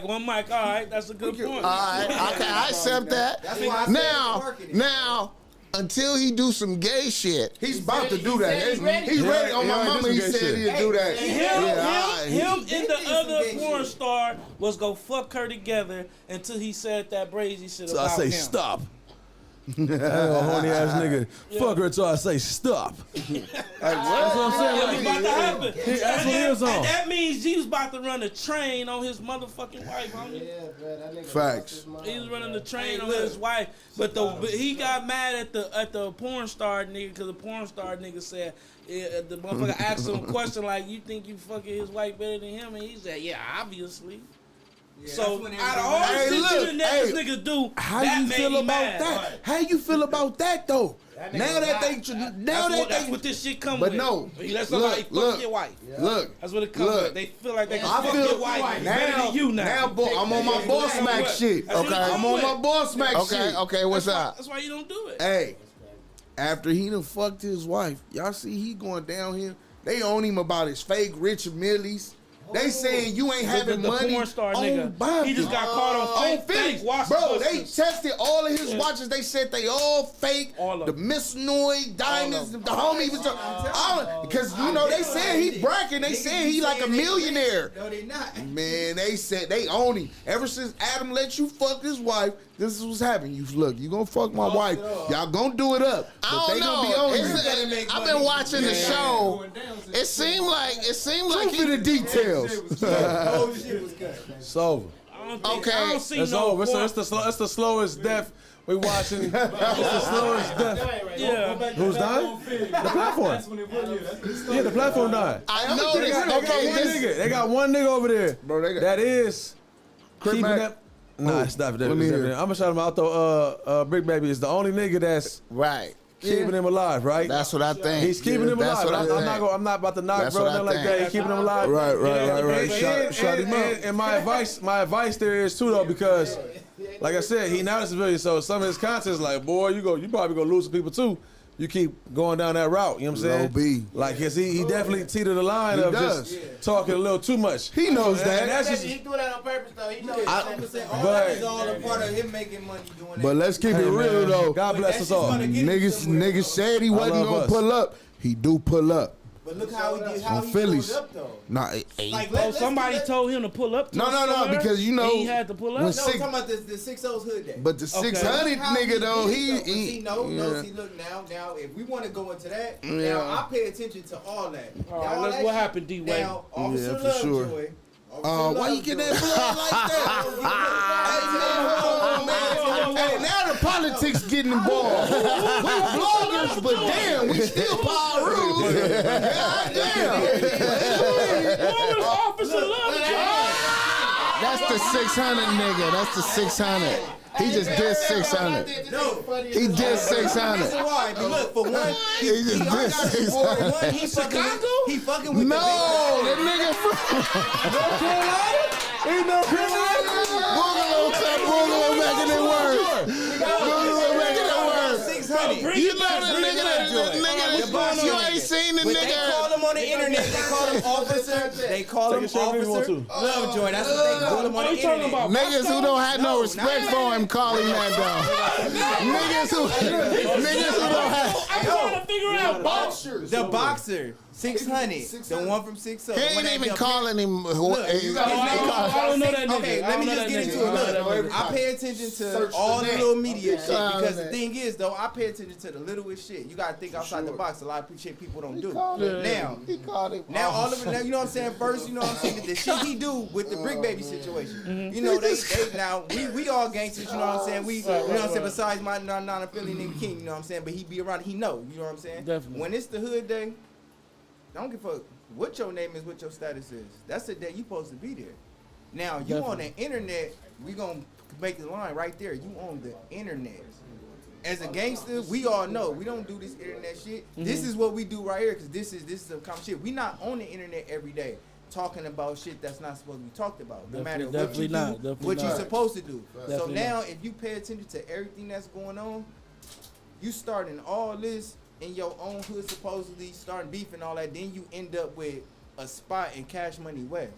One mic. All right, that's a good point. All right, okay, I accept that. That's why I said marketing. Now, until he do some gay shit, He's about to do that. He's ready. He's ready. On my mama, he said he'd do that. Him and the did some other gay porn shit. star was gonna fuck her together until he said that crazy shit So I about say him. stop. A horny ass nigga. Fuck her until I say stop. That's what I'm saying. It was about to happen. That's what he was on. And that means he was about to run a train on his motherfucking wife, homie. Yeah, bro, that nigga Facts. lost his He was mind, running bro. the train on his wife, but he got mad at the porn star nigga because the porn star nigga said the motherfucker asked him a question like, "You think you fucking his wife better than him?" And he said, "Yeah, obviously." Yeah, So that's when out of all the Hey, shit look, you done let this nigga do, How that you made feel me about mad. that? How you feel about that though? That nigga Now that hot. That's what this shit come But with. no, You let somebody fuck your wife. Look, That's what it comes Look. with. They feel like they can I fuck feel your wife better now. than you now. I'm on my BossMack shit. That's what Okay. it come I'm on with. my BossMack shit. Okay, what's That's why- up? That's why you don't do it. Hey, after he done fucked his wife, y'all see he going down here. They own him about his fake rich millies. They saying you ain't having the money porn star on nigga. bompton. He just got caught on fake Phillies. watch Bro, they busters. tested all of his watches. They said they all fake. All of the them. Misnoid diamonds. The homie was because you know they said he bragging. They said he like a millionaire. No, they not. Man, they said they own him. Ever since Adam let you fuck his wife, this is what's happening. You look, you gonna fuck my wife. Y'all gonna do it up. But I they don't gonna be know. on you. I've been watching the show. It seemed like Proof in the details. Oh, shit was cut. It's over. Okay. I don't see It's no over. porn. It's the slowest death we watching. It's the slowest death. Yeah. Who's dying? The platform. Yeah, the platform died. I know They this. got one nigga. They got one nigga over there. Bro, they got- that is keeping Mac? that. Nah, it's not that. Let me hear. I'm gonna shout him out though. Brick Baby is the only nigga that's Right. keeping him alive, right? That's what I think. He's keeping him That's alive. what I think. I'm not about to knock That's bro what I nothing like think. that. He's keeping him alive. Right. Shot him up. And my advice there is too though, because like I said, he not a civilian, so some of his content is like, boy, you probably gonna lose some people too. You keep going down that route, you know what I'm saying? Low B. Like, cause he definitely teetered the line He of does. just talking a little too much. He knows And that. that's just, He doing that on purpose though. He knows. All that is all a part of him making money doing that. But let's keep it Hey, real man, though. God bless us all. Niggas said he wasn't love gonna us. pull up. He do pull up. But look how he did. How On he Phillies. pulled up though. Nah, Like Oh, somebody told him to pull up to No, the no, somewhere, because you know and he had to pull up. when No, six- talking about the 6-0's hood day. but the 600 How nigga though, did he though? See, no, yeah. see, look now, if we want to go into that, Yeah. now I pay attention to all that. All Now, right, all let's- that what shit- happened, D-Way? Now, Officer Yeah, for Lovejoy. sure. Why you get that blood like that? Hey, now the politics getting involved. We bloggers, but damn, we still follow rules. God damn. Officer Lovejoy. That's the 600 nigga. That's the 600. He just did 600. No, He did 600. reason why? But look, for one, He just did 600. one, he fucking with No, the the nigga from Boogaloo said Boogaloo making it work. Boogaloo making it work. 600. You know the nigga that you ain't seen the When they call nigga. him on the internet, they call him Officer. They call him Take a shot if you want Officer to. Lovejoy. That's what they call him on Oh, the you talking internet. about Niggas who don't have no respect for him call him that though. Niggas who don't have. I'm trying to figure out boxers. The boxer, 600. The one from 6 He ain't even calling him. I don't know that nigga. Okay, I let don't me know just that get nigga. into I don't know that it. Look, nigga. I pay attention to all the little media shit because the thing is, though, I pay attention to the littlest shit. You gotta think outside the box. A lot of shit people don't do. Now, He called him. Now all of it, now you know what I'm saying. First, you know what I'm saying. The shit he do with the Brick Baby situation. Mm-hmm. You know they now we all gangsters. You know what I'm saying. We you know what I'm saying. Besides my non-affiliate nigga King, you know what I'm saying. But he be around. He know. You know what I'm saying. Definitely. When it's the hood day, don't give a fuck what your name is, what your status is. That's the day you supposed to be there. Now you on the internet. We gonna make the line right there. You on the internet. As a gangster, we all know we don't do this internet shit. This is what we do right here because this is some common shit. We not on the internet every day talking about shit that's not supposed to be talked about. No matter what you Definitely do, not. Definitely what you not. supposed to do. So Definitely now, not. if you pay attention to everything that's going on, you starting all this in your own hood, supposedly starting beef and all that. Then you end up with a spot in Cash Money West,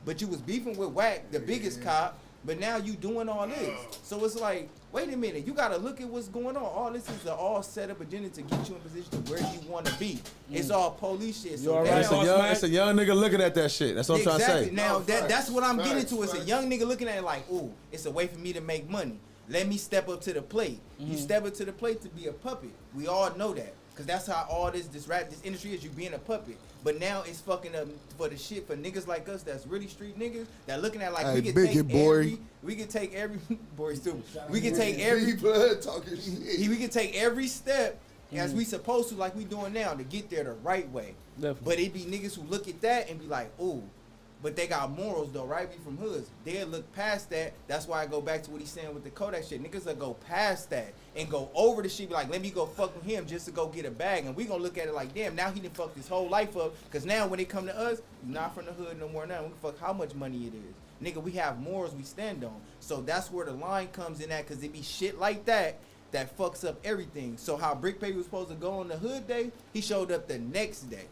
but you was beefing with Wack, the biggest cop. But now you doing all this. So it's like, wait a minute, you gotta look at what's going on. All this is an all set up agenda to get you in position to where you wanna be. It's all police shit. So all now- right, It's a young nigga looking at that shit. That's what I'm trying to say. Now that's what I'm getting to. It's a young nigga looking at it like, ooh, it's a way for me to make money. Let me step up to the plate. You step up to the plate to be a puppet. We all know that. Cause that's how all this industry is, you being a puppet. But now it's fucking up for the shit for niggas like us that's really street niggas that looking at like Hey, we can Biggie take boy. we can take every boy stupid. We can take every talking shit. we can take every step as we supposed to, like we doing now, to get there the right way. Definitely. But it be niggas who look at that and be like, ooh, but they got morals though, right? We from hoods. They'll look past that. That's why I go back to what he's saying with the Kodak shit. Niggas will go past that and go over the shit, be like, let me go fuck with him just to go get a bag. And we gonna look at it like, damn, now he done fucked his whole life up. Cause now when they come to us, you not from the hood no more now. We can fuck how much money it is. Nigga, we have morals we stand on. So that's where the line comes in at, cause it be shit like that that fucks up everything. So how Brick Baby was supposed to go on the hood day, he showed up the next day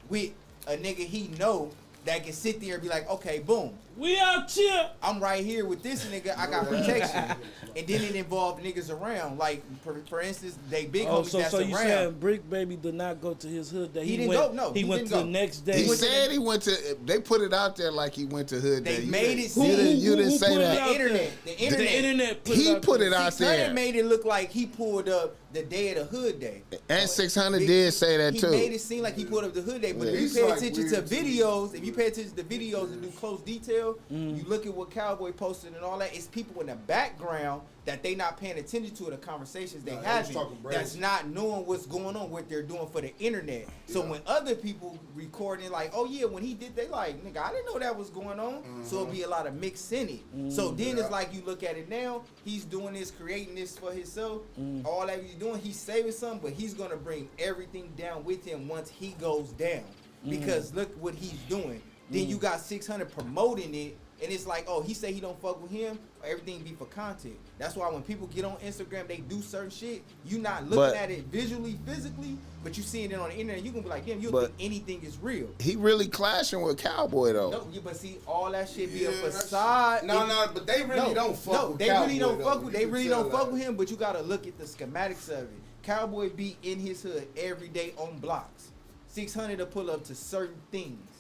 with a nigga he know that can sit there and be like, okay, boom. We out here. I'm right here with this nigga. I got protection. And then it involved niggas around. Like, for instance, they big homies that's so around. you saying Brick Baby did not go to his hood day? He didn't go, no. He went didn't to go. the next day. He said he went to. They put it out there like he went to hood They day. made it You didn't, you didn't who say put it that. out there? The internet. He put it out 600 there. made it look like he pulled up the day of the hood day. And 600 did say that He too. made it seem like he pulled up the hood day, but Yeah. if you He's pay like attention to weird, too. videos, if you pay attention to videos and do close detail, you look at what Cowboy posted and all that, it's people in the background that they not paying attention to the conversations they Nah, they was having. talking brazy. That's not knowing what's going on, what they're doing for the internet. So when other people recording like, oh yeah, when he did, they like, nigga, I didn't know that was going on. So it'll be a lot of mix in it. So then it's like you look at it now, he's doing this, creating this for himself. All that he's doing, he's saving something, but he's gonna bring everything down with him once he goes down. Because look what he's doing. Then you got 600 promoting it. And it's like, oh, he say he don't fuck with him, everything be for content. That's why when people get on Instagram, they do certain shit. You not looking But- at it visually, physically, but you seeing it on the internet. You gonna be like, damn, you But- think anything is real. He really clashing with Cowboy though. No, yeah, but see, all that shit be a that's- facade. No, but they really don't fuck with they Cowboy, really don't though. fuck with. You They can really tell don't fuck that. with him. But you gotta look at the schematics of it. Cowboy be in his hood every day on blocks. 600 to pull up to certain things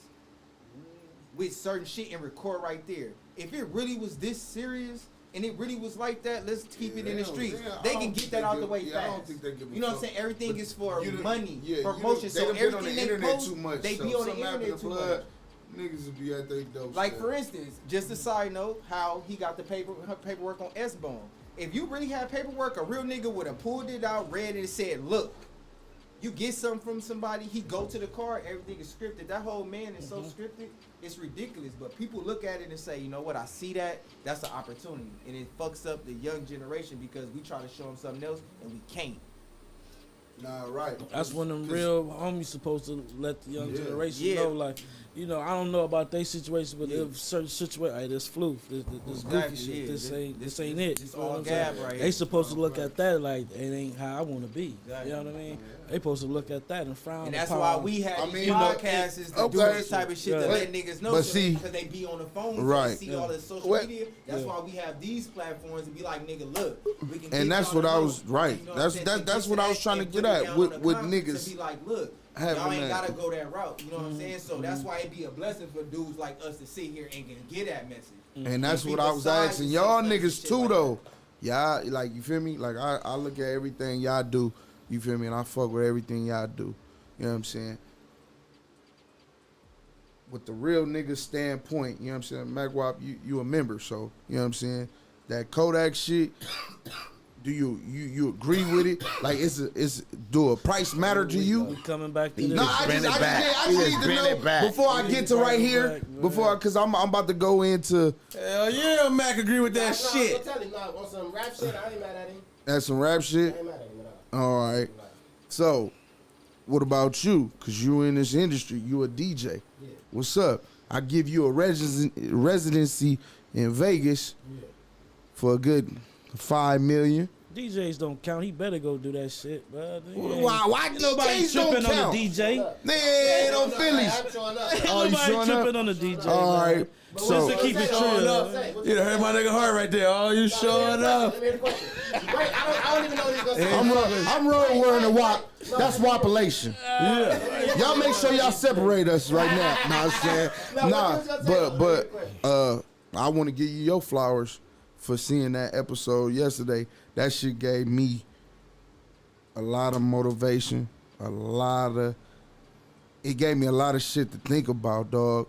with certain shit and record right there. If it really was this serious and it really was like that, let's keep it in the streets. They can get that out the way I don't fast. think they give a You know what I'm fuck. saying? Everything But is for you done- money, yeah, promotion. They So done been on everything the they internet post, too much. they so be on the something after internet too flood, much. Niggas will be at their dope. Like for instance, just a side note, how he got the paperwork on S-Bone. If you really had paperwork, a real nigga would have pulled it out, read it, and said, "Look, you get something from somebody, he go to the car, everything is scripted. That whole man is so scripted, it's ridiculous. But people look at it and say, you know what? I see that. That's an opportunity, and it fucks up the young generation because we try to show them something else and we can't. Nah, right. That's when them 'Cause- real homies supposed to let the young Yeah. generation Yeah. know, like, you know, I don't know about their situation, but if certain situation, hey, this floof, this goofy Exactly, shit, yeah. this ain't it. This You know what all I'm gab saying? right They here. supposed to look at that like it ain't how I want to be. Exactly. You know what I mean? They supposed to look at that and frown. And that's upon- why we had I these mean, podcasts is to do okay. this type of shit to Yeah. let niggas know. But so see- because they be on the phone, Right. see all the social What- media. That's Yeah. why we have these platforms to be like, nigga, look, we can. And keep that's y'all what to I know. was right. You know what I'm That's saying? that, To that's get what I was that trying to and get put it at down with on the comments niggas. to be like, look, having y'all ain't that. gotta go that route. You know what I'm saying? So that's why it be a blessing for dudes like us to sit here and can get that message. And that's And what be I was beside asking the y'all system and niggas shit too like though. Y'all like you feel me? Like I look at everything y'all do, you feel me, and I fuck with everything y'all do. You know what I'm saying? With the real nigga standpoint, you know what I'm saying? MacWap, you a member, so you know what I'm saying? That Kodak shit, do you agree with it? Like do a price matter to you? We coming back to He this. No, just I bring just, it I back. just, I He just just need to bring know it back. before I get to right here, because I'm about to go into Hell yeah, Mac agree with that Nah, shit. I'm telling you, nah, on some rap shit, I ain't mad at him. that's some rap I shit. ain't mad at him at all. All right. So, what about you? Cause you in this industry, you a DJ. Yeah. What's up? I give you a residency in Vegas for a good $5 million. DJs don't count. He better go do that shit, bro. Why Nobody DJs don't tripping on count? the DJ. They don't Hey, Phillies. I'm showing up. Oh, you Nobody showing up? tripping on the DJ. All man. right. Just So, to keep it Showing true. up. Say, what You done heard my nigga heart right there. Oh, you showing up. Let me hear the question. Wait, I don't even know what he's gonna say. I'm road wearing the WAP. That's WAPulation. Yeah. Y'all make sure y'all separate us right now. Nah, I'm saying. Nah, but I want to give you your flowers for seeing that episode yesterday. That shit gave me a lot of motivation, it gave me a lot of shit to think about, dog.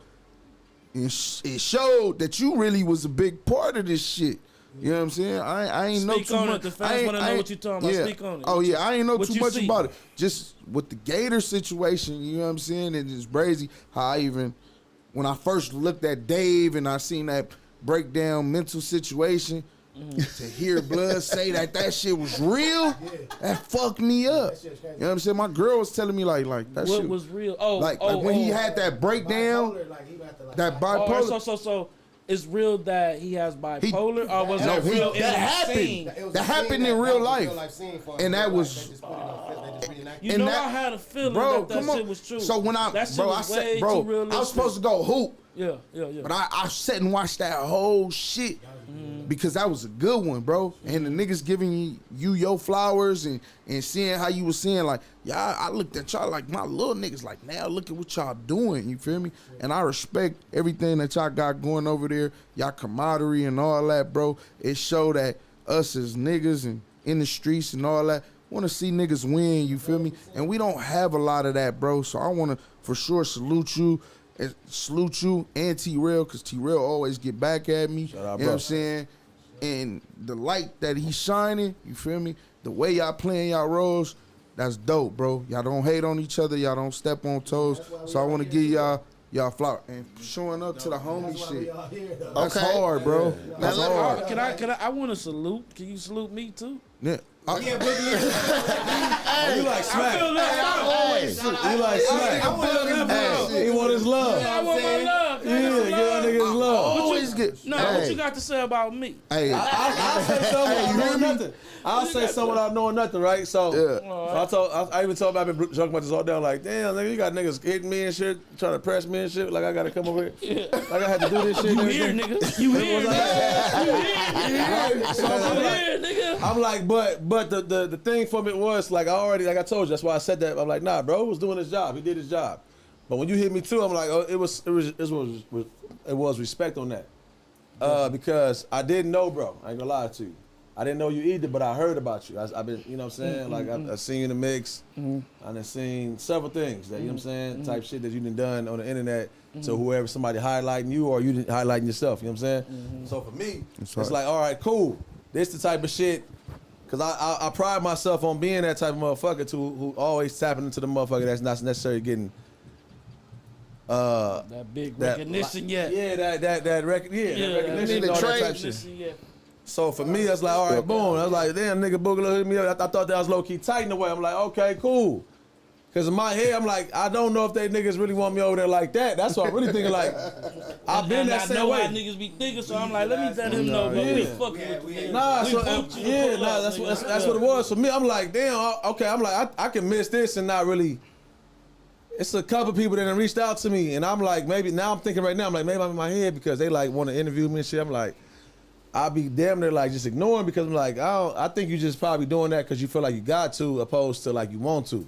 It showed that you really was a big part of this shit. You know what I'm saying? I ain't know Speak too on it. much. The fans wanna know what you talking about. Speak on it. Oh yeah, I ain't know What too you much see? about it. Just with the Gator situation, you know what I'm saying? And it's crazy how when I first looked at Dave and I seen that breakdown mental situation, to hear Blood say that shit was real, that fucked me up. You know what I'm saying? My girl was telling me like that What shit was real? Oh, like when he had that breakdown, Bipolar, like, he got to, like, that Oh, bipolar. so it's real that he has bipolar, or was it real in that the happened. scene? That happened in real life. And that was. You and know, that- I had a feeling Bro, that come on. shit was true. So when that shit I was said, way bro, too realistic. I was supposed to go hoop. Yeah. But I sat and watched that whole shit because that was a good one, bro. And the niggas giving you your flowers and seeing how you was saying, like, yeah, I looked at y'all like my little niggas, like, now look at what y'all doing, you feel me? And I respect everything that y'all got going over there, y'all camaraderie and all that, bro. It showed that us as niggas and in the streets and all that, want to see niggas win, you feel me? And we don't have a lot of that, bro. So I want to for sure salute you and T-Rail, because T-Rail always get back at me. You know what I'm saying? And the light that he's shining, you feel me? The way y'all playing y'all roles, that's dope, bro. Y'all don't hate on each other. Y'all don't step on toes. So I want to give y'all flower. And showing up to the homie shit. That's hard, bro. That's hard. Can I want to salute. Can you salute me too? Yeah. You like Smack. I feel that. You like Smack. He want his love. I want my love. Yeah, give that nigga his love. Always get. What you got to say about me? Hey, I'll say something without knowing nothing. I'll say something without knowing nothing, right? So I even told him, I've been joking about this all day. I'm like, damn, nigga, you got niggas hitting me and shit, trying to press me and shit. Like I gotta come over here. Like I had to do this shit. You here, nigga? You here, nigga? So I'm like, but the thing from it was like like I told you, that's why I said that. I'm like, nah, bro, he was doing his job. He did his job. But when you hit me too, I'm like, oh, it was respect on that. Because I didn't know, bro. I ain't gonna lie to you. I didn't know you either, but I heard about you. I've been, you know what I'm saying? Like I've seen you in the mix. I've seen several things that, you know what I'm saying? Type shit that you done on the internet to whoever, somebody highlighting you or you highlighting yourself, you know what I'm saying? So for me, it's like, all right, cool. This the type of shit, cause I pride myself on being that type of motherfucker who always tapping into the motherfucker that's not necessarily getting that big recognition yet. Yeah, that recognition, the all that trade. type shit. So for me, it's like, all right, boom. I was like, damn, nigga, Boogaloo hit me up. I thought that was low-key tight in a way. I'm like, okay, cool. Because in my head, I'm like, I don't know if they niggas really want me over there like that. That's what I'm really thinking, like, I've been that same way. I know how niggas be thinking, so I'm like, let me let him know, but we fucking with the nigga. That's what it was. For me, I'm like, damn, okay, I'm like, I can miss this and not really. It's a couple people that have reached out to me, and I'm like, maybe, now I'm thinking right now, I'm like, maybe I'm in my head because they like want to interview me and shit. I'm like, I'll be damn near like just ignoring because I'm like, I think you just probably doing that because you feel like you got to, opposed to like you want to.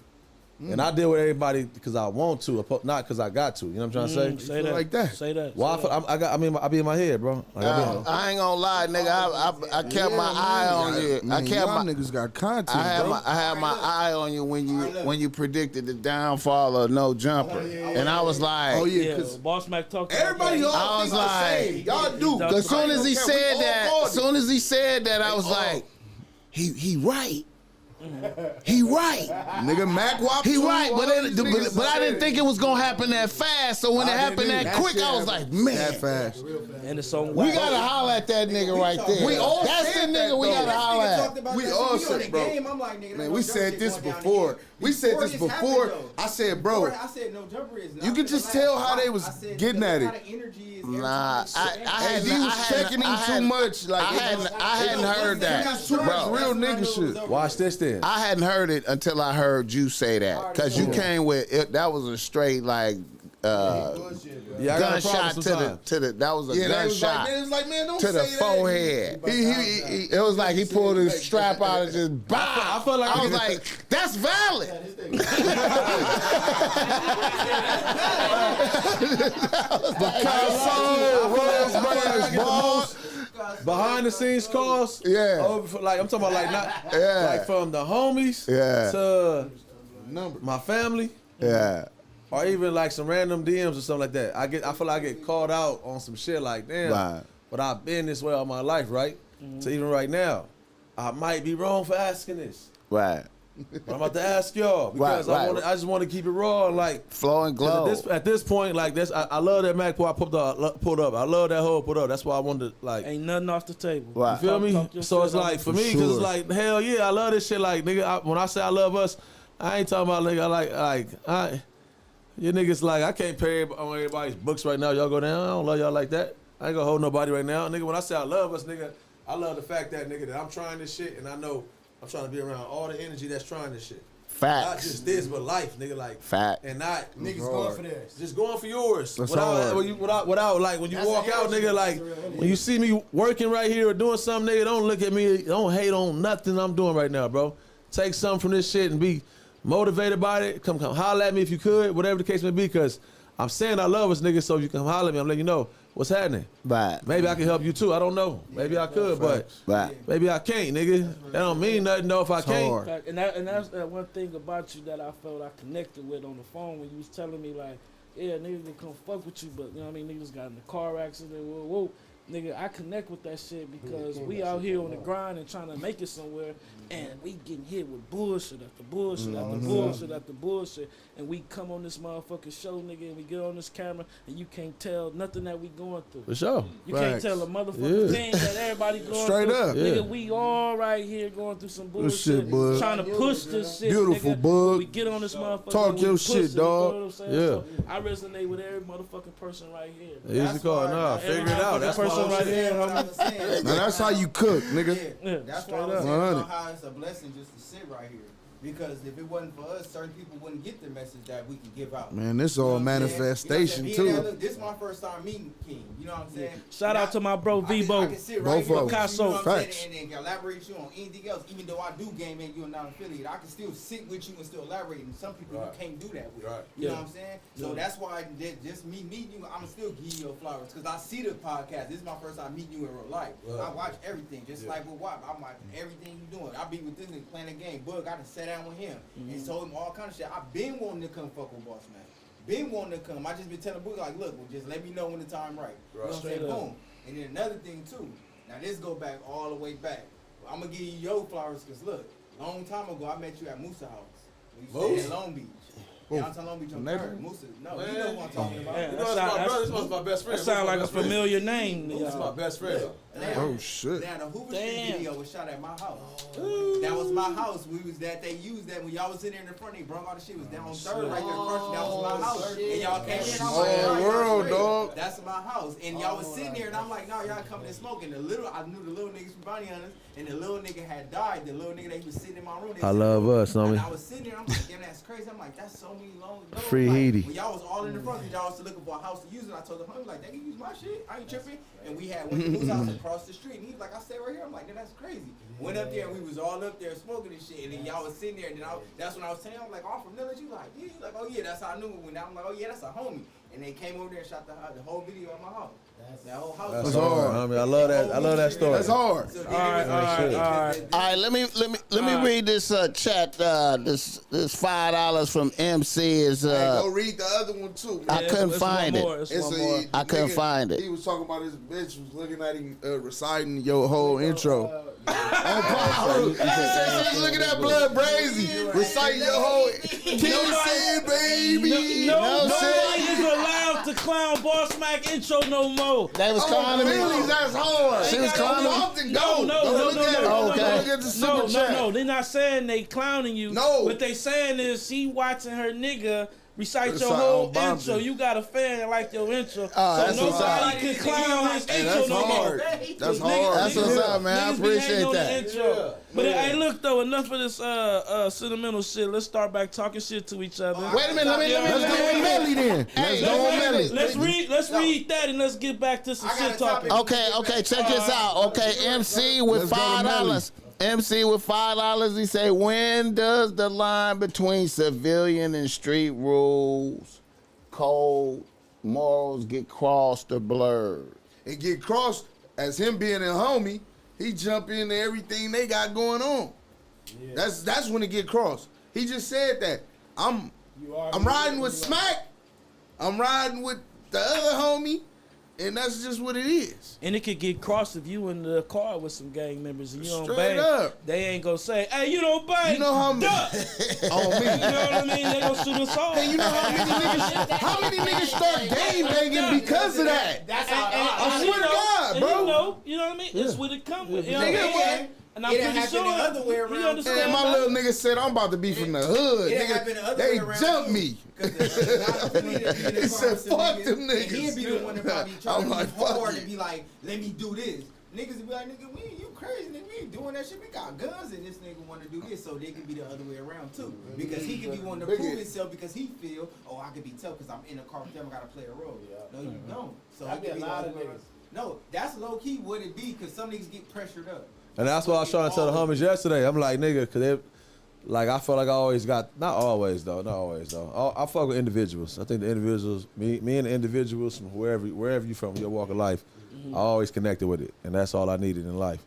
And I deal with everybody because I want to, not because I got to. You know what I'm trying to say? Say that. like that. Say that. Well, I be in my head, bro. Like, I ain't gonna lie, nigga. I kept my eye on you. Man, y'all niggas got content, bro. I had my eye on you when you predicted the downfall of No Jumper, and I was like, Oh yeah, Yeah, because BossMack talked about everybody that. all I was think the like- same. Y'all do. as soon as he said We that, I was like, he right. He right. Nigga, Mac Wop. He right, but I didn't think it was gonna happen that fast. So when it happened that quick, I was like, man, that fast. And it's on we gotta holler at that nigga right there. We all That's the said nigga that, we though. gotta holler at. We all said, bro. Man, we said this before. We said this before. I said, bro, I said no jumper is. you could just tell how they was getting at it. Nah, And he was checking him too much. Like I hadn't heard that, too much bro. real nigga shit. watch this then. I hadn't heard it until I heard you say that, cause you came with it. That was a straight like Yeah, I got a gunshot problem sometimes. to the. That was a Yeah, that was like, gunshot man, it was like, man, don't to the say that. forehead. It was like he pulled his strap out and just bow. I felt like I was like, that's valid. Behind the scenes calls, Yeah. like I'm talking about, like not, like from the homies, to my family, or even like some random DMs or something like that. I feel like I get called out on some shit like, damn, Right. but I've been this way all my life, right? So even right now, I might be wrong for asking this, Right. but I'm about to ask y'all because Right. I just want to keep it raw and like. Flow and glow. At this point, like this, I love that Mac I pulled up. I love that whole put up. That's why I wanted to like. Ain't nothing off the table. Right. You feel me? Talk your So it's shit like off. for me, because it's like hell yeah, I love this shit. Like nigga, when I say I love us, I ain't talking about nigga. You niggas like I can't pay on everybody's books right now. Y'all go down. I don't love y'all like that. I ain't gonna hold nobody right now. Nigga, when I say I love us, nigga, I love the fact that, nigga, that I'm trying this shit and I know I'm trying to be around all the energy that's trying this shit. Facts. Not just this, but life, nigga, like. Fact. And not Niggas going for theirs. just going for yours. That's without, hard. without, like, when you walk out, nigga, like, when you see me working right here or doing something, nigga, don't look at me, don't hate on nothing I'm doing right now, bro. Take something from this shit and be motivated by it. Come holler at me if you could, whatever the case may be, because I'm saying I love us, nigga, so if you come holler at me, I'm letting you know what's happening. Right. Maybe I can help you too. I don't know. Maybe I could, but Right. maybe I can't, nigga. That don't mean nothing though if I can't. hard. Like, and that's one thing about you that I felt I connected with on the phone when you was telling me like, yeah, niggas can come fuck with you, but you know what I mean, niggas got in a car accident, whoa. Nigga, I connect with that shit because we out here on the grind and trying to make it somewhere, and we getting hit with bullshit after bullshit after bullshit after bullshit, and we come on this motherfucking show, nigga, and we get on this camera, and you can't tell nothing that we going through. For sure. You can't Facts. tell a motherfucking thing that everybody going Straight through. up. Nigga, Yeah. we all right here going through some Good bullshit, shit, bud. trying to push this shit. Beautiful, nigga. bud. We get on this motherfucker. Talk and your we shit, push it, you know dog. what I'm saying? Yeah. So I resonate with every motherfucking person right here. They used to call it, nah, figure it out. That's person what right here, What I homie. was saying. Now that's how you cook, nigga. Yeah, That's straight why I was up. saying 100. about how it's a blessing just to sit right here. Because if it wasn't for us, certain people wouldn't get the message that we can give out. Man, this You know all what I'm saying? manifestation You know what I'm saying? too. Look, this is my first time meeting King. You know what I'm saying? Shout out to my bro I can Vibo. sit Both right here of with them. you, you know what I'm Facts. saying, and elaborate you on anything else. Even though I do game and you're not affiliated, I can still sit with you and still elaborate. And some people Right. you can't do that with. Right. You know Yeah. what I'm saying? So that's why just me meeting you, I'm still giving you your flowers because I see the podcast. This is my first time meeting you in real life. Right. I watch everything, just like with WAP. I'm like everything you doing. I be with this nigga playing a game. Bug, I done sat down with him and told him all kind of shit. I've been wanting to come fuck with BossMack. Been wanting to come. I just been telling Bug like, look, well, just let me know when the time right. You know what I'm saying? Straight up. Boom. And then another thing too. Now this go back all the way back. I'm gonna give you your flowers because look, long time ago I met you at Musa House. We stayed in Long Beach. Downtown Long Beach on Neighbor? Third. Musa. No, you know what I'm talking about. Yeah, You know, that's my brother. This was my best friend. That sound like a This was my best friend. familiar name. to This is my y'all. best friend. Oh shit. Now the Hoover Street Damn. video was shot at my house. That was my house. We was that they used that when y'all was sitting there in the front. They brought all the shit. It was down on Third right there first. That was my house. And y'all came in. I'm like, Small "Nah, y'all world, straight." dog. That's my house. And y'all was sitting there, and I'm like, no, y'all coming and smoking. I knew the little niggas from Bounty Hunters, and the little nigga had died. The little nigga that he was sitting in my room. I love us, And homie. I was sitting there, I'm like, damn, that's crazy. I'm like, that's so many long. Free like, Heedy. when y'all was all in the front, y'all was looking for a house to use it. I told the homie, like, they can use my shit. I ain't tripping. And we had went to his house across the street. And he was like, I stay right here. I'm like, that's crazy. Went up there, and we was all up there smoking and shit. And then y'all was sitting there. And then that's when I was telling you, I'm like, oh, from Village? You like, yeah. You like, oh, yeah, that's how I knew it. When I'm like, oh, yeah, that's a homie. And they came over there and shot the whole video at my house. That whole house. That's hard. hard. I mean, I love that story. That's hard. So All right. All right, let me read this chat. This $5 from MC is Hey, go read the other one too. I Man. couldn't It's find one it. more, it's It's one more. a, I couldn't nigga, find it. He was talking about his bitch was looking at him reciting your whole intro. On power. She's looking at Blood Brazy reciting your whole Tennessee, baby. Nobody is allowed to clown BossMack intro no more. They was clowning Phillies, me. that's hard. She was clowning me. Bompton, No, go. Go look at it. no, Go okay. look at the super chat. No. They're not saying they clowning you. No. What they saying is she watching her nigga recite your Recite whole on Bompton. intro. You got a fan that like your intro. that's so what's up. nobody can clown his Hey, intro that's no more. hard. That's Niggas- hard. That's what's niggas- up, man. I niggas be appreciate hating on the that. intro. But hey, look though, enough of this sentimental shit. Let's start back talking shit to each other. Wait a minute. Let me. Let's go with Melly then. Let's go with Melly. Let's read that and let's get back to some I got shit a topic. talking. Okay. Check this out. Okay, MC with Let's go to Melly. $5. MC with $5. He say, when does the line between civilian and street rules, code, morals get crossed or blurred? And get crossed as him being a homie, he jump into everything they got going on. That's when it get crossed. He just said that. I'm riding with Smack. I'm riding with the other homie, and that's just what it is. And it could get crossed if you in the car with some gang members and you don't Straight bang. up. They ain't gonna say, "Hey, you don't bang." You know how many Duck. on me. You know what I mean? They gonna shoot us all. Hey, you know how many niggas start game banging because of that? That's how I swear to God. not, And bro. you know what I mean? It's what it comes with. You know Nigga, what I mean? yeah. And I'm It pretty happened sure the other way he around. understand And my that. little nigga said, I'm about to be from the hood. It happened the Nigga, other they way around, jumped too. me. He said, "Fuck them niggas." And he'd be the one that probably try I'm to like, be "Fuck hard it." and be like, let me do this. Niggas would be like, nigga, you crazy, nigga, we ain't doing that shit. We got guns and this nigga want to do this, so they can be the other way around too. Because he could be wanting to prove himself because he feel, oh, I could be tough because I'm in a car with them, I gotta play a role. No, you don't. So That'd be a lot of niggas. No, that's low key what it be because some niggas get pressured up. And that's what I was trying to tell the homies yesterday. I'm like, nigga, because they, like, I feel like I always got, not always though. I fuck with individuals. I think the individuals, me and the individuals from wherever you from, your walk of life, I always connected with it. And that's all I needed in life.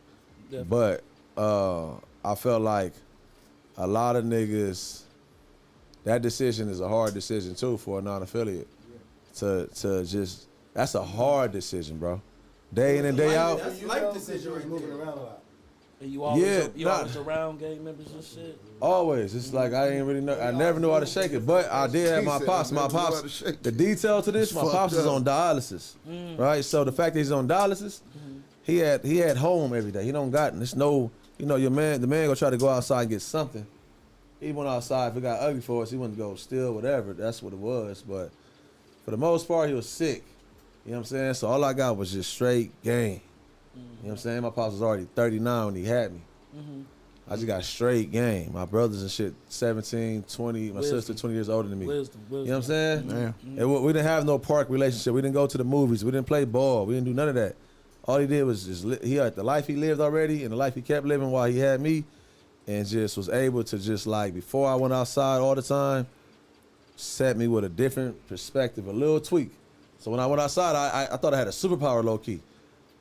Definitely. But I felt like a lot of niggas, that decision is a hard decision too for a non-affiliate. To just, that's a hard decision, bro. Day in and day out. That's life decision right Moving there. around a lot. And you always, Yeah, always around gang members and shit. Always. It's like I ain't really know. I never knew how to shake it, but I did have my He said, pops. "I My never knew how to pops. shake The detail to this, It's my fucked pops is up. on dialysis, right? So the fact that he's on dialysis, he had home every day. He don't got. There's no. You know, the man gonna try to go outside and get something. He went outside. If it got ugly for us, he wanted to go steal whatever. That's what it was. But for the most part, he was sick. You know what I'm saying? So all I got was just straight game. You know what I'm saying? My pops was already 39 when he had me. I just got straight game. My brothers and shit, 17, 20. My sister, 20 years older than me. Wisdom. You know what I'm saying? Yeah. And we didn't have no park relationship. We didn't go to the movies. We didn't play ball. We didn't do none of that. All he did was just, he had the life he lived already and the life he kept living while he had me, and just was able to just like, before I went outside all the time, set me with a different perspective, a little tweak. So when I went outside, I thought I had a superpower low key.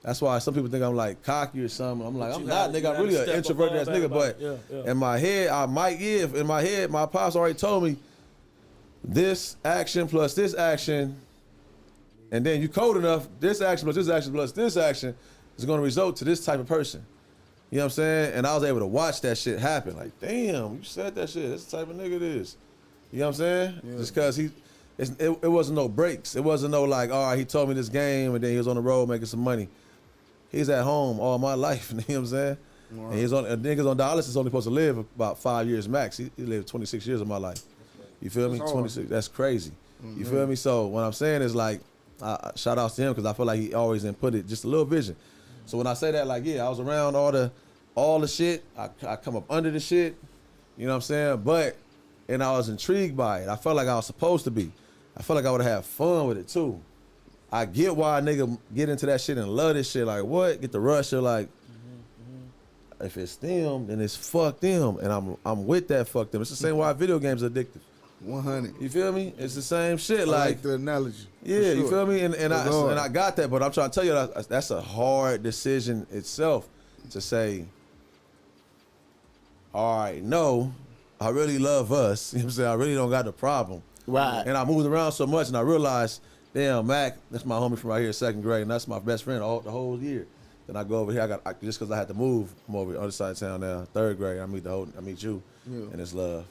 That's why some people think I'm like cocky or something. I'm like, I'm not, nigga. I'm really an introverted ass nigga. But in my head, I might give. In my head, my pops already told me this action plus this action, and then you code enough, this action plus this action plus this action is going to result to this type of person. You know what I'm saying? And I was able to watch that shit happen. Like, damn, you said that shit. That's the type of nigga it is. You know what I'm saying? Yeah. Just because it wasn't no breaks. It wasn't no like, all right, he told me this game and then he was on the road making some money. He's at home all my life. You know what I'm saying? Wow. And niggas on dialysis only supposed to live about 5 years max. He lived 26 years of my life. You feel me? 26. That's crazy. You feel me? So what I'm saying is like, shout outs to him because I feel like he always inputted just a little vision. So when I say that, like, yeah, I was around all the shit. I come up under the shit. You know what I'm saying? And I was intrigued by it. I felt like I was supposed to be. I felt like I would have fun with it too. I get why a nigga get into that shit and love this shit. Like, what? Get the rush of like, if it's them, then it's fuck them. And I'm with that fuck them. It's the same why video games are addictive. 100. You feel me? It's the same shit. I Like like the analogy. yeah, For sure. you feel me? And I got that, but I'm trying to tell you that's a hard decision itself to say, all right, no, I really love us. You know what I'm saying? I really don't got the problem. Right. And I moved around so much and I realized, damn, Mac, that's my homie from right here, second grade, and that's my best friend the whole year. Then I go over here, just because I had to move, I'm over the other side of town now, third grade, I meet you, and it's love.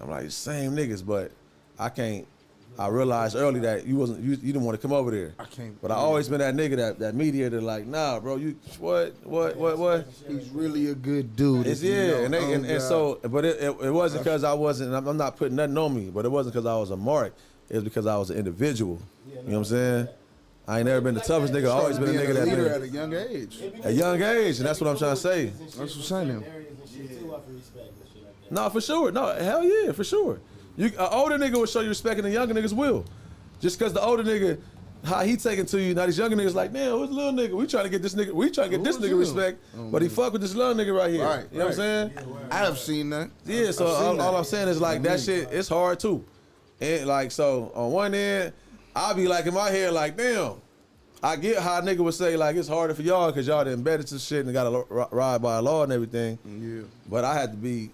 I'm like, same niggas, but I realized early that you didn't want to come over there. I can't. But I always been that nigga that mediator, like, nah, bro, you what? He's really a good dude. It's if you know. and so, but it wasn't because I wasn't. I'm not putting nothing on me, but it wasn't because I was a mark. It was because I was an individual. You know what I'm saying? I ain't never been the toughest nigga. I always been a Being nigga that leader been at a young age. a young age, and that's what I'm trying to say. That's what I'm saying. No, for sure. No, hell yeah, for sure. An older nigga will show you respect, and the younger niggas will. Just because the older nigga, how he taking to you, now these younger niggas like, damn, who's the little nigga? We trying to get this nigga respect, but he fuck with this little nigga right here. Right, you know what I'm saying? I have seen that. Yeah, so all I'm saying is like that shit, it's hard too. And like, so on one end, I'll be like in my head like, damn, I get how a nigga would say like it's harder for y'all because y'all done embedded to shit and gotta ride by law and everything. Yeah. But I had to be,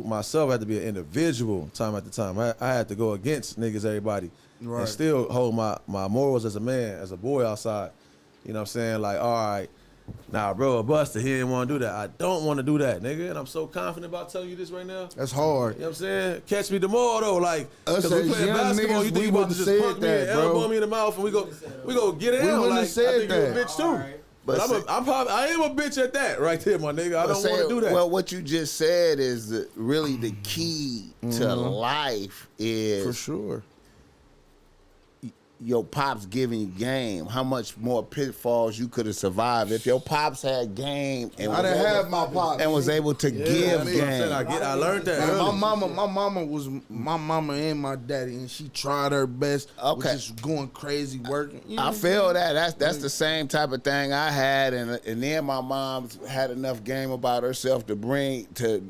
myself had to be an individual time after time. I had to go against niggas, everybody, Right. and still hold my morals as a man, as a boy outside. You know what I'm saying? Like, all right, nah, bro, a buster, he didn't want to do that. I don't want to do that, nigga, and I'm so confident about telling you this right now. That's hard. You know what I'm saying? Catch me tomorrow though, like, Us cause we as playing young basketball, niggas, you think we you about to wouldn't just said punk me that, and bro. elbow me in the mouth and we go get it We out. wouldn't Like, have said I think you a that. bitch too. But I am a bitch at that right there, my nigga. I don't want to do that. Well, what you just said is really the key to life is For sure. your pops giving you game. How much more pitfalls you could have survived if your pops had game and I didn't have my pops. was able to give game. I learned that. Like, early. my mama was my mama and my daddy, and she tried her best. Okay. Was just going crazy working. You know I what I'm feel saying? that. That's the same type of thing I had, and then my mom had enough game about herself to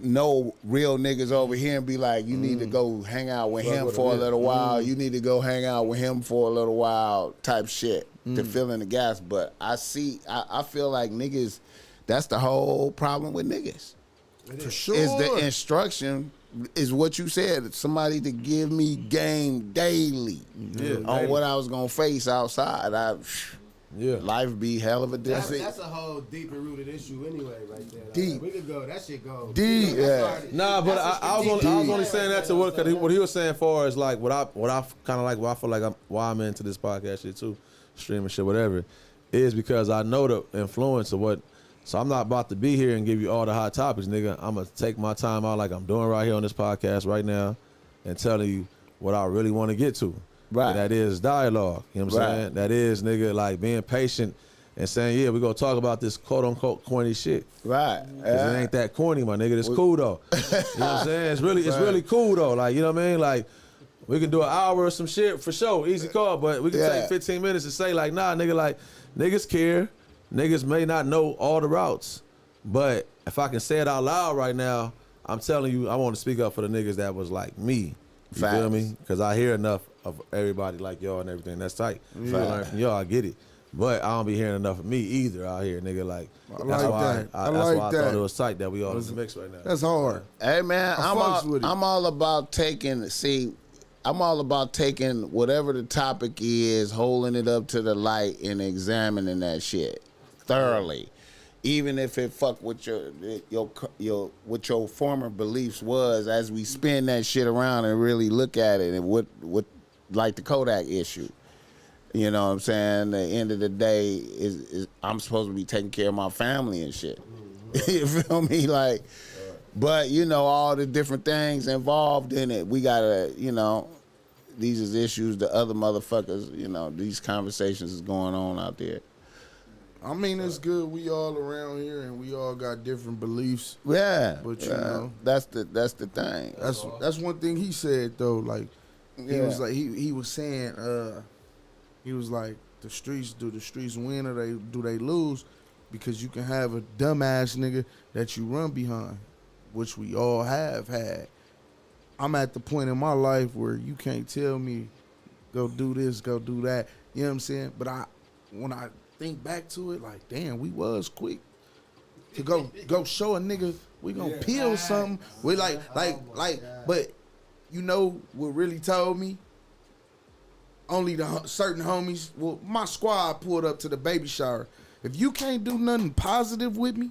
know real niggas over here and be like, you need to go hang out with him for a little while. You need to go hang out with him for a little while type shit to fill in the gas. But I feel like niggas, that's the whole problem with niggas. For sure. Is the instruction is what you said. Somebody to give me game daily on what I was gonna face outside. Life be hell of a different. That's a whole deeper rooted issue anyway, right there. Like, Deep. we could go. That shit go Deep. Nah, but I was only saying that to what he was saying for is like what I kind of like, what I feel like why I'm into this podcast shit too, streaming shit, whatever, is because I know the influence of what. So I'm not about to be here and give you all the hot topics, nigga. I'm gonna take my time out like I'm doing right here on this podcast right now, and telling you what I really want to get to. Right. And that is dialogue. You know what I'm saying? That is, nigga, like being patient and saying, yeah, we're gonna talk about this quote unquote corny shit. Right. Cause it ain't that corny, my nigga. It's cool though. You know what I'm saying? It's really cool though. Like, you know what I mean? Like, we can do an hour or some shit for sure, easy call, but we can take 15 minutes to say like, nah, nigga, like, niggas care. Niggas may not know all the routes, but if I can say it out loud right now, I'm telling you, I want to speak up for the niggas that was like me. You feel me? Because I hear enough of everybody like y'all and everything. That's tight. If I learn from y'all, I get it. But I don't be hearing enough of me either out here, nigga. Like, that's why I thought it was tight that we all in the mix right now. That's hard. Hey man, I'm all about taking. I'm all about taking whatever the topic is, holding it up to the light and examining that shit thoroughly, even if it fuck with your former beliefs was, as we spin that shit around and really look at it, and what like the Kodak issue. You know what I'm saying? The end of the day is I'm supposed to be taking care of my family and shit. You feel me? Like, but you know, all the different things involved in it. We gotta, you know, these is issues the other motherfuckers, you know, these conversations is going on out there. I mean, it's good. We all around here, and we all got different beliefs. Yeah, but you know, that's the thing. That's one thing he said though. Like, he was like he was saying, he was like, the streets win or do they lose? Because you can have a dumbass nigga that you run behind, which we all have had. I'm at the point in my life where you can't tell me, go do this, go do that. You know what I'm saying? But when I think back to it, like, damn, we was quick to go show a nigga we gonna peel something. We like, but you know what really told me? Only the certain homies. Well, my squad pulled up to the baby shower. If you can't do nothing positive with me,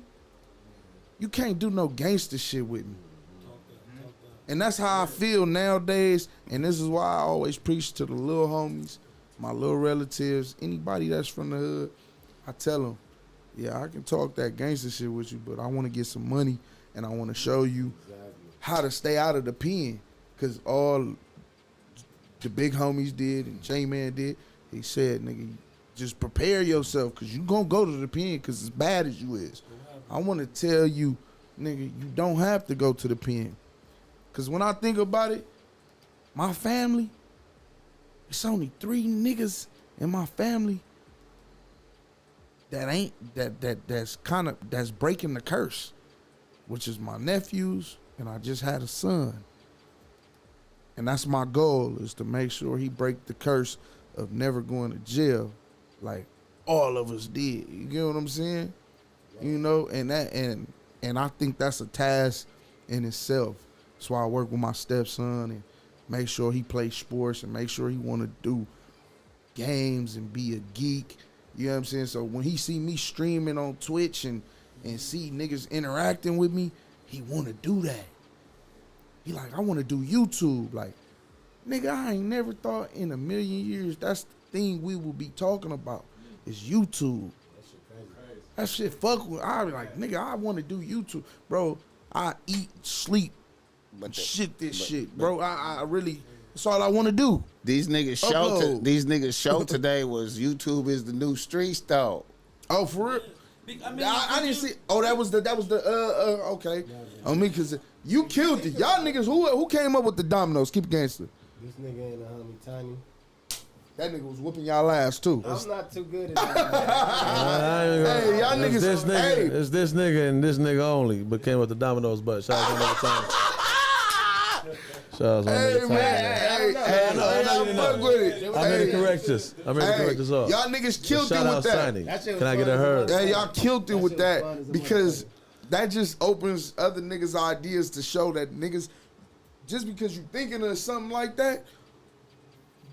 you can't do no gangster shit with me. And that's how I feel nowadays. And this is why I always preach to the little homies, my little relatives, anybody that's from the hood. I tell them, yeah, I can talk that gangster shit with you, but I want to get some money and I want to show you how to stay out of the pen. Because all the big homies did and J-Man did, he said, nigga, just prepare yourself because you going to go to the pen because as bad as you is. I want to tell you, nigga, you don't have to go to the pen. Because when I think about it, my family, it's only 3 niggas in my family that's breaking the curse, which is my nephews, and I just had a son. And that's my goal, is to make sure he break the curse of never going to jail like all of us did. You get what I'm saying? You know, and I think that's a task in itself. That's why I work with my stepson and make sure he plays sports and make sure he want to do games and be a geek. You know what I'm saying? So when he see me streaming on Twitch and see niggas interacting with me, he want to do that. He like, I want to do YouTube. Like, nigga, I ain't never thought in a million years that's the thing we will be talking about is YouTube. that shit fuck with. I be like, nigga, I want to do YouTube, bro. I eat, sleep, shit, bro. I really, that's all I want to do. These niggas show today was YouTube is the new streets though. Oh, for real? I didn't see. Oh, that was the okay. On me, cause you killed it. Y'all niggas, who came up with the dominoes? Keep it gangster. This nigga and the homie Tiny. That nigga was whooping y'all ass too. I'm not too good at that. Hey, y'all niggas. This nigga, hey. it's this nigga and this nigga only, but came with the dominoes. But shout out to another time. Shout out to another time. I fuck with it. I'm here to correct this. I'm here to correct this all. Y'all niggas killed it Shout out with that. Tiny. Can I get a heard? Yeah, y'all killed it with that because that just opens other niggas' ideas to show that niggas, just because you thinking of something like that,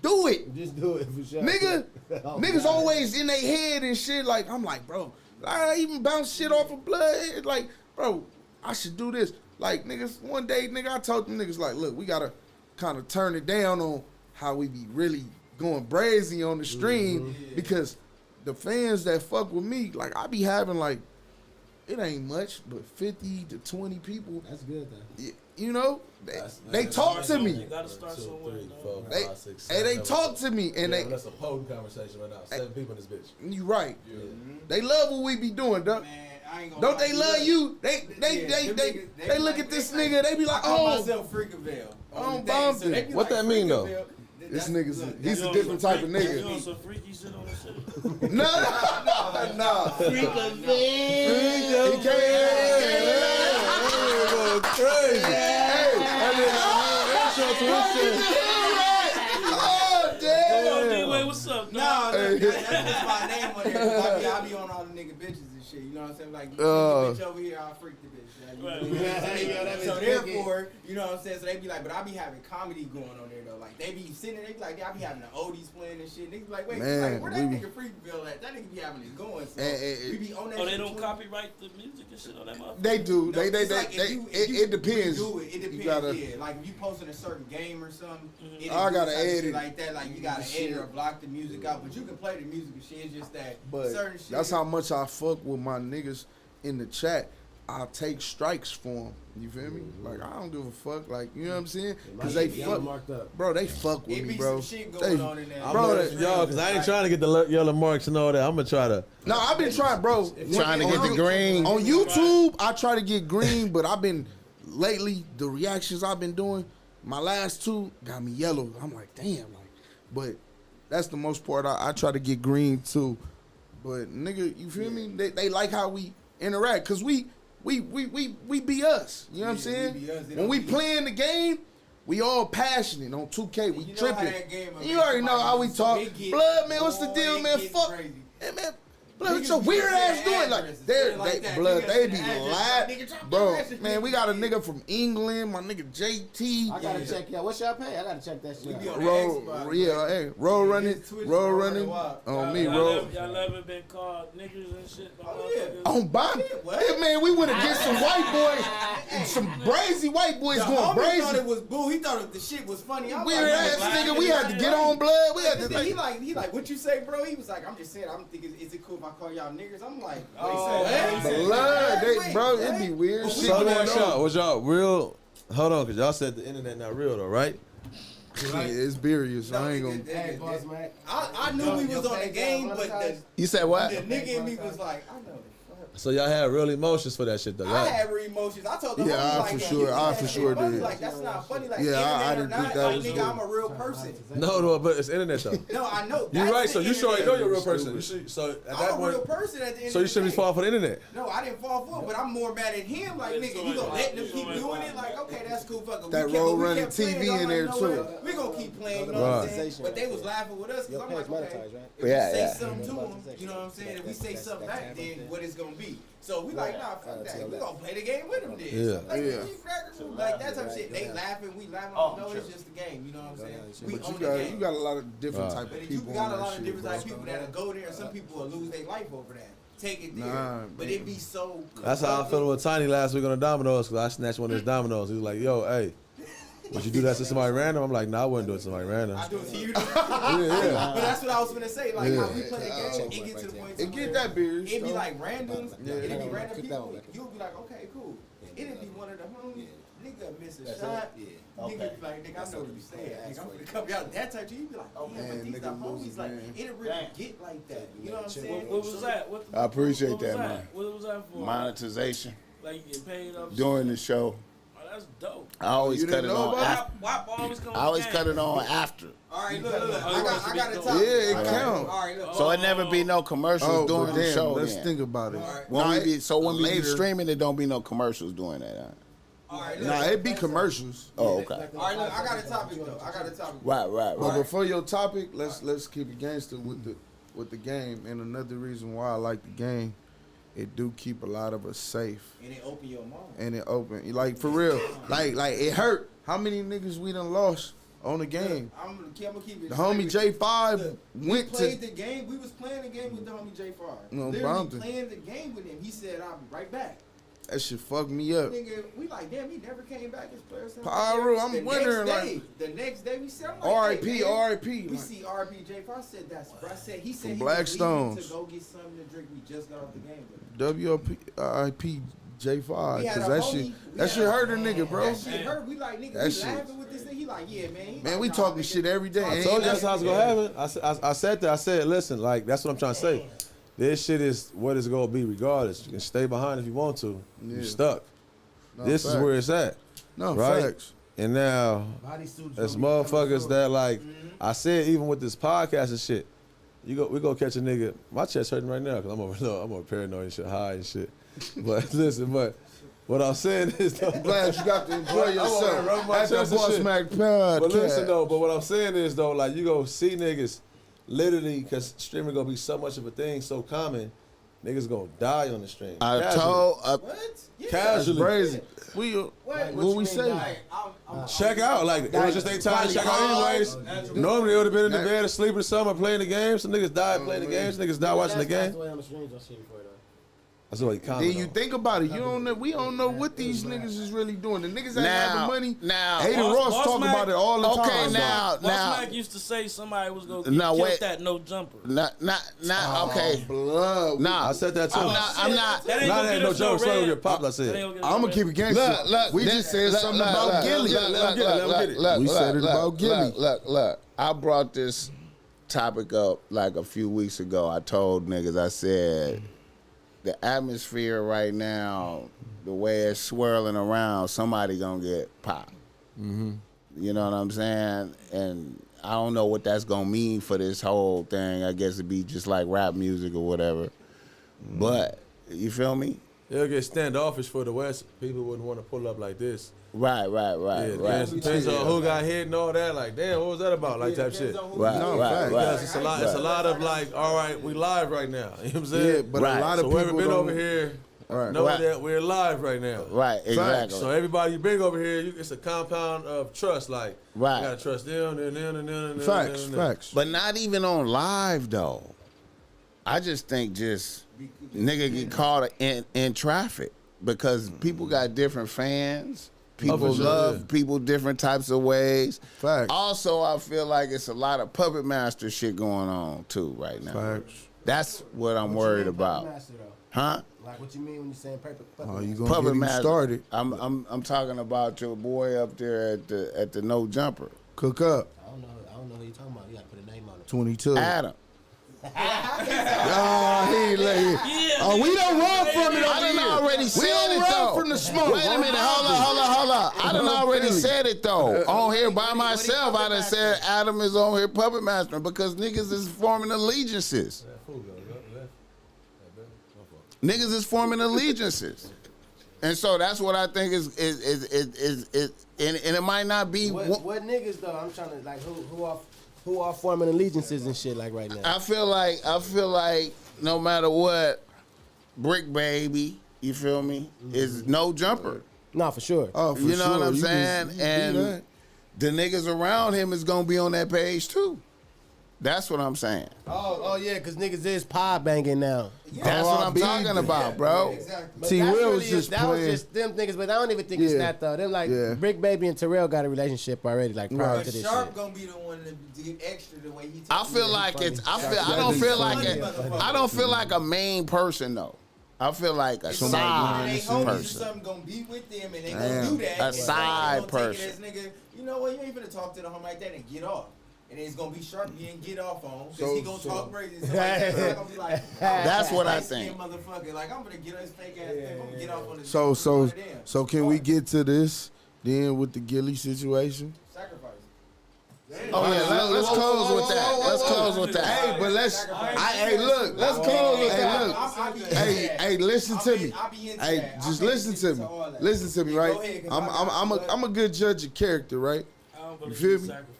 do it. Just do it for sure. Niggas always in their head and shit. Like, I'm like, bro, I even bounce shit off of blood. Like, bro, I should do this. Like, niggas, one day, nigga, I told them niggas, like, look, we gotta kind of turn it down on how we be really going brazy on the stream because the fans that fuck with me, like, I be having, like, it ain't much, but 50 to 20 people. That's good, though. You know, they talk to me. You gotta start somewhere. They talk to me, and that's a potent conversation right now. 7 people in this bitch. You right. Yeah. They love what we be doing, dog. Don't they love you? They look at this nigga. They be like, oh, Oh, bompton. What that mean though? This nigga's he's a different type of You nigga. doing some freaky shit on this shit? No. He can't. Crazy. Oh, damn. Wait, what's up? No, that's just my name on there. I be on all the nigga bitches and shit. You know what I'm saying? Like, you bitch over here, I'll freak the bitch. So therefore, you know what I'm saying? So they be like, but I be having comedy going on there though. Like they be sitting there, they be like, I be having the oldies playing and shit. They be like, wait, man, where that nigga Freakville at? That nigga be having it going. So we be on that. Oh, shit they don't 20. copyright the music and shit on that motherfucker? They do. No, It depends. It depends. Yeah. Like if you posting a certain game or something, I gotta edit it. like that. Like you gotta edit or block the music out, but you can play the music and shit. It's just that certain shit. That's how much I fuck with my niggas in the chat. I'll take strikes for them. You feel me? Like I don't give a fuck. Like you know what I'm saying? Because they fuck, bro. They fuck with me, bro. Some shit going on in there. Bro, y'all, because I ain't trying to get the yellow marks and all that. I'm gonna try to. No, I've been trying, bro. Trying to get the green. On YouTube, I try to get green, but I've been lately the reactions I've been doing. My last 2 got me yellow. I'm like, damn, like, but that's the most part. I try to get green too. But nigga, you feel me? They like how we interact because we be us. You know what I'm saying? When we playing the game, we all passionate on 2K. We tripping. You already know how we talk. Blood, man, what's the deal, man? Fuck. Hey, man. Blood, what your weird ass doing? Like, they be live. Bro, man, we got a nigga from England, my nigga JT. I gotta check y'all. What's y'all pay? I gotta check that shit out. Roll running on me, roll. Y'all ever been called niggas and shit? On Bob? Yeah, man, we would have get some white boys, some brazy white boys going brazy. He thought it was boo. He thought the shit was funny. Weird ass nigga, we had to get on blood. We had to. He like, what you say, bro? He was like, I'm just saying, I'm thinking, is it cool if I call y'all niggas? I'm like, blood, bro, it'd be weird. So was y'all real? Hold on, cause y'all said the internet not real though, right? Yeah, it's serious. I ain't gonna. Hey, BossMack. I knew we was on the game, but You said what? the nigga in me was like, I know. So y'all had real emotions for that shit though. I had real emotions. I told them, I for sure did. Like that's not funny. Like I didn't think that was nigga, I'm a real person. No, but it's internet though. No, I know. You're right. So you sure know you're a real person. person. So at that I'm a real point, person at the end. so you shouldn't be falling for the internet. No, I didn't fall for it, but I'm more mad at him. Like nigga, you gonna let them keep doing it? Like okay, that's cool. Fuck that roll running TV in there too. We gonna keep playing. You know what I'm saying? But they was laughing with us because I'm like, okay, if we say something to them, you know what I'm saying? If we say something back, then what it's gonna be? So we like, nah, fuck that. We gonna play the game with them then. Yeah. Like that type of shit. They laughing, we laughing. No, it's just the game. You know what I'm saying? We own the game. You got a lot of different type of But people. you got a lot of different type of people that'll go there. Some people will lose their life over that. Take it there. But it be so. That's how I felt with Tiny last week on the dominoes, because I snatched one of his dominoes. He was like, yo, hey. Would you do that to somebody random? I'm like, nah, I wouldn't do it to somebody random. I do it to you. Yeah. But that's what I was gonna say. Like Yeah. how we play the game, it get to the point. It get that beer. It'd be like randoms. Yeah. It'd be random people. You'll be like, okay, cool. It'd be one of the homies. Nigga miss a shot. Nigga be like, nigga, I know what you saying. Nigga, I'm gonna come out that type. You be like, oh yeah, but these the homies. Like, it didn't really get like that. You know what I'm saying? What was that? I appreciate what was that, man. What was that for? Monetization Like you get paid up during the show. Oh, that's dope. I always cut it on. WAP always comes. I always cut it on after. All right, look. I got a topic. Yeah, it count. All right, look. So it never be no commercials during the show. Let's then. think about it. When we be when we be later. streaming, it don't be no commercials doing that. Huh? All right, look. Nah, it be commercials. Oh, okay. All right, look. I got a topic though. Right. But before your topic, let's keep it gangster with the game. And another reason why I like the game, it do keep a lot of us safe. And it open your mind. And it open, like for real, like it hurt. How many niggas we done lost on the game? I'm gonna keep it. The homie J5 went played to. the game. We was playing the game with the homie J5. No, Literally bompton. playing the game with him. He said, "I'll be right back." That shit fucked me up. Nigga, we like, damn, he never came back as players. Pyro, I'm wondering, the next day we said, R.I.P. R.I.P. We see R.I.P. J5 said that's. Bro, he said From he was leaving Blackstones. to go get something to drink. We just got off the game with him. W.O.P. R.I.P. J5, We had cause a that homie- shit, we that had shit a- hurt a nigga, bro. That shit hurt. We like, nigga, That we shit. laughing with this thing. He like, yeah, man. Man, we talking shit every day. I told you that's how it's gonna happen. I said that. I said, listen, like that's what I'm trying to say. This shit is what it's gonna be regardless. You can stay behind if you want to. Yeah. You're stuck. No, This is facts. where it's at. No, right? facts. And now, as motherfuckers that like, I said even with this podcast and shit, we go catch a nigga. My chest hurting right now because I'm over paranoid and shit, high and shit. But listen, what I'm saying is, though, I'm glad you got to enjoy yourself rub my at the chest and shit. BossMack podcast. But listen though, but what I'm saying is though, like you go see niggas, literally, because streaming gonna be so much of a thing, so common, niggas gonna die on the stream. I Casually. told. What? Yeah. Casually. Crazy. What we say? Check out, like it was just their time to check out anyways. Normally they would have been in the bed asleep or something, or playing the game. Some niggas died playing the game. Some niggas died watching the game. That's what you comment Then you on. think about it. You don't know. We don't know what these niggas is really doing. The niggas that have the money. now, Hayden Ross talk BossMack- about it all the okay, time. now, BossMack used to say somebody was gonna Now, kill wait. that no jumper. not, okay. Blood. Nah, I said that too. I'm not. That ain't Not gonna that get no us joke. So red. get popped. I That said. ain't gonna get us I'm gonna red. keep it gangster. Look, we just said something about Gillie. Look. I brought this topic up like a few weeks ago. I told niggas, I said, the atmosphere right now, the way it's swirling around, somebody gonna get popped. Mm-hmm. You know what I'm saying? And I don't know what that's gonna mean for this whole thing. I guess it'd be just like rap music or whatever. But you feel me? It'll get standoffish for the West. People wouldn't want to pull up like this. Right. Depends on who got hit and all that. Like, damn, what was that about? Like type shit. Right. Because it's a lot of like, all right, we live right now. You know what I'm saying? Yeah, but Right. a lot So of whoever people been don't. over here Right. know Right. that we're live right now. Right, exactly. So everybody you bring over here, it's a compound of trust. Like, Right. you gotta trust them, and them. Facts. But not even on live though. I just think nigga get caught in traffic because people got different fans. People for sure, love yeah. people different types of ways. Facts. Also, I feel like it's a lot of puppet master shit going on too right now. Facts. That's what I'm worried about. Huh? Like what you mean when you saying paper? Oh, you gonna Puppet get him master. started? I'm talking about your boy up there at the no jumper. Cook up. I don't know who you talking about. You gotta put a name on it. 22. Adam. Oh, he like. Oh, we don't run from it I over done here. already We said don't it run though. from the smoke. Wait a minute, hold up. I done already Philly. said it though. On here by myself, I done said Adam is on here puppet mastering because niggas is forming allegiances. Niggas is forming allegiances. And so that's what I think is and it might not be. What niggas though? I'm trying to like who are forming allegiances and shit like right now. I feel like no matter what, Brick Baby, you feel me, is no jumper. Nah, for sure. Oh, for You know sure. what I'm You saying? can see And that. the niggas around him is gonna be on that page too. That's what I'm saying. Oh yeah, because niggas is pie banging now. That's what I'm talking about, bro. Exactly. But T. that's Will was really just that was playing. just them niggas, but I don't even think it's Yeah. that though. Them like Yeah. Brick Baby and Terrell got a relationship already, like prior Right. to this Sharp shit. gonna be the one to get extra the way he. I feel like it's. I don't feel like it. I don't feel like a main person though. I feel like a They side homies or person. something gonna be with them and they Damn. gonna do that. A and side somebody gonna take person. it as, nigga, you know what? You ain't finna talk to the homie like that and get off. And it's gonna be Sharp you ain't get off on because he gonna talk crazy. Somebody gonna be like, That's what I light-skinned think. Motherfucker, like I'm gonna get on his fake ass thing. I'm gonna get off on this. So can we get to this then with the Gillie situation? Sacrifice. Oh yeah, let's close with that. Let's close with that. Hey, but look, let's close with that. Hey, listen to me. Hey, just listen to me. Listen to me, right? I'm a good judge of character, right? I don't believe feel in me? sacrifice.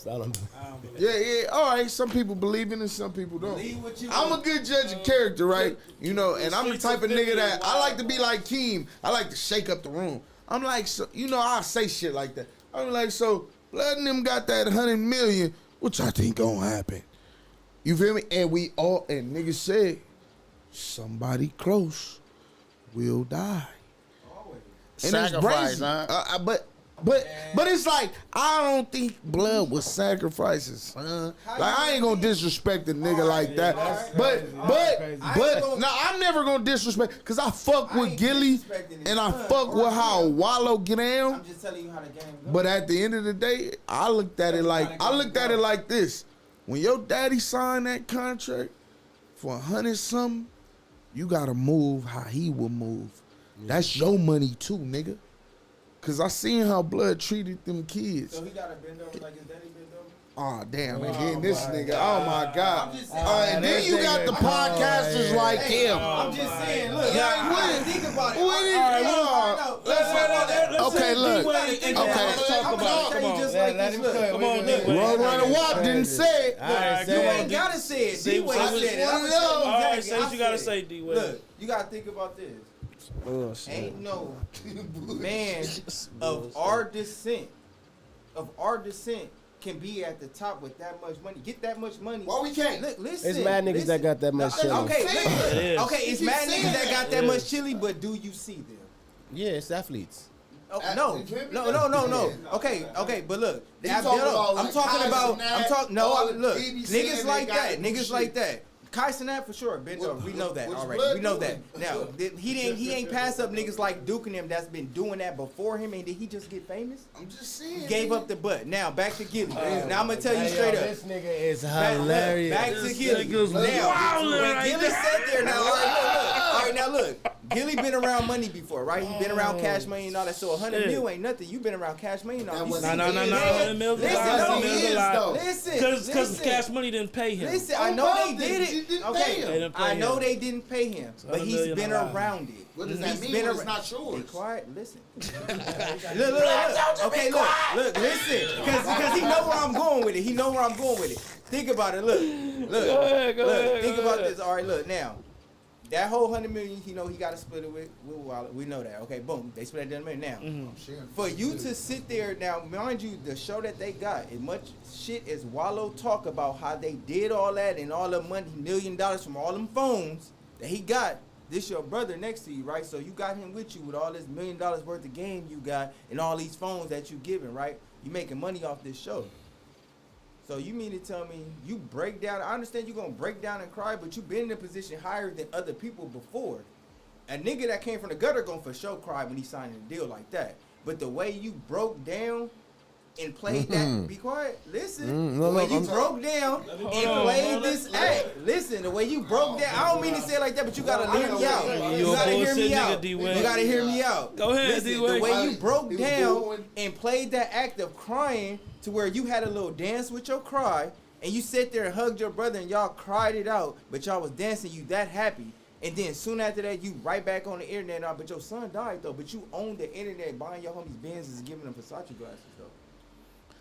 I don't. I don't believe. Yeah. All right. Some people believe in it, some people don't. I'm a good judge of character, right? You know, and I'm the type of nigga that I like to be like KEEM. I like to shake up the room. I'm like, so, you know, I say shit like that. I'm like, so Blood and them got that 100 million, which I think gonna happen. You feel me? And we all, and niggas said, somebody close will die. And it's Sacrifice, crazy. huh? But it's like, I don't think blood was sacrifices, son. Like, I ain't gonna disrespect a nigga like that. But no, I'm never gonna disrespect, cause I fuck with Gillie and I fuck with how Wallow get down. I'm just telling you how the game goes. But at the end of the day, I looked at it like this. When your daddy signed that contract for 100 something, you gotta move how he will move. That's your money too, nigga. Cause I seen how Blood treated them kids. So he got to bend over like his daddy bent over? Oh damn! And then this nigga, oh my god! I'm just saying. And then you got the podcasters like him. I'm just saying, look, Yeah, like, think about it. Okay, look. Okay, let's talk about it. Come on. Let him cook. Come on, Nick. Road Runner Wap didn't say it. You ain't gotta say it. D-Way said it. I'm gonna tell you All right, exactly. say what you gotta said say, it. D-Way. Look, you gotta think about this. Ain't no man of our descent can be at the top with that much money. Get that much money. Why we can't? Look, listen. It's mad niggas that got that much chili. Okay, It is. okay, it's mad niggas that got that much chili, but do you see them? Yeah, it's athletes. Oh, no. Okay, but look, I'm talking about look, niggas like that, niggas like that. Kai Cenat for sure, been over. We know that already. We know that. Now, he ain't pass up niggas like Duke and them that's been doing that before him, and did he just get famous? I'm just saying. He gave up the butt. Now back to Gillie. Now I'm gonna tell you straight up. This nigga is hilarious. Back to Gillie. nigga's Now, wildin' when right Gillie there. sat there, now, all right, now look. Gillie been around money before, right? He been around cash money and all that. So 100 mil ain't nothing. You been around cash money and all that. No. 100 mil's a Listen, lot. no, 100 mil's a lot. Listen, Because Cash Money didn't pay him. Listen, I know they did it. Okay, didn't pay I know him. they didn't pay him, but $100 he's million been alive. around it. What does that He's mean been when it's ar- not yours? Be quiet, listen. Look. Okay, look, listen, because he know where I'm going with it. He know where I'm going with it. Think about it. Look. Go ahead, Think about this. All right, look now. That whole 100 million, he got to split it with Wallet. We know that. Okay, boom. They split that 100 million. Now, for you to sit there, now, mind you, the show that they got, as much shit as Wallow talk about how they did all that and all the money, $1 million from all them phones that he got, this your brother next to you, right? So you got him with you with all this $1 million worth of game you got and all these phones that you giving, right? You making money off this show. So you mean to tell me you break down? I understand you're gonna break down and cry, but you've been in a position higher than other people before. A nigga that came from the gutter gonna for sure cry when he signed a deal like that. But the way you broke down and played that, be quiet. Listen, the way you broke down and played this act. Listen, the way you broke down. I don't mean to say it like that, but you gotta hear me out. You gotta hear me out. You gotta hear me out. Go ahead, Listen, D-Way. the way you broke down and played that act of crying to where you had a little dance with your cry, and you sat there and hugged your brother and y'all cried it out, but y'all was dancing, you that happy. And then soon after that, you right back on the internet, but your son died though, but you own the internet buying your homies Benzes and giving them Versace glasses though.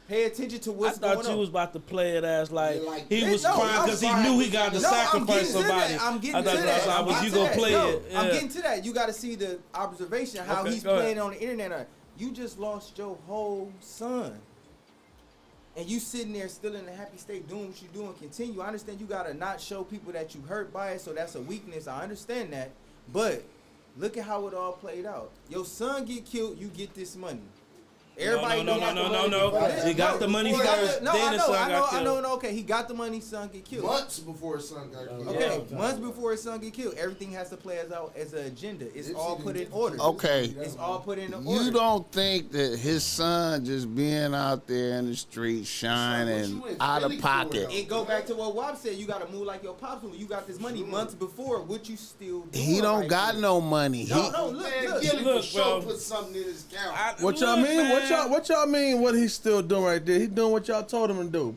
Pay attention to what's going on. I thought you was about to play it as like he Yeah, was no, crying because he knew he got to sacrifice somebody. I'm getting I to thought that. that's how you gonna play it. Yeah. I'm getting to that. You got to see the observation how Okay, he's go playing ahead. on the internet. You just lost your whole son and you sitting there still in a happy state doing what you doing, continue. I understand you gotta not show people that you hurt by it, so that's a weakness. I understand that, but look at how it all played out. Your son get killed, you get this money. Everybody No. He got the money first, then his son got killed. I know. Okay, he got the money, son get killed. Months before his son got killed. Okay, months before his son get killed, everything has to play as an agenda. It's all put in order. Okay. It's all put in order. You don't think that his son just being out there in the street shining out of pocket? It go back to what Wop said. You gotta move like your pops when you got this money months before. What you still doing? He don't right got now? no money. No, look. Gillie Look, for sure bro. put something in his account. What y'all mean? What y'all mean? What he's still doing right there? He doing what y'all told him to do.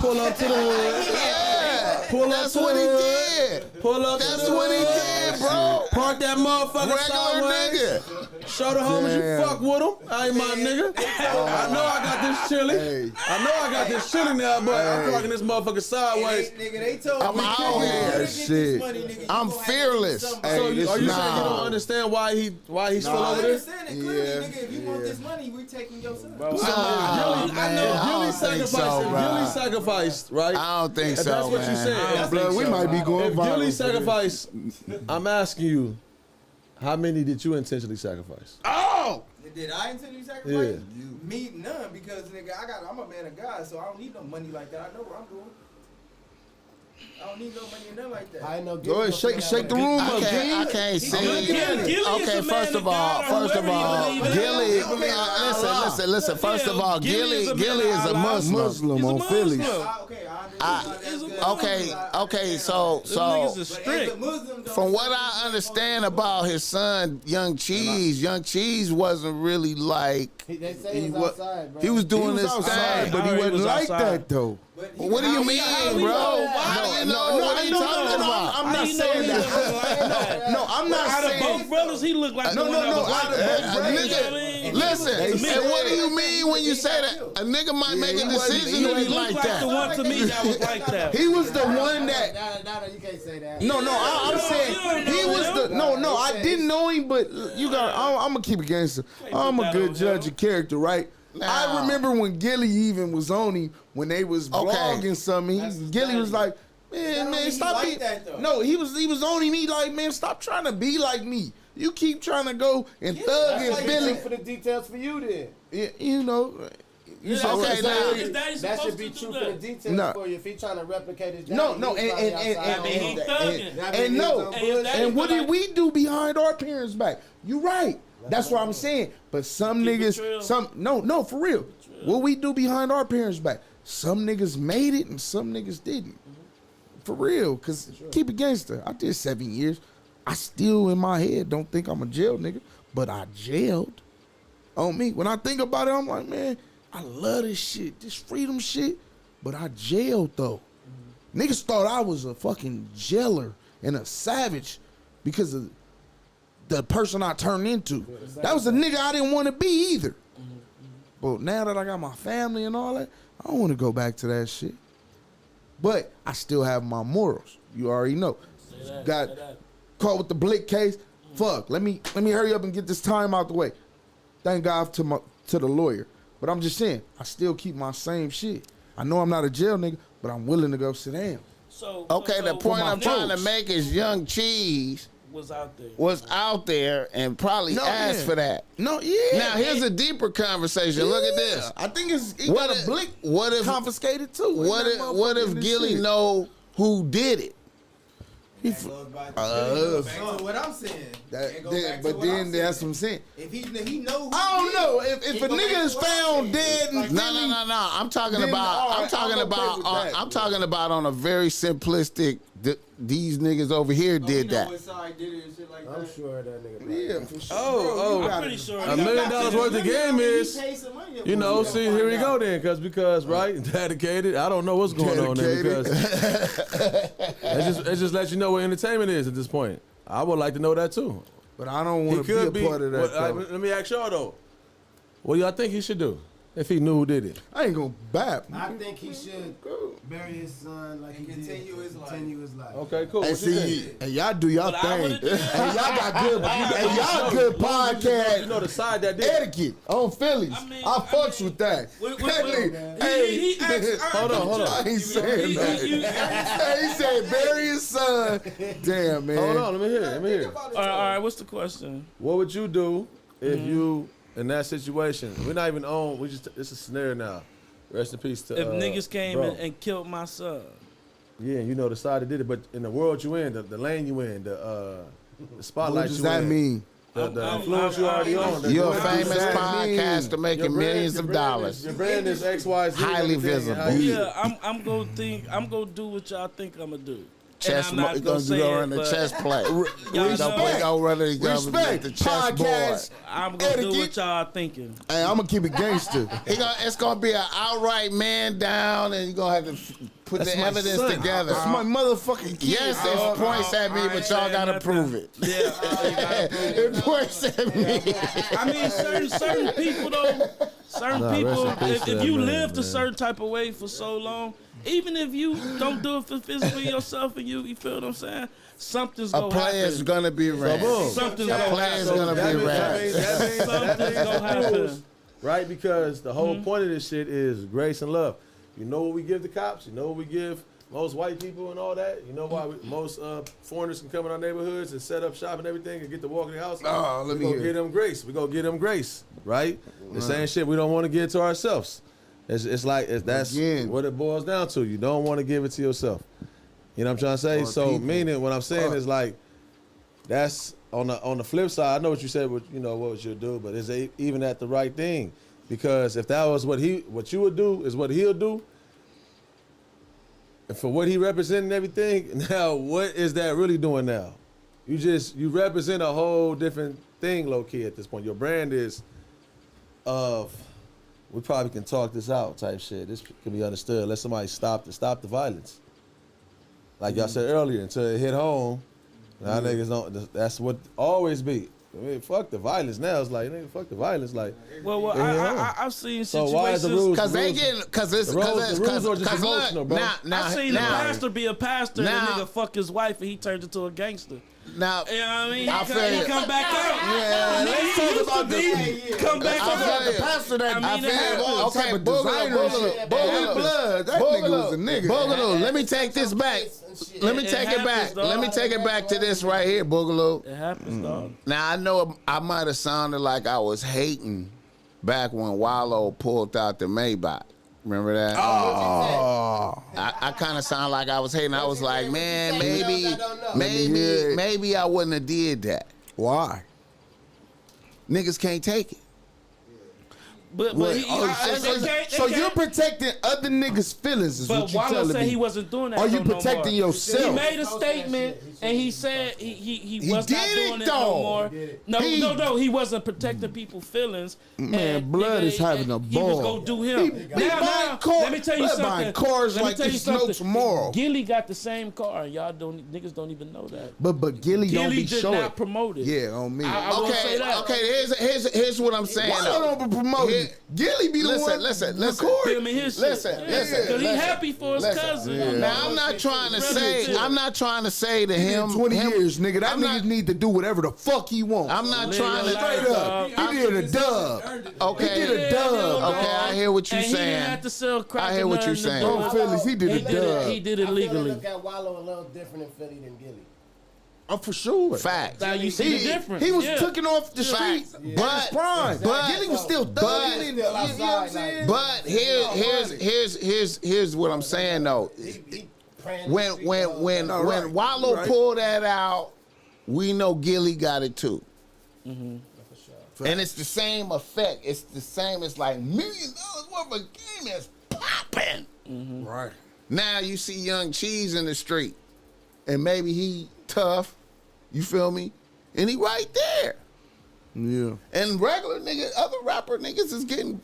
Pull up to the hood. Yeah, Pull up that's to what the he hood. did. Pull up. That's to the what he hood. did, bro. Park that motherfucker Regular sideways. nigga. Show the homies you Damn. fuck with them. I ain't my nigga. I know I got this chili. Hey. I know I got this chili now, but I'm parking this motherfucker sideways. Nigga, they told I'm me out you here. gonna get Shit. this money, nigga. You I'm gonna have to do fearless. something. Hey, So are you this saying you nah. don't understand why he's still I over there? understand it clearly, Yeah, nigga. If you want this money, we taking your son. Nah, If man, Gillie I don't think so, bro. sacrificed, right? I don't think If so, that's what man. you saying. Blood, we might be going If viral. Gillie for sacrificed, I'm asking you, how many did you intentionally sacrifice? Oh! Did I intentionally sacrifice? Yeah. Me, none, because nigga, I'm a man of God, so I don't need no money like that. I know what I'm doing. I don't need no money or nothing like that. I know. Go ahead, shake the room up, I King. can't see. Gillie is Okay, a man first of of all, God, or whoever he believe in. Gillie, listen. First of all, Gillie is a Gillie is a man of Muslim. Muslim He's a on Muslim. Philly. Okay, I understand. That's good. Okay, so Them niggas is But as a strict. Muslim, though, from what I understand about his son, Young Cheese wasn't really like They say he wa- was outside, bro. he was He doing was this outside, thing. but he He wasn't was like outside. that though. but What do you mean, bro? How do you know? What are you talking about? I'm How not you know saying he look that. like that? No, I'm not Out of saying. both brothers, he looked like No, the no, one that no, was like out of that. both brothers. You know what I mean? Listen, He and was- what do you mean when you say that? A nigga might make a he wasn't- decision he to be He like looked like the that. one to me that was like that. He was the one that. No, you can't say that. No, I'm saying you don't he know was him. the. No, I didn't know him, but you got. I'm gonna keep it gangster. I'm put a that good on judge him. of character, right? Nah. I remember when Gillie even was on him when they was blogging something. Gillie was like, man, mean he stop like being. that, though. No, he was on him. He like, man, stop trying to be like me. You keep trying to go and thug and That's why Billy. you for the details for you then. You know. You Yeah, said what okay, I'm now- saying? His daddy's That supposed should be to true do for the that. details No. for you. If he trying to replicate his daddy, No, he no, was probably outside. He thugging. and no, Hey, his daddy and what feel did like- we do behind our parents' back? You right. That's what I'm saying. But some Keep it niggas, real. no, for real. What we do behind our parents' back? Some niggas made it and some niggas didn't. For real, cause keep it gangster. I did 7 years. I still in my head don't think I'm a jail nigga, but I jailed. On me. When I think about it, I'm like, man, I love this shit, this freedom shit, but I jailed though. Niggas thought I was a fucking jailer and a savage because of the person I turned into. That was a nigga I didn't want to be either. But now that I got my family and all that, I don't want to go back to that shit. But I still have my morals. You already know. Got caught with the Blick case. Fuck. Let me hurry up and get this time out the way. Thank God to the lawyer. But I'm just saying, I still keep my same shit. I know I'm not a jail nigga, but I'm willing to go sit down. Okay, the point I'm trying to niggas make is Young Cheese was out there. was out there and probably No, asked yeah. for that. No, yeah. Now here's a deeper conversation. Look at this. I think he What got if- a Blick what if- confiscated too. What if Gillie know? know who did it? He That f- goes back Uh, to what I'm saying. That goes back to but what then I'm that's saying. what I'm saying. If he know who I don't did know it, if he a go back nigga to is what I'm found saying. dead and No. I'm talking Then, about. all I'm right, talking I'm okay about. with that, I'm but- talking about on a very simplistic. These niggas over here did that. I'm sure that nigga. Yeah, for sure. Oh, I'm pretty sure. $1 million worth of game is, you know, see, here we go then, because right, dedicated. I don't know what's going on there because it just lets you know what entertainment is at this point. I would like to know that too. But I don't He want to could be a part of that. let me ask y'all though. What do y'all think he should do? If he knew who did it. I ain't gonna bap. I think he should bury his son like he continue did. his life. Continue his life. Okay, cool. Hey, What you think? see, and y'all do y'all But I thing. would've did that. And y'all got good. And y'all good podcast. You know the side that did. Etiquette on Phillies. I fucks with that. Hey, he asked, Hold on. I ain't saying that. He said bury his son. Damn, man. Hold on, let me hear. all right, what's the question? What would you do if you in that situation? We're not even on. It's a scenario now. Rest in peace to. If niggas came bro. and killed my son. Yeah, you know the side that did it, but in the world you in, the lane you in, the spotlight What does you that in, mean? the influence you already on. You're a What does famous that podcaster mean? making millions of dollars. Your brand is XYZ. Highly everything, visible. how you- Yeah, I'm gonna do what y'all think I'm gonna do. Chess, and I'm not gonna gonna say run it, the but chess play. y'all We know gonna run the Respect. the chess board. Podcast. I'm gonna do Etiquette. what y'all thinking. Hey, I'm gonna keep it gangster. It's gonna be an outright man down, and you're gonna have to put That's the my evidence son. together. That's my motherfucking kid. Yes, dog. it points at me, but y'all gotta prove it. Yeah, It points at me. I mean, certain people though, certain Nah, people, rest in peace to if that you man, lived a man. certain type of way for so long, even if you don't do it for physically yourself and you feel what I'm saying, something's A gonna player's happen. gonna be ran. boom. Something's A gonna player's happen. gonna That be means- ran. Something's gonna happen. Right? Because the whole point of this shit is grace and love. You know what we give the cops? You know what we give most white people and all that? You know why most foreigners can come in our neighborhoods and set up shop and everything and get to walk in the house? Oh, let we me go hear get it. them grace. We go get them grace, right? The same shit we don't want to give to ourselves. It's like that's Again. what it boils down to. You don't want to give it to yourself. You know what I'm trying to say? Or So people. meaning what I'm saying is like that's on the flip side. I know what you said. What you'll do, but is it even at the right thing? Because if that was what you would do is what he'll do. And for what he represents and everything, now what is that really doing now? You represent a whole different thing, low key at this point. Your brand is of we probably can talk this out type shit. This can be understood. Let somebody stop the violence. Like y'all said earlier, until it hit home, now niggas don't. That's what always be. I mean, fuck the violence. Now it's like, nigga, fuck the violence. Like, Well, I've seen so situations. why is the rules? Cause they rules- getting, cause it's, the rules cause are just emotional, bro. I've seen a now, pastor be a pastor and Now- a nigga fuck his wife and he turned into a gangster. now, You know what I mean? I feel He you. come back out. Yeah, Let's talk about this. Come back I out. feel you. pastor that I mean, it had happens. all type of designer and shit. Boogaloo. Blood. That nigga was a nigga. Boogaloo, let me take this back. Let me It take it happens, back. dog. Let me take it back to this right here, Boogaloo. It happens, dog. Now I know I might have sounded like I was hating back when Wallow pulled out the Maybach. Remember that? Oh. I kind of sound like I was hating. I was like, man, maybe hear it. maybe I wouldn't have did that. Why? Niggas can't take it. But Wait, so they you're can't- protecting other niggas' feelings is But what you Wallow telling said me. he wasn't doing that. Are you no protecting more. yourself? He made a statement and he said he was not did it, doing it though. no more. No, He- no, he wasn't protecting people's feelings. Man, And, Blood is having a He was ball. gonna do him. He buying cars. Let me tell you Blood something. buying cars Let me like tell you it's no something. tomorrow. Gillie got the same car, and y'all niggas don't even know that. But Gillie don't Gillie be did showing. not promote it. Yeah, on me. I will say Okay, that. okay. Here's what I'm saying. Why though. don't be promoting? Here- Gillie be the one. Listen. Feel me, his shit. Listen. Because he happy for his Listen. cousin. Yeah. Now I'm not trying to say. Brother, I'm not trying to say to him. 20 him- years, nigga. That I'm nigga not- need to do whatever the fuck he wants. I'm not Live trying your to. life, Straight dog. up. He did a dub. Okay. He did a dub. Okay, I hear what you're And he didn't saying. have to sell crack. I hear or what you're nothing to saying. do On it. Phillies, he did a He did it I feel legally. they look at Wallow a little different in Philly than Gillie. Oh, for sure. Facts. Now you see the difference. He was Yeah. taken off the streets. But- But his prime. but- Gillie was still but- thugging. You know what I'm saying? But here's what I'm saying though. When Wallow right. pulled that out, we know Gillie got it too. And it's the same effect. It's the same. It's like $1 million worth of game is popping. Right. Now you see Young Cheese in the street, and maybe he tough. You feel me? And he right there. Yeah. And regular niggas, other rapper niggas is getting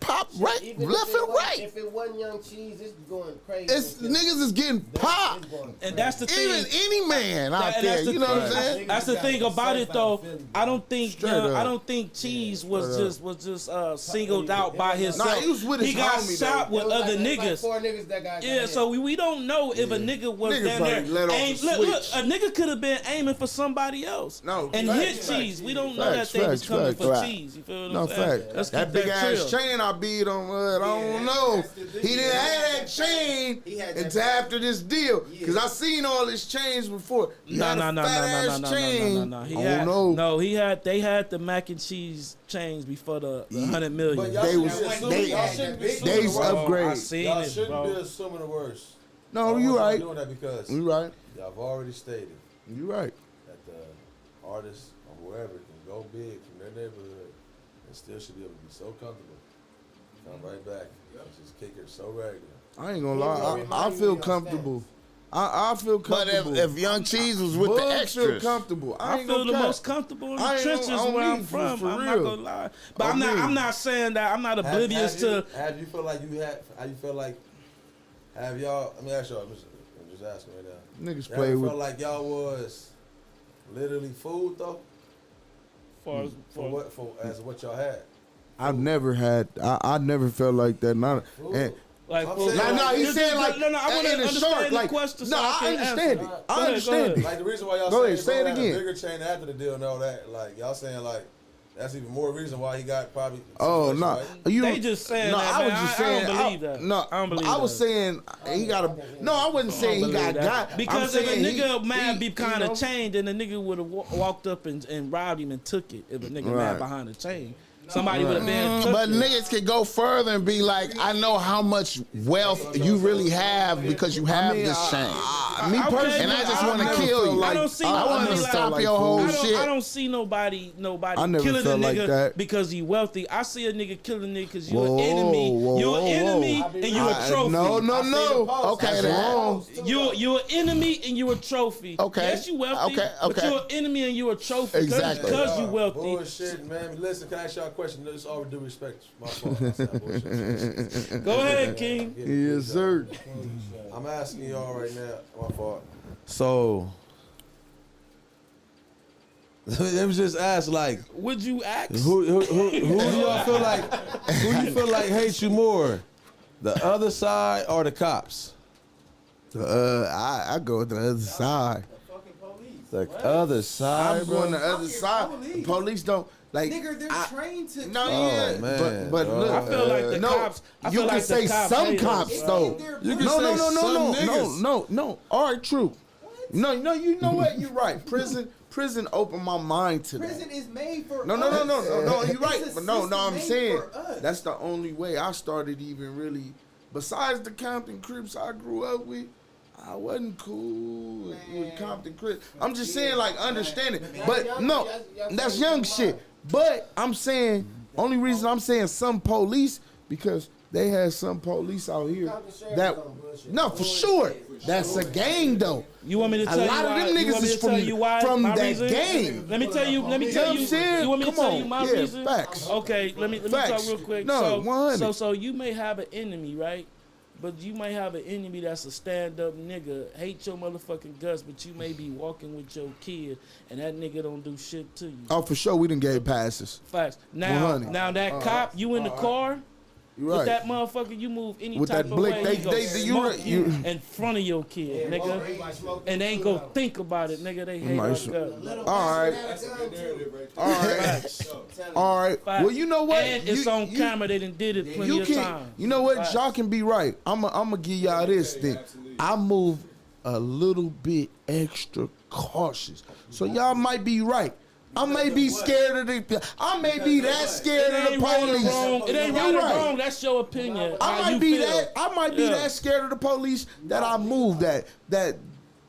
popped right, Even left if it and was- right. If it wasn't Young Cheese, it's going crazy. It's niggas is getting popped. It's going And that's the thing. Even any man out And there, that's the you know what I'm thing. saying? That's the thing about it though. I don't think Straight up. I don't think Cheese was just singled out by himself. Nah, he was with his got homie, shot though. with other niggas. 4 niggas that got Yeah, so we don't know if a nigga was Nigga down probably there. let off the Look, switch. a nigga could have been aiming for somebody else. No, and facts, hit facts. Cheese. We don't know Facts, that they was facts, coming facts. for Right. Cheese. You feel what No I'm saying? fact. Let's That keep big that ass chill. chain I beat on, I don't know. He didn't have that chain He had that until back. after this deal. Cause I seen all his chains before. He had a fat ass chain. They had the mac and cheese chains before the 100 million. But y'all They shouldn't was- be assuming- they- y'all shouldn't be they assuming the worst. upgrade. I seen Y'all it, shouldn't be bro. assuming the worst. No, I you want y'all right. doing that because You right. y'all have already stated You right. that the artists or whoever can go big from their neighborhood and still should be able to be so comfortable. Come right back and just kick it so regular. I ain't gonna lie. I feel comfortable. I feel But comfortable. if Young Cheese was with the Bug extras, feel comfortable. I ain't feel gonna the cap. most comfortable in I the ain't trenches on where I'm me, from. for I'm not real. gonna lie, but On me. I'm not saying that. I'm not oblivious to. Have you feel like you had? How you feel like? Have y'all? Let me ask y'all. I'm just asking right now. Niggas Y'all play ever with. felt like y'all was literally food though? For As what y'all had? I've never had. I never felt like that. Not and. like, I'm for- saying- No, he's saying like no. I want to in a understand short, the like question. no, so I can understand answer. it. I understand Go it. Like the reason why y'all Go ahead, saying say it bro had again. a bigger chain after the deal and all that, like y'all saying like that's even more reason why he got probably. Oh situation, no, right? you They don't- just saying no, that, I was man. just I saying. don't believe that. No, I don't believe I was that. saying he got a. No, I wasn't saying he got got. Because I'm if a saying nigga he- mad he- be you kind know? of chained, then the nigga would have walked up and robbed him and took it. If a nigga Right. mad behind the chain, somebody would have been. Took but it. niggas can go further and be like, I know how much wealth you really have because you have this chain. Me Okay, personally, And I just I want to never kill felt you. I don't see I nobody want to like- stop like your whole I shit. don't see nobody I never killing a felt like nigga that. because he wealthy. I see a nigga killing a nigga because you Whoa, an enemy. whoa, You an whoa, enemy whoa. and you a trophy. No. Okay, That's then. wrong. You an enemy and you a trophy. Okay. Yes, you wealthy. Okay, But okay. you an enemy and you a trophy. Exactly. Because you Y'all wealthy. Bullshit, man. Listen, can I ask y'all a question? It's all with due respect. My fault. I said bullshit. Go ahead, King. Yes, sir. I'm asking y'all right now. My fault. So, let me just ask, like, Would you ask? who do y'all feel like? Who you feel like hates you more, the other side or the cops? I go with the other side. The other side, I'm bro. going the other side. The police don't like. Nigga, they're trained to. No, Oh, yeah, man, but dog. look, I feel like the no, cops. I you feel can like say the cops some hate us, cops bro. though. You can No, say no. some niggas. All right, true. No, you know what? You're right. Prison opened my mind to that. Prison is made for No, us. you're right. It's a But no, system I'm made saying for us. that's the only way I started even really. Besides the Compton Crips I grew up with, I wasn't cool with Compton Crips. I'm just saying, like, understanding. But no, that's young shit. But I'm saying, only reason I'm saying some police, because they had some police out here that, no, for sure, that's a gang though. You want me to A tell you lot of why? them You niggas want me is to tell you why? from My that reason? gang. Let me tell you. Let me You know tell what you. I'm saying? You want me to Come tell on. you my Yeah, reason? facts. Okay. Let me Facts. talk real quick. No, 100. So you may have an enemy, right? But you might have an enemy that's a stand-up nigga, hate your motherfucking guts, but you may be walking with your kid, and that nigga don't do shit to you. Oh, for sure, we done gave passes. Facts. Now 100. that cop, you in the car. You With right. that motherfucker, you move any With type that of blick, way, they- he go they- you smoke right, you you- in front of your kid, nigga. And they ain't gonna think about it, nigga. They hate might us. s- guts. All right. All right. All right. Facts. Well, you know what? And it's on camera. They done did it plenty You of can. times. You know what? Facts. Y'all can be right. I'm gonna give y'all this thing. I move a little bit extra cautious, so y'all might be right. I may be scared of the. I may be that scared It of the ain't right or police. wrong. It ain't You're right or wrong. That's your opinion. I how might you be feel. that. I might be Yeah. that scared of the police that I move that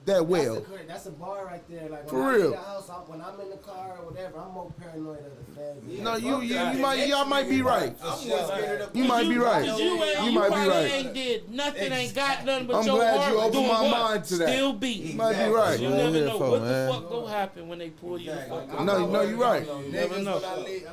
that well. That's a bar right there. Like For when real. I'm in the house, when I'm in the car or whatever, I'm more paranoid of the feds. No, y'all might be right. You might be right. You might be probably right. ain't did nothing, ain't got nothing but I'm your glad heart you opened doing my what? mind to that. Still beating. You might be right. You What never we know here for, what man? the fuck gonna happen when they pull you the fuck out. No, you're right. You never know.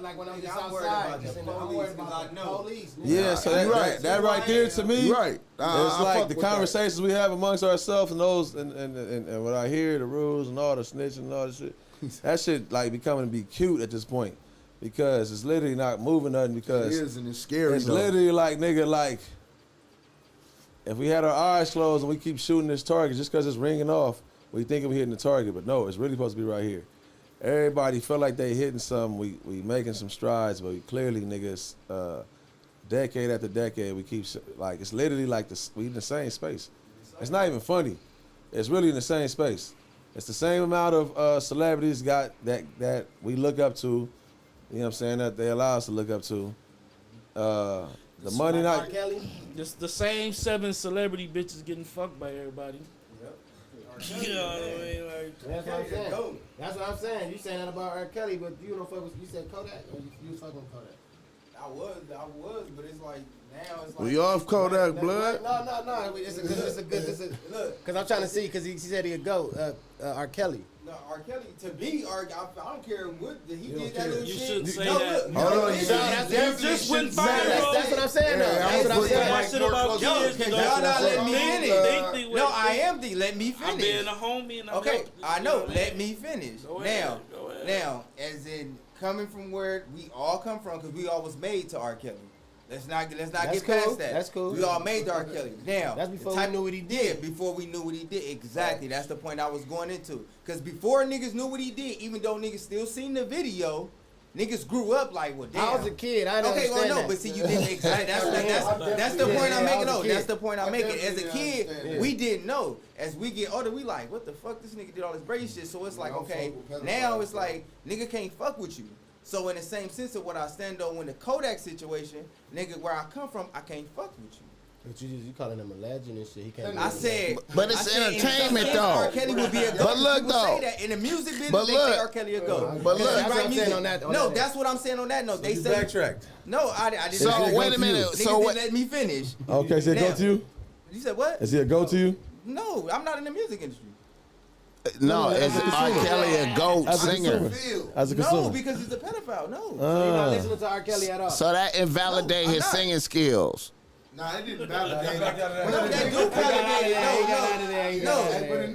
Like when I'm just outside, I'm worried about the police. Yeah, so You right. that right there to me, You right. it's I like fuck the with that. conversations we have amongst ourselves and those and when I hear the rules and all the snitching and all the shit, that shit like becoming to be cute at this point because it's literally not moving nothing It because is, and it's scary. it's though. literally like nigga like if we had our eyes closed and we keep shooting this target just because it's ringing off, we think we're hitting the target, but no, it's really supposed to be right here. Everybody feel like they hitting something. We making some strides, but we clearly niggas decade after decade we keep like it's literally like we in the same space. It's not even funny. It's really in the same space. It's the same amount of celebrities got that we look up to. You know what I'm saying? That they allow us to look up to. The money Like R. not. Kelly. Just the same 7 celebrity bitches getting fucked by everybody. You know what I mean? Like, That's what I'm saying. That's what I'm saying. You saying that about R. Kelly, but you don't fuck with. You said Kodak, or you was fucking with Kodak? I was, but it's like now it's like. We off Kodak blood. No. It's a good. Look, because I'm trying to see. Because he said he'd go. R. Kelly. No, R. Kelly, to me, I don't care what he did that little you shit. shouldn't say No, that. look, Hold on, listen, you that's just went shouldn't say viral. that. That's what I'm saying. Though. Yeah, That's what I'm put saying. that shit about Yo, kids. can though. y'all not let me Think finish? we No, went- I am let me I'm being finish. a homie and I'm Okay, helping. I You know. what Let mean? me finish. Go ahead, go ahead. Now, as in coming from where we all come from, because we all was made to R. Kelly. Let's not That's get cool. past that. That's cool. We all made to R. Kelly. Now, That's before the type- we knew what he did. Before we knew what he did. Exactly. That's the point I was going into. Because before niggas knew what he did, even though niggas still seen the video, niggas grew up like, well, damn. I was a kid. I didn't Okay, well, understand no, that. but see, you didn't exactly. That's the point I'm making. No, that's the point I'm making. As a kid, we didn't know. As we get older, we like, what the fuck? This nigga did all this crazy shit. So it's like, okay, now it's like, nigga can't fuck with you. So in the same sense of what I stand on when the Kodak situation, nigga, where I come from, I can't fuck with you. But you calling him a legend and shit. He can't. I said, But it's I said in entertainment, some sense, though. R. Kelly would be a goat. But look, People though. say that in the music business, But they look. say R. Kelly a goat. But look. Because he That's what write I'm saying music. on that- on No, that. that's what I'm saying on that note. They You say backtracked. no, I didn't. So say wait a that. minute. Niggas So didn't what? let me finish. Okay, is it go Now- to you? You said what? Is he a go to you? No, I'm not in the music industry. No, is R. Kelly a GOAT As a singer? consumer. As a No, consumer. because he's a pedophile. No. So you're not listening to R. Kelly at all. So that invalidate No, I'm his not. singing skills. Nah, it didn't validate. No, that do validate it. No,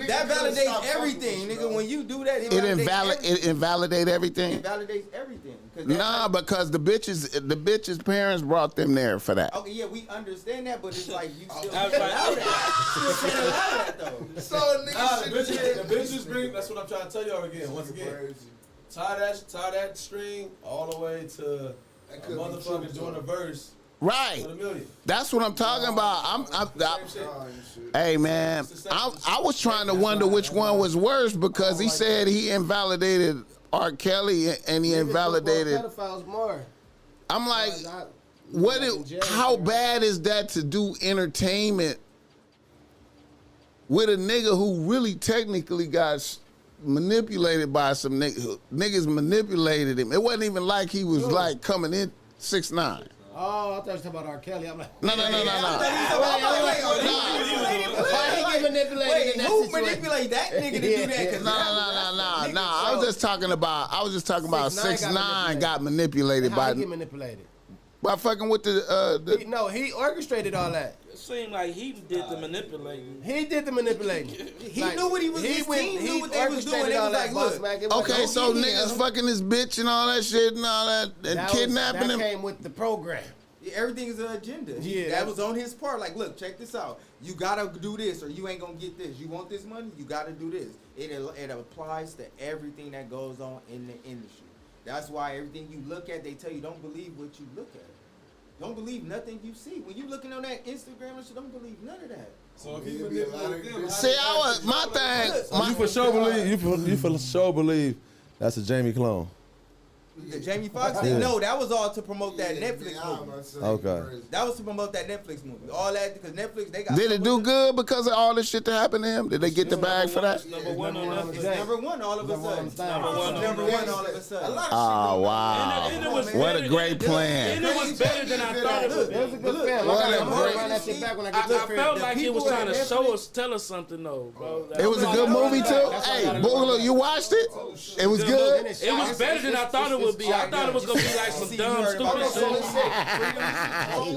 that validates everything, nigga. When you do that, It validates invalidate everything. It validates everything. 'Cause that's Nah, like- because the bitches' parents brought them there for that. Okay, yeah, we understand that, but it's like you still I can't was allow like- that. You still can't allow that though. So nigga, the bitches bring. That's what I'm trying to tell y'all again. Once again, tie that string all the way to a motherfucker doing a verse Right. with $1 million. That's what I'm talking about. Hey man, I was trying to wonder which one was worse because he said he invalidated R. Kelly and he invalidated. pedophiles more. I'm like, how bad is that to do entertainment with a nigga who really technically got manipulated by some niggas manipulated him. It wasn't even like he was like coming in 6'9". Oh, I thought you were talking about R. Kelly. I'm like, No. why he get manipulated Wait, in that who situation? manipulate that nigga to do that? 'Cause No. I was just talking about 6'9" got manipulated How he by get manipulated? fucking with the No, he orchestrated all that. It seemed like he did the manipulating. He did the manipulating. He knew what he was. His team knew what they was doing. They was like, look. Okay, so niggas fucking this bitch and all that shit and all that and kidnapping that him. came with the program. Everything is an agenda. Yeah, That was on his part. Like, look, check this out. You gotta do this, or you ain't gonna get this. You want this money? You gotta do this. It applies to everything that goes on in the industry. That's why everything you look at, they tell you don't believe what you look at. Don't believe nothing you see. When you looking on that Instagram and shit, don't believe none of that. So if he manipulated them, See, my thing. you for sure believe that's a Jamie clone. The Jamie Foxx thing, no, that was all to promote that Netflix movie. Okay. That was to promote that Netflix movie. All that because Netflix they got. Did it do good because of all this shit that happened to him? Did they get the bag for that? Number one on It's Netflix. number one all of a sudden. Number one all of a sudden. Oh, wow. And it was What a better- great and plan. it was better than I thought it would be. It was a good film. What I a gotta great- run that shit back when I I get to the crib. felt the like it was people trying to at show us, tell us something though, bro. It was a good movie too. Hey, Boogaloo, you watched it? It was good. It was better than I thought it would be. I thought it was gonna be like some dumb, stupid shit.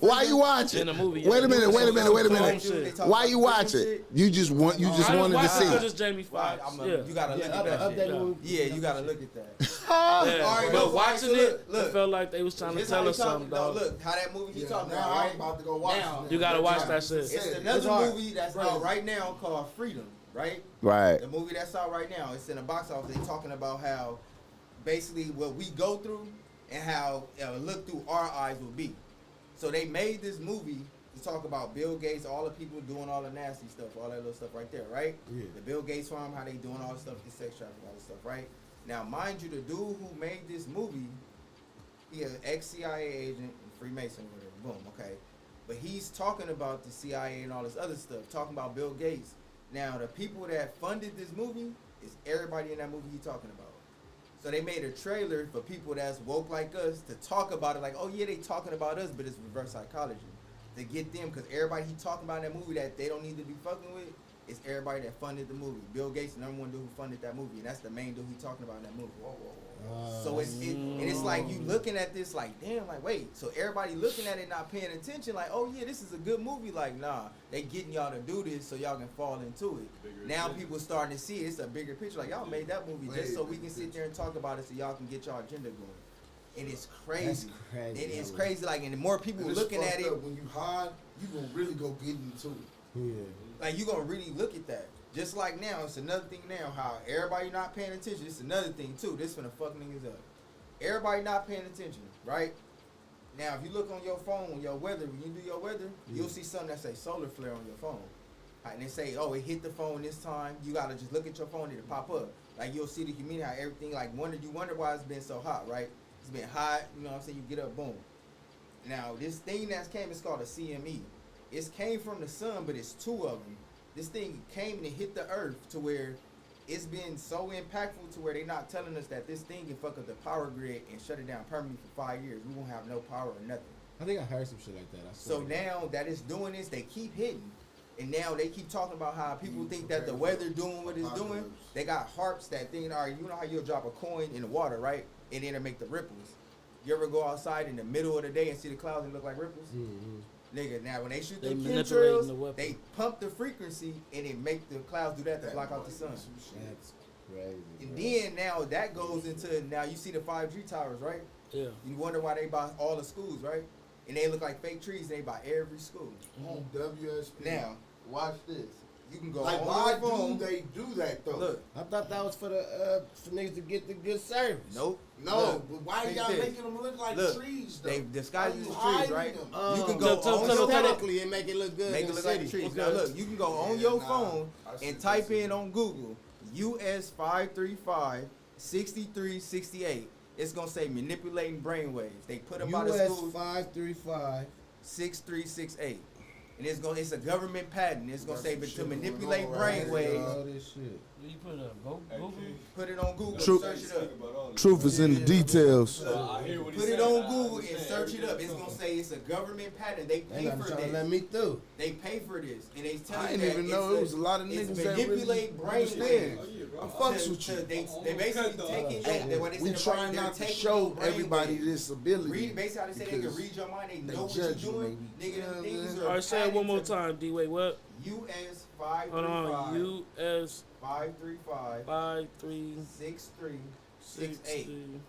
Why you watch it? In the movie, Wait a minute. Shit. Why you watch it? You just wanted to Because see. it's Jamie Foxx. Yeah. You gotta look at that. Update shit. movie. Yeah, you gotta look at that. Yeah. Alright, But no, watching so it, look. it felt like they was trying to This tell how us he something, talking. No, dog. look how that movie he talking Now about. I'm Right about to go watch now, it. You gotta watch that shit. it's another hard. movie that's out right now called Freedom. Right. Right. The movie that's out right now, it's in the box office. They talking about how basically what we go through and how look through our eyes will be. So they made this movie to talk about Bill Gates, all the people doing all the nasty stuff, all that little stuff right there, right? Yeah. The Bill Gates farm, how they doing all the stuff, the sex trafficking, all this stuff, right? Now, mind you, the dude who made this movie, he an ex-CIA agent and Freemason or whatever. Boom, okay. But he's talking about the CIA and all this other stuff, talking about Bill Gates. Now, the people that funded this movie is everybody in that movie he's talking about. So they made a trailer for people that's woke like us to talk about it like, oh yeah, they talking about us, but it's reverse psychology. To get them, because everybody he talking about in that movie that they don't need to be fucking with is everybody that funded the movie. Bill Gates, the number one dude who funded that movie, and that's the main dude he talking about in that movie. So and it's like you looking at this like, damn, like wait, so everybody looking at it not paying attention, like, oh yeah, this is a good movie. Like, nah, they getting y'all to do this so y'all can fall into it. Now people starting to see it. It's a bigger picture. Like y'all made that movie just so we can sit there and talk about it so y'all can get y'all agenda going. And it's crazy. That's crazy. It is crazy. Like, and the more people looking at it, When you hide, you gonna really go get into it. Yeah. like you gonna really look at that. Just like now, it's another thing now. How everybody not paying attention. It's another thing too. This finna fuck niggas up. Everybody not paying attention, right? Now, if you look on your phone, your weather, when you do your weather, you'll see something that say solar flare on your phone. And they say, oh, it hit the phone this time. You gotta just look at your phone, it'll pop up. Like you'll see the humidity, how everything, like you wonder why it's been so hot, right? It's been hot, you know what I'm saying? You get up, boom. Now, this thing that's came is called a CME. It came from the sun, but it's two of them. This thing came and it hit the earth to where it's been so impactful to where they're not telling us that this thing can fuck up the power grid and shut it down permanently for 5 years. We won't have no power or nothing. I think I heard some shit like that. I So now that it's doing this, they keep hitting. And now they keep talking about how people think that the weather doing what it's doing. They got harps that thing, all right, you know how you'll drop a coin in the water, right? And then it'll make the ripples. You ever go outside in the middle of the day and see the clouds and look like ripples? Mm-hmm. Nigga, now when they shoot They them manipulating chemtrails, the weapon. they pump the frequency and it make the clouds do that to block out the sun. That's crazy. And then now that goes into, now you see the 5G towers, right? Yeah. You wonder why they buy all the schools, right? And they look like fake trees, they buy every school. On WSP. Now, watch this. you can go Like, on why your phone. do they do that though? Look, I thought that was for the for niggas to get the good service. nope. No, Look, but why take y'all this. making them look like Look, trees though? They disguise Why these you trees, hiding right? them? You can go Tell- on tell- your tell- phone. Aesthetically, it make it look good. Make in it the look like city. trees. Okay. Now look, you can go on Yeah, your nah. phone I see and what type you're in on Google US 535 6368. It's gonna say manipulating brainwaves. They put them by the US schools 535. 6368. And it's a government patent. It's gonna Got say some but to shit going manipulate on right here, brainwaves. All this shit. You put a Google? Put it on Google. True. Search it up. Truth is in the details. Put it on Google and search it up. It's gonna say it's a government patent. They They pay not for trying to let this. me through. They pay for this, and they tell I you didn't that even know it's it was a lot of it's niggas that really manipulate understand. brainwaves. I fucks with you. They basically taking We trying not to show everybody this ability. Read basically how they say they can because read your mind. They they know what judge you, you're doing. maybe. Nigga, them things All are right, say it one more patented. time, D. Wait, what? US Hold on. 535 US 535 5368. 6368.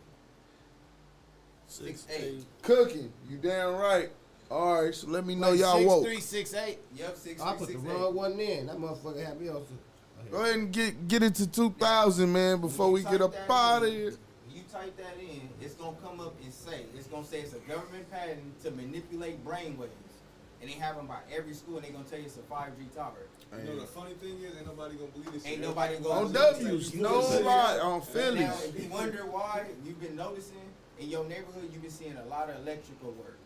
68. Cooking, you damn right. All right, so let me know Wait, y'all woke. 6368. Yep, I put the 6368. wrong one in. That motherfucker had me on. Go ahead and get it to 2,000, man, before we get up out of here. You type that in, it's gonna come up and say it's a government patent to manipulate brainwaves. and they have them by every school, and they gonna tell you it's a 5G tower. You know the funny thing is, ain't nobody gonna believe this. Ain't shit. nobody gonna On believe W's, this. no lie, on Phillies. Now, if you wonder why, you've been noticing in your neighborhood, you've been seeing a lot of electrical work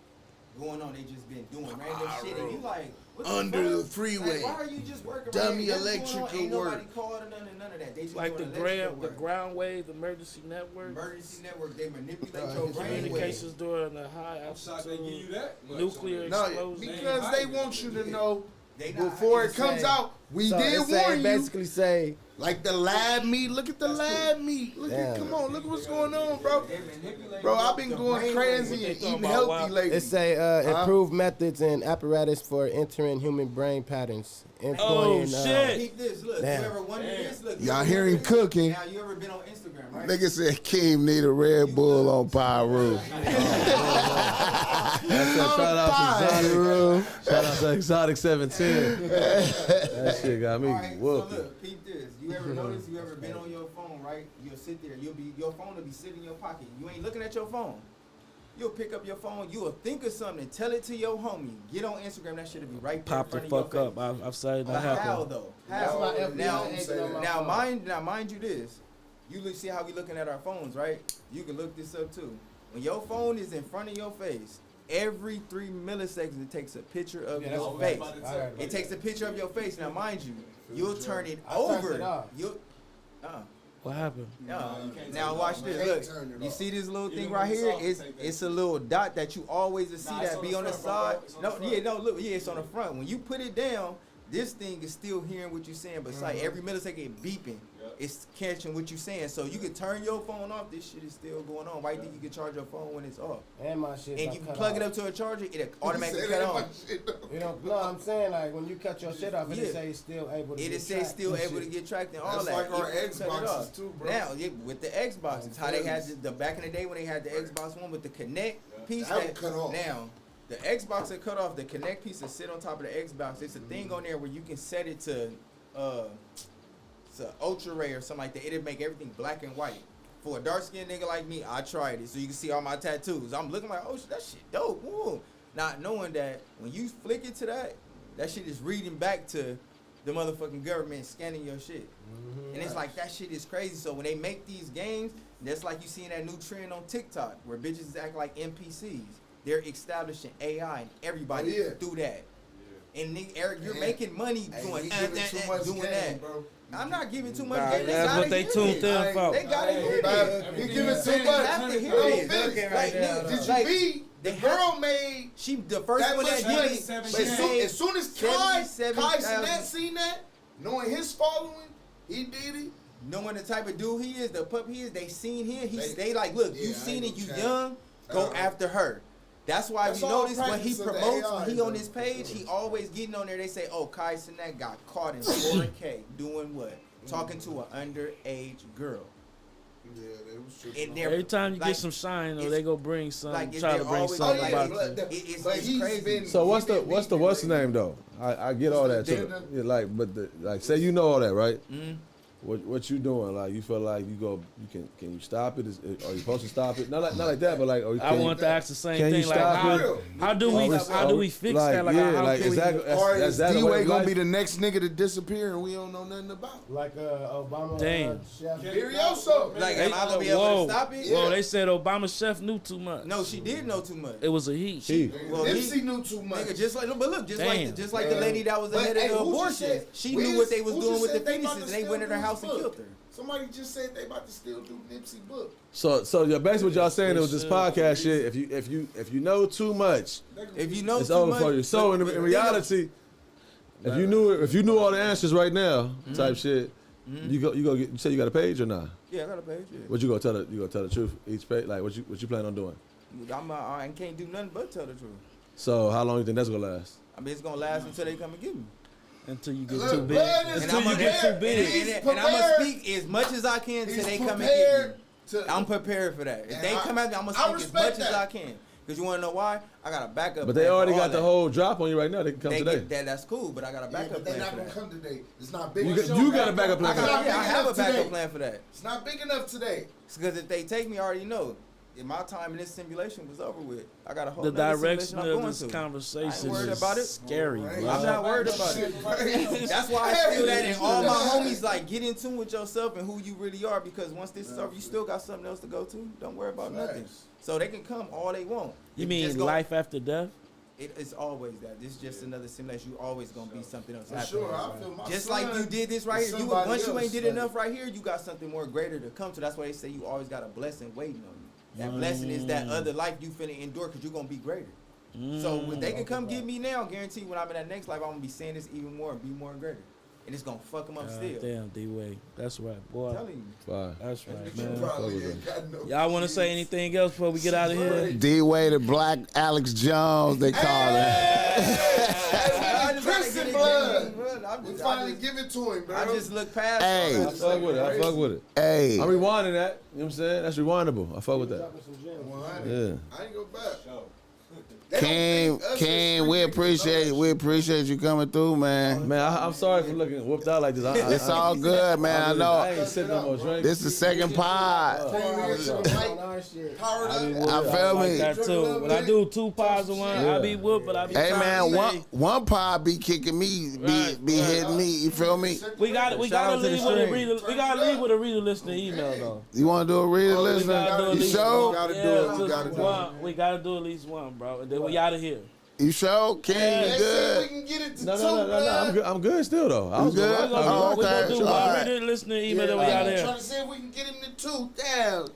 going on. They just been doing random shit, and you like, what the Under the fuck? freeway. Like, why are you just working? Dummy right here? Nothing's going on. electrical Ain't nobody work. called or none of that. They just Like the doing electrical ground work. wave emergency network. Emergency network. They manipulate your brain waves. Communications during the high I'm shocked they give you altitude that much. nuclear No, explosion. because they want you to know They not- before it it's comes saying- out. We So did it say, warn you. basically say, Like the lab meat. Look at the lab meat. Look at, Damn. come on, look at what's going on, bro. They manipulate Bro, I've been the going brain crazy waves. they and talking eating about healthy wild- lately. it say improved methods and apparatus for entering human brain patterns. Oh Employing, shit! Keep this. Look, Damn. you ever wondered this? Look, Y'all you hear ever him this? cooking. Now, you ever been on Instagram, right? Nigga said KEEM need a Red Bull on Pyro. Shout out to Exotic. Shout out to Exotic 710. That shit got me All right, so whooped. look, peep this. You ever notice? You ever been on your phone, right? You'll sit there. Your phone will be sitting in your pocket. You ain't looking at your phone. You'll pick up your phone. You'll think of something. Tell it to your homie. Get on Instagram. That shit'll be right there Pop the in front fuck of your up. face. I've said But that how happen. though? That's How? my FBI Now, agent on my phone. mind you this. You look, see how we looking at our phones, right? You can look this up too. When your phone is in front of your face, every 3 milliseconds it takes a picture of your face. It takes a picture of your face. Now, mind you, you'll turn it I turned over. it off. You'll, What happened? now watch this. Look, you see this little thing right here? It's a little dot that you always see that be on the side. Look, it's on the front. When you put it down, this thing is still hearing what you're saying, but it's like every millisecond it beeping. It's catching what you're saying. So you can turn your phone off. This shit is still going on. Why do you think you can charge your phone when it's off? And my shit. And you plug it up to a charger, it automatically cut on. You know, no, I'm saying like when you cut your shit off, Yeah. it say still able to. It get say tracked still and able to shit. get tracked and all That's that. like our Even if you cut it Xboxes off. too, bro. Now, with the Xboxes, how they had the back in the day when they had the Xbox One with the Connect piece That would cut off. now the Xbox that cut off, the Connect piece that sit on top of the Xbox. It's a thing on there where you can set it to it's a ultra ray or something like that. It'll make everything black and white. For a dark skinned nigga like me, I tried it so you can see all my tattoos. I'm looking like, oh, that shit dope. Woo. Not knowing that when you flick it to that shit is reading back to the motherfucking government scanning your shit. And it's like, that shit is crazy. So when they make these games, that's like you seeing that new trend on TikTok where bitches act like NPCs. They're establishing AI and everybody through that. And Eric, you're making money doing doing that. Bro. I'm not giving too much. Nah, They that's gotta what they hear tuned it. in for. They gotta hear it. He giving too They much. have to hear Bro, it. Phyllis, Like, right now, nigga, though. Did you like, read? The girl made she the first that one much that money. did it. But She made as soon as Kai 77,000. Sinet seen that, knowing his following, he did it. knowing the type of dude he is, the pup he is, they seen him. They like, look, you Yeah, I seen ain't it, you gonna young, go after her. That's why That's if you all notice when he practice of the promotes, AI, when he on though. his page, he always getting on there. They say, oh, Kai Sinet got caught in 4K doing what? Talking to an underage girl. Yeah, they was tripping. And they're Every time you like, get some shine, though, it's- they go bring some, like, it's- try to they're bring always- something oh, yeah, about but you. it's he's crazy. been. So what's he the been what's the beefing what's the lately. name though? I get all that too. Dana. Yeah, like, but like say you know all that, right? Mhm. What you doing? Like you feel like you can you stop it? Are you supposed to stop it? Not like that, but like are you, I want to ask the same can you thing. Like, stop how do we fix like, that? Like, yeah, how like can we? exactly. Or That's is that a way D-Way of gonna life? be the next nigga to disappear and we don't know nothing about? Like Obama. Damn. Chef. Furioso. Like, am I gonna be able to stop it? Whoa, they said Obama chef knew too much. No, she did know too much. It was a he. Well, Nipsey knew too much. Nigga, just like, but look, just like the Yeah. lady that was But, ahead hey, of the who just abortion, said- she Wiz, knew what they was who doing just with the said they about fetuses, to and they steal went in her Nipsey's house and book? killed her. Somebody just said they about to still do Nipsey book. So yeah, basically what y'all saying They is this should. podcast shit. If you know too much, If you know it's too over much, for you. So in reality, if you knew all the answers right now, type shit, you say you got a page or not? yeah, I got a page. Yeah. What you gonna tell the truth each page? Like what you plan on doing? I can't do nothing but tell the truth. So how long you think that's gonna last? I mean, it's gonna last until they come and get me. Until you get Look, too big. blood is Until you I'ma get too big. He's And I'm gonna prepared. speak as much as I can till He's they come and get prepared me. to. I'm prepared for that. If And they I- come at me, I'm gonna I speak as respect much as that. I can. Cause you wanna know why? I got a backup. But they plan for already all got the that. whole drop on you right now. They can come They today. get that. That's cool, but I got a Yeah, backup but they're plan not for gonna that. come today. It's not big You enough. got a backup plan. I for that. have a enough backup today. plan for that. It's not big enough today. Because if they take me, I already know. my time in this simulation was over with. I got a whole The nother direction simulation I'm of going this to. I conversation ain't worried is about it. scary, bro. I'm not worried about it. That's why I feel that, and all my homies like get in tune with yourself and who you really are. Because once this is over, you still got something else to go to. Don't worry about nothing. So they can come all they want. You It mean just gon- life after death? It's always that. This is just another simulation. You always gonna be something else. For happening. sure, I feel my Just son like you did this right is here. You somebody once you ain't else, did like- enough right here, you got something more greater to come to. That's why they say you always got a blessing waiting on you. That blessing is that other life you finna endure because you're gonna be greater. So when they can come get me now, guarantee when I'm in that next life, I'm gonna be saying this even more and be more greater. And it's gonna fuck them up still. Damn, D-Way. That's right, boy. I'm telling you. Fine. That's right, You man. probably ain't got no Y'all want to say anything else before we get out of here? D-Way, the Black Alex Jones, they call him. Crimson blood. We finally give it to him, bro. I just look past Hey. all I that fuck stuff. with it. I fuck with it. Hey, I'm rewinding that. You know what I'm saying? That's rewindable. I fuck with that. 100. Yeah. I ain't go back. King, we appreciate you coming through, man. Man, I'm sorry for looking whooped out like this. It's all good, man. I I know. ain't sipping no more drink. This is the second pod. Powered I feel Like me. that too. When I do 2 pods in one, I be whooped, but I be Hey trying man, to say, one pod be kicking me, be hitting me. You feel me? we gotta Shout out to the leave with a stream. reader. We gotta leave with a reader listener email though. You want to do a reader We listener? gotta do at You least sure? one. Gotta do Yeah, it. We just gotta do one. We gotta do at least one, bro. And then we out of here. You sure? King, you We good? can get it to No. two, I'm good. I'm good still though. I was You good? gonna- Oh, We gonna okay. do All one right. reader listener email, then we out of I'm here. trying to see if we can get him to two. Damn.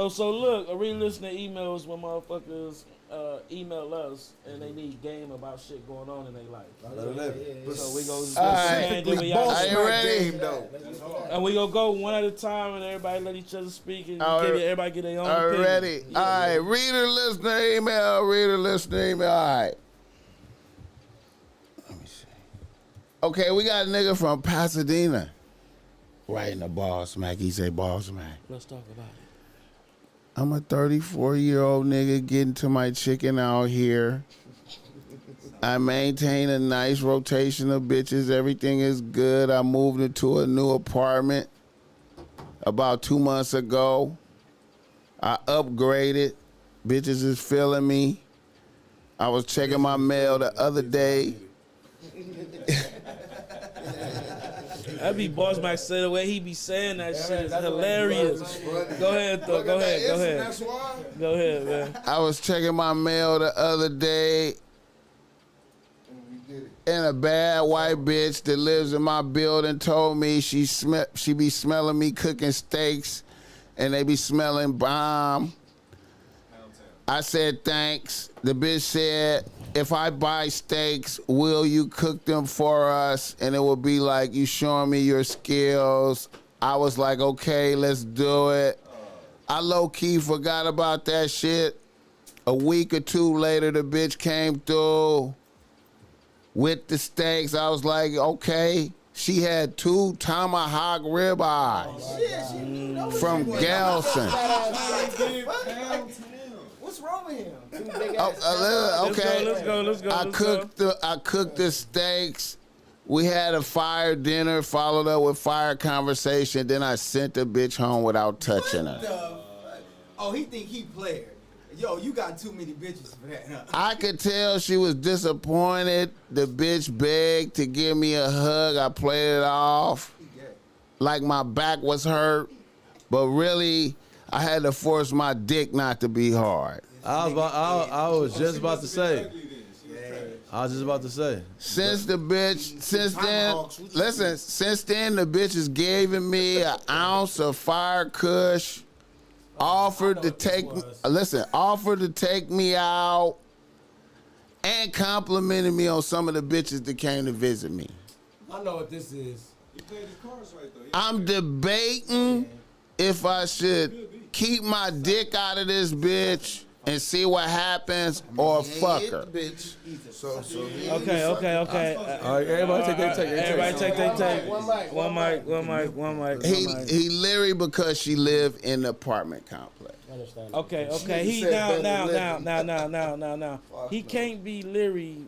So look, a real listener emails when motherfuckers email us and they need game about shit going on in their life. So we go All right. and then we Are out. you ready? Game, though. And we gonna go one at a time and everybody let each other speak and All right. everybody get their own opinion. Already. Yeah, All right. yeah. Reader listener email. Reader listener email. All right. Let me see. Okay, we got a nigga from Pasadena. Writing a BossMack. He say BossMack. Let's talk about it. I'm a 34-year-old nigga getting to my chicken out here. I maintain a nice rotation of bitches. Everything is good. I moved into a new apartment about 2 months ago. I upgraded. Bitches is feeling me. I was checking my mail the other day. That be BossMack said the way he be saying that shit is hilarious. Go ahead, though. Go ahead. That's why. Go ahead, man. I was checking my mail the other day, and a bad white bitch that lives in my building told me she be smelling me cooking steaks, and they be smelling bomb. I said thanks. The bitch said, if I buy steaks, will you cook them for us? And it will be like, you showing me your skills. I was like, okay, let's do it. I low-key forgot about that shit. A week or two later, the bitch came through with the steaks. I was like, okay. She had 2 tomahawk ribeyes from Galson. What's wrong with him? Okay. Let's go. I cooked the steaks. We had a fire dinner, followed up with fire conversation. Then I sent the bitch home without touching her. Oh, he think he player. Yo, you got too many bitches for that. Huh? I could tell she was disappointed. The bitch begged to give me a hug. I played it off like my back was hurt, but really, I had to force my dick not to be hard. I was just about to say. Since then, the bitch is giving me an ounce of fire kush, offered to take me out, and complimented me on some of the bitches that came to visit me. I know what this is. You played his cards right though. I'm debating if I should keep my dick out of this bitch and see what happens, or fuck her. Bitch. So Okay. All right, everybody take their take. Everybody take their take. One mic. He literally because she lived in the apartment complex. Okay. He now. He can't be leery.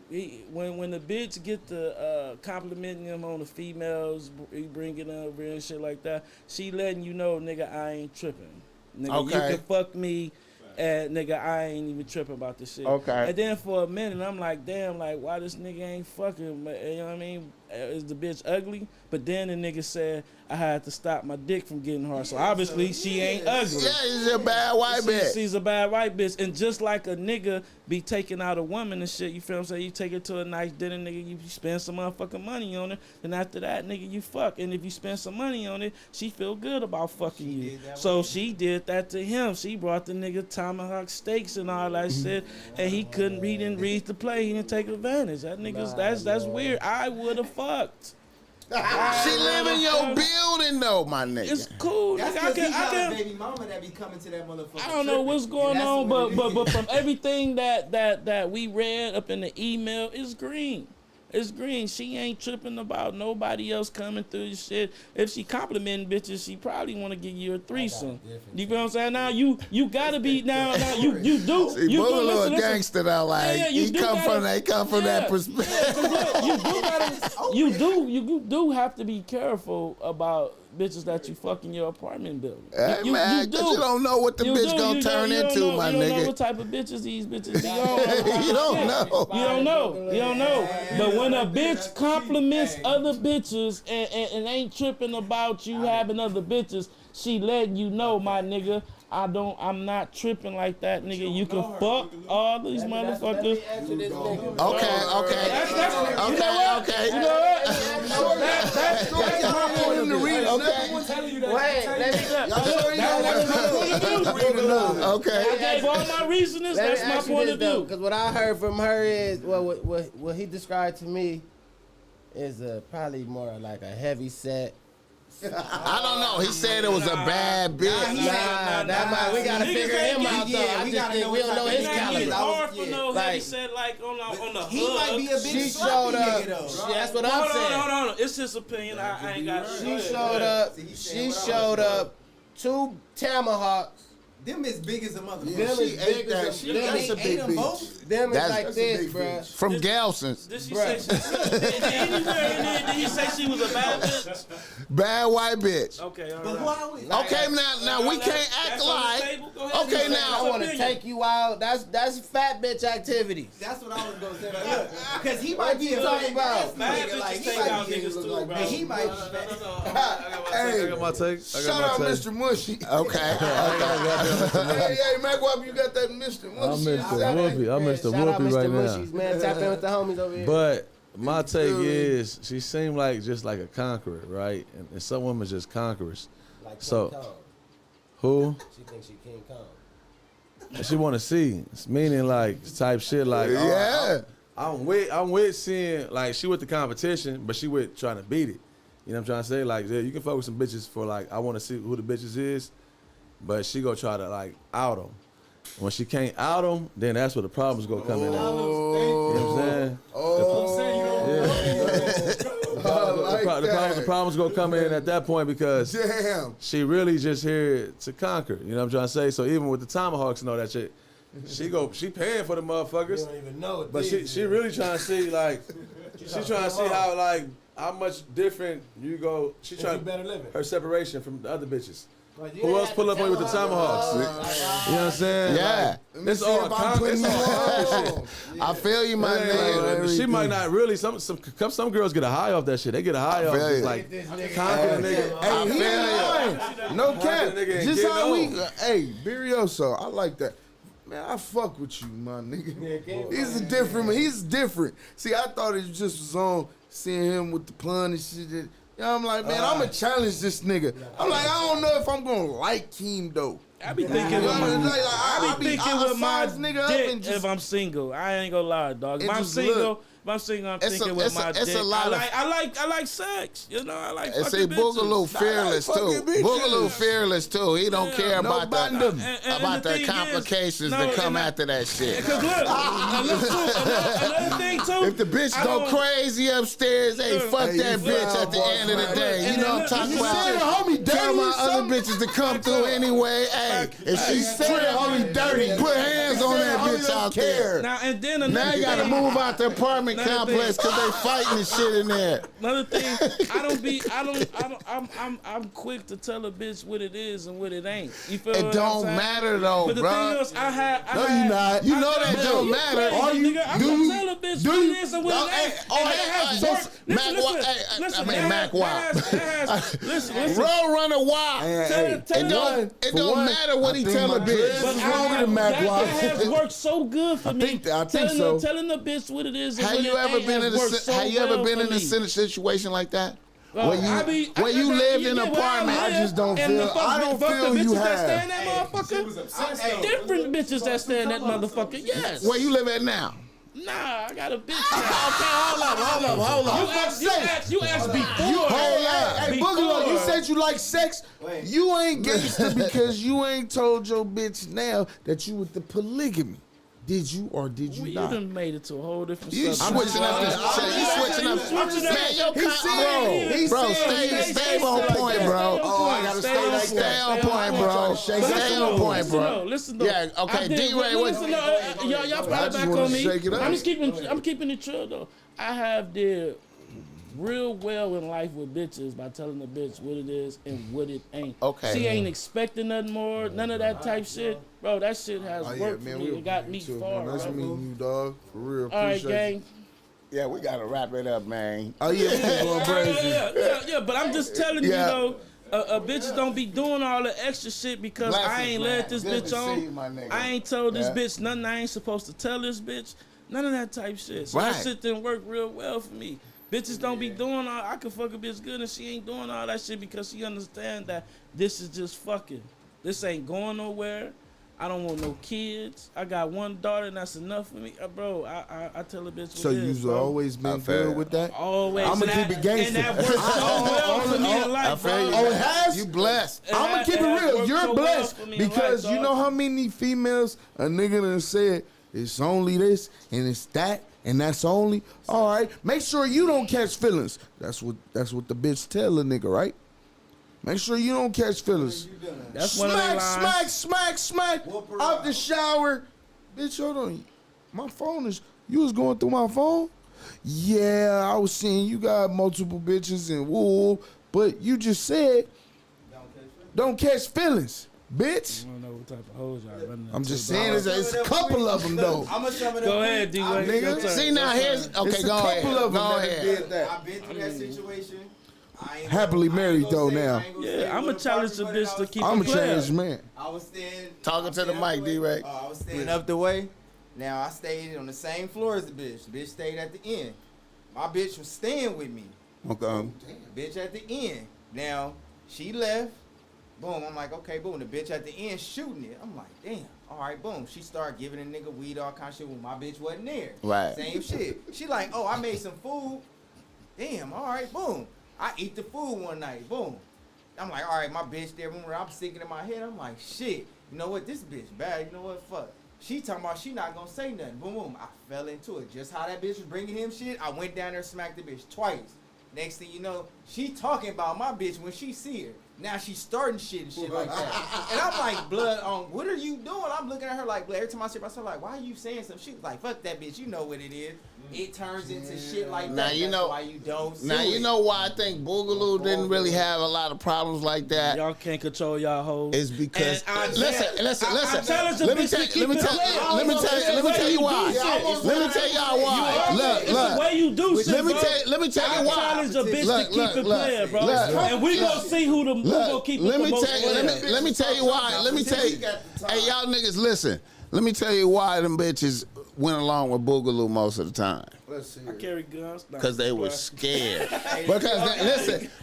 When the bitch get the complimenting him on the females, he bringing over and shit like that. She letting you know, nigga, I ain't tripping. Nigga, Okay. you can fuck me And nigga, I ain't even tripping about this shit. Okay. And then for a minute, I'm like, damn, like why this nigga ain't fucking? You know what I mean? Is the bitch ugly? But then the nigga said I had to stop my dick from getting hard. So obviously she ain't ugly. Yeah, she's a bad white bitch. She's a bad white bitch. And just like a nigga be taking out a woman and shit, you feel what I'm saying? You take her to a nice dinner, nigga, you spend some motherfucking money on her. Then after that, nigga, you fuck. And if you spend some money on it, she feel good about fucking you. So she did that to him. She brought the nigga tomahawk steaks and all that shit. And he didn't read the play. He didn't take advantage. That nigga's, that's weird. I would have fucked. She live in your building though, my nigga. It's cool. That's Nigga, because he got I a baby mama that be coming to that motherfucker. I don't know what's going on, but from everything that we read up in the email, it's green. It's green. She ain't tripping about nobody else coming through the shit. If she complimenting bitches, she probably want to give you a threesome. You feel what I'm saying? Now you gotta be now you do. See, You do Boogaloo a listen. gangster though, like Yeah, you he do come gotta- from that perspective. You do have to be careful about bitches that you fuck in your apartment building. Hey, man, 'cause you don't know what the bitch gonna turn into, my You don't know nigga. what type of bitches these bitches be on. You don't know. You don't know. You don't know. But when a bitch compliments other bitches and ain't tripping about you having other bitches, she letting you know, my nigga, I'm not tripping like that, nigga. You can fuck all these motherfuckers. Okay. You know what? That's my point of view. Okay. I gave all my reasonings. Let me That's my ask you point this, of though, view. because what I heard from her is what he described to me is probably more like a heavy set. I don't know. He said it was a bad bitch. We gotta figure him out though. Yeah, I we just gotta think know we don't what know type his of It's caliber. hard for no heavy Like- set like on the He might be a big She sloppy showed up. nigga, though. That's what I'm saying. Hold on. It's his opinion. I ain't got. She showed up. She showed up. 2 tomahawks. Them is big as a motherfucker. Them She is ate big that as shit. them That's a is- big them bitch. both? Them is That's- like That's a this, big bruh. bitch. From Gelson's. Did she Bruh. say did he say she was a bad bitch? Bad white bitch. Okay, all But right. why we? Okay, now we can't act That's on the like. table. Go ahead. Okay, You say now I your want to opinion. take you out. That's fat bitch activities. That's what I was gonna say. Look, because he What might be you a talking big about? ass Bad nigga, like, bitches he take might out be- niggas too, bro. And he might be Hey, I got my take. shout out Mr. Mushy. Okay. Hey, Mac Wop, you got that Mr. I'm Mushy. Mr. Whoopi. I'm Mr. Shout out Whoopi Mr. right now. Mushies, man. Tap in with the homies over here. But my take is she seemed like just like a conqueror, right? And some women just conquerors. Like King So- Kong. Who? She thinks she King Kong. And she want to see. It's meaning like type shit like Yeah. I'm with seeing like she with the competition, but she with trying to beat it. You know what I'm trying to say? Like, yeah, you can fuck with some bitches for like I want to see who the bitches is, but she go try to like out them. When she can't out them, then that's where the problems go come in. At. You know what I'm saying? The problems go come in at that point because Damn. she really just here to conquer. You know what I'm trying to say? So even with the tomahawks and all that shit, she paying for the motherfuckers. You don't even know it. But she really trying to see like she trying to see how much different you go. She trying better living. her separation from the other bitches. Who else pull up on you with the tomahawks? You know what I'm saying? Yeah. Like, it's all conquer shit. I feel you, my Like, nigga. she might not really. Some girls get a high off that shit. They get a high off feel just you. like conquer the nigga. Hey, he feel lying. No cap. the nigga and Just getting how we. on. Hey, Birioso, I like that. Man, I fuck with you, my nigga. He's different. See, I thought it just was on seeing him with the pun and shit. You know, I'm like, man, I'm gonna challenge this nigga. I'm like, I don't know if I'm gonna like KEEM though. I be thinking with my dick if I'm single. I ain't gonna lie, dog. If I'm single, I'm thinking with my dick. I like sex. You know, I like And fucking see, bitches. Boogaloo fearless too. Boogaloo fearless too. He don't care about And the thing is, complications no, that come and after that shit. Cause look, another thing too. If the bitch I go don't- crazy upstairs, hey, fuck that bitch at the end of the day. You know what I'm talking about? Tell my other bitches to come through anyway. Hey, if she's straight, put hands on that bitch out there. Now and then Now another you gotta thing, move out the apartment Another complex because they fighting and shit in there. Another thing, I'm quick to tell a bitch what it is and what it ain't. You feel It what don't I'm saying? matter though, But the bro. thing is, No, you not. You know that don't matter. Are you? I'm Do gonna you? tell a bitch Do what you? it is and what it ain't. Oh, And that has worked. Mac Wop. Listen. Roll runner Wop. It don't matter what he tell a bitch. What's wrong with him, Mac That Wop? has worked so good for me. I think so. Telling the bitch what it is and Have what you it ever ain't been has in worked so Have you ever well been for in a me. situation like that? Bro, Where you lived in an apartment? I just don't feel- I don't feel you bitches that have. stay in that motherfucker. Different bitches that stay in that motherfucker. Yes. Where you live at now? Nah, I got a bitch. Hold up. You asked before. Hold up. Hey, Before. Boogaloo, you said you like sex. Wait. You ain't gangster because you ain't told your bitch now that you with the polygamy. Did you or did you You not? done made it to a whole different You subject. switching up the You switching up. Man, your bro, stay on point, bro. Oh, I gotta stay like Stay that. on point, bro. Stay on point, bro. Listen though. Yeah, okay, D-Ray, what- Listen though, y'all I probably just back wanna on me. shake it up. I'm keeping it true though. I have did real well in life with bitches by telling the bitch what it is and what it ain't. Okay. She ain't expecting nothing more, none of that type shit. Bro, that shit has Oh, yeah, worked man, for me. It got me far, Nice bro. meeting you, dog. For real. All right, Appreciate gang. you. Yeah, we gotta wrap it up, man. Oh, yeah, we going crazy. Yeah, but I'm just telling Yeah. you though, a bitch don't be doing all the extra shit because I Blessings, ain't man. let this Good bitch to on. see you, my nigga. I ain't told this Yeah. bitch nothing I ain't supposed to tell this bitch. None of that type shit. So Right. that shit didn't work real well for me. Bitches don't be doing all. I can fuck a bitch good and she ain't doing all that shit because she understand that this is just fucking. This ain't going nowhere. I don't want no kids. I got one daughter and that's enough for me, bro. I tell a bitch what So it is, you've bro. always been good with that? Always. I'ma And keep that- it gangster. And that works so well for me in life, bro. Oh, it has? You blessed. And I'm gonna that- keep it that real. worked You're so well blessed for me in because life, you dog. know how many females a nigga done said it's only this and it's that and that's only. All right, make sure you don't catch feelings. That's what the bitch tell a nigga, right? Make sure you don't catch feelings. That's one of their lines. Smack. Out the shower, bitch. Hold on, my phone is. You was going through my phone. Yeah, I was seeing you got multiple bitches and woo, but you just said don't catch feelings, bitch. I don't know what type of hoes y'all running I'm just into, saying, dog. it's a couple of them though. I'm gonna sum it up. Go ahead, D-Way. nigga. Your turn. See now here's It's okay. a Go ahead. couple of them Go that ahead. did that. I've been through that situation. I ain't Happily gonna- I ain't married, gonna though, say- now. I ain't gonna say Yeah, I'm what a challenge the apartment, bitch but to I was- keep I'm a it playing. changed man. I was staying. Talking to the mic, D-Ray. I was staying up the way. Now I stayed on the same floor as the bitch. The bitch stayed at the end. My bitch was staying with me. Okay. Bitch at the end. Now she left. Boom. I'm like, okay, boom. The bitch at the end shooting it. I'm like, damn. All right, boom. She started giving a nigga weed, all kind of shit when my bitch wasn't there. Right. Same shit. She like, oh, I made some food. Damn. All right, boom. I eat the food one night. Boom. I'm like, all right, my bitch there. Remember, I'm thinking in my head. I'm like, shit. You know what? This bitch bad. You know what? Fuck. She talking about she not gonna say nothing. Boom, boom. I fell into it. Just how that bitch was bringing him shit, I went down there, smacked the bitch twice. Next thing you know, she talking about my bitch when she see her. Now she's starting shit and shit like that. And I'm like, blood, what are you doing? I'm looking at her like, blood. Every time I see her, I'm like, why are you saying some shit? Like, fuck that bitch. You know what it is. It turns into shit like Now that. you That's know- why you don't Now do you it. know why I think Boogaloo didn't really have a lot of problems like that. Y'all can't control y'all hoes. Is because And I- listen. I challenge the Let me bitch to tell keep it playing. let me tell you why. Let me tell y'all why. It's the way you do shit, Let me bro. tell you I why. challenge a bitch Look, to keep it look, playing, bro. look, And we gonna see who gonna keep it Let the me most tell you. playing. Let me tell you why. Let me tell you. Hey, y'all niggas, listen. Let me tell you why them bitches went along with Boogaloo most of the time. Let's see. I carry guns. Nah, Because they were scared.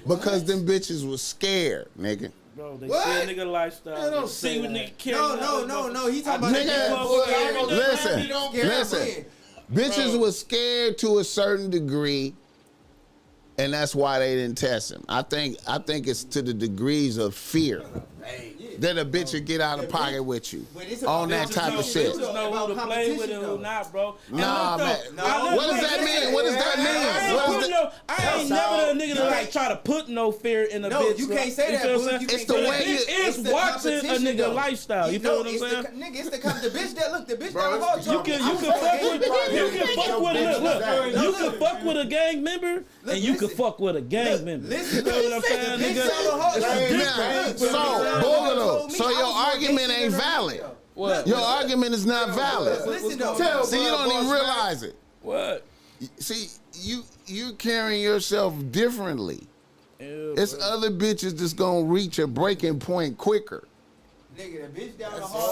Because them bitches was scared, nigga. Bro, they What? see a nigga lifestyle. Man, don't They say see what that. nigga carry. No. He talking about Nigga, listen. Bitches was scared to a certain degree, and that's why they didn't test him. I think it's to the degrees of fear. that a bitch will get out of pocket with you When it's on that about type of shit. Bitches know who to play with and who not, bro. And Nah, look, man. though, What does that mean? What does that mean? What does that? I ain't never the nigga to like try to put no fear in a bitch. you can't say that, feel what I'm Boog. saying? It's the way you. It's watching a nigga though. lifestyle. You feel what I'm saying? Nigga, it's the bitch that look, the bitch Bro, down the hall. You can fuck with a gang member and you can fuck with a gang member. Listen, You know what I'm saying, nigga? So your argument ain't valid. What? Your argument is not valid. Listen though. See, you don't even realize it. What? See, you carrying yourself differently. It's other bitches that's gonna reach a breaking point quicker. Nigga, the bitch down the hall.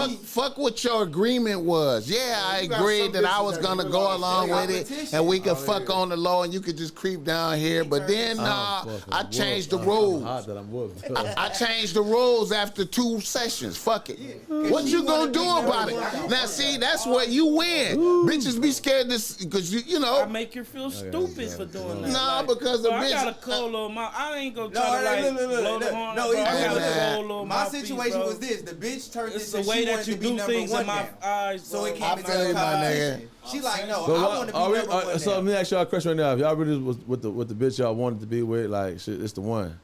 Fuck what your agreement was. Yeah, I agreed that I was gonna go along with it, and we could fuck on the low, and you could just creep down here. But then, I changed the rules. I changed the rules after 2 sessions. Fuck it. What you gonna do about it? Now, see, that's where you win. Bitches be scared this because you know. I make you feel stupid for doing that. Nah, Like, because a I bitch. got a cold little mouth. I ain't gonna try to blow the horn. No, I got a man. cold little my mouthpiece, situation bro. was this: the bitch turned It's this. the way She that wanted you to be do number things one in my now. eyes. So it bro. came into the competition. She like, no, I want to be number one. So let me ask y'all a question right now. If y'all really was with the bitch y'all wanted to be with, like shit, it's the one.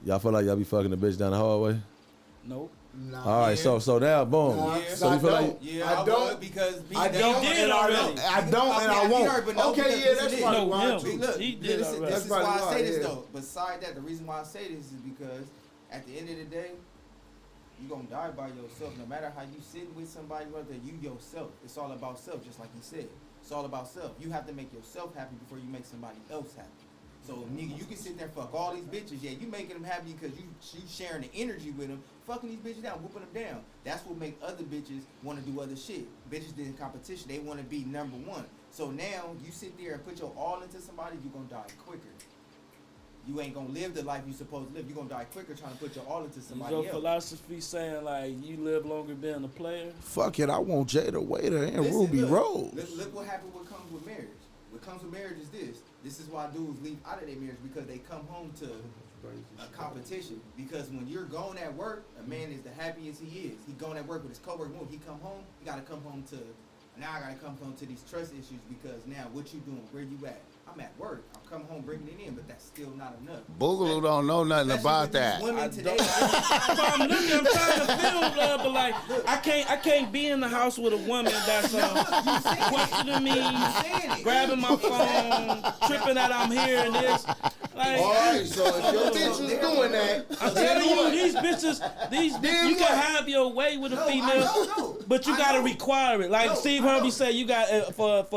Y'all feel like y'all be fucking the bitch down the hallway? Nope. All right, so now, boom. Yeah. So you feel like Yeah, I don't because I don't, did and I already. don't. I don't, and I won't. Okay, yeah, that's probably why. No, too. Look, He did listen, already. this is That's why I probably say why, this yeah. though. Beside that, the reason why I say this is because at the end of the day, you gonna die by yourself. No matter how you sitting with somebody, whether you yourself, it's all about self. Just like he said, it's all about self. You have to make yourself happy before you make somebody else happy. So nigga, you can sit there and fuck all these bitches. Yeah, you making them happy because you sharing the energy with them, fucking these bitches down, whooping them down. That's what make other bitches want to do other shit. Bitches in competition, they want to be number one. So now you sit there and put your all into somebody, you gonna die quicker. You ain't gonna live the life you supposed to live. You gonna die quicker trying to put your all into somebody Your else. philosophy saying like you live longer being a player. Fuck it, I want Jada Waiter and Listen, Ruby look, Rose. Look what happened. What comes with marriage? What comes with marriage is this. This is why dudes leave out of their marriage because they come home to a competition. Because when you're going at work, a man is the happiest he is. He going at work with his coworker. When he come home, he got to come home to. Now I got to come home to these trust issues because now what you doing? Where you at? I'm at work. I'm coming home bringing it in, but that's still not enough. Boogaloo don't know nothing about that. Women today, I'm trying to feel love, but like I can't be in the house with a woman that's questioning me, grabbing my phone, tripping that I'm hearing this. Like, All right, so if your bitch is doing that, I'm telling you, these bitches, you can have your way with a female, but you gotta require it. Like Steve Harvey said, you got for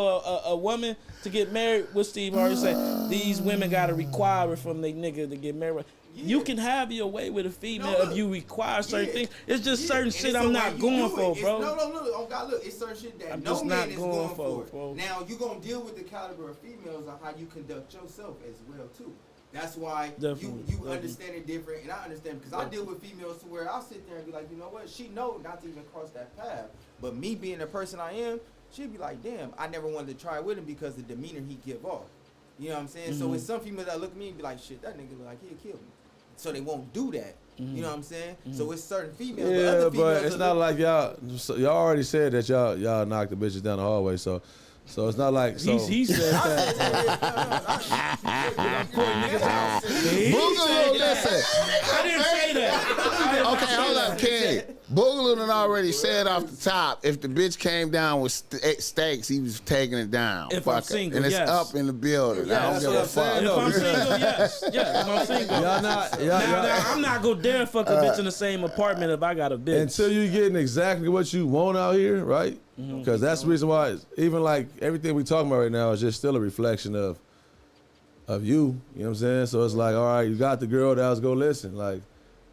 a woman to get married. What Steve Harvey said, these women gotta require it from their nigga to get married. You can have your way with a female if you require certain things. It's just certain shit I'm not going for, bro. No, oh God, look, it's certain shit that I'm no just man not is going going for, for. bro. Now you gonna deal with the caliber of females on how you conduct yourself as well too. That's why you understand it different, and I understand because I deal with females to where I'll sit there and be like, you know what, she know not to even cross that path. But me being the person I am, she'd be like, damn, I never wanted to try with him because the demeanor he give off. You know what I'm saying? So it's some females that look at me and be like, shit, that nigga look like he'll kill me. So they won't do that. You know what I'm saying? So it's certain females. But other females but it's not like y'all already said that y'all knocked the bitches down the hallway, so it's not like so. He said that. Boogaloo, listen. I didn't say that. Okay, hold up, King. Boogaloo done already said off the top, if the bitch came down with stakes, he was taking it down. If Fuck I'm it. single, And it's yes. up in the building. Yeah, I don't that's give what a I'm saying, fuck. If I'm single, yes. If I'm single. Now, I'm not gonna dare fuck a bitch in the same apartment if I got a bitch. Until you getting exactly what you want out here, right? Because that's the reason why even like everything we talking about right now is just still a reflection of you. You know what I'm saying? So it's like, all right, you got the girl that was go listen. Like,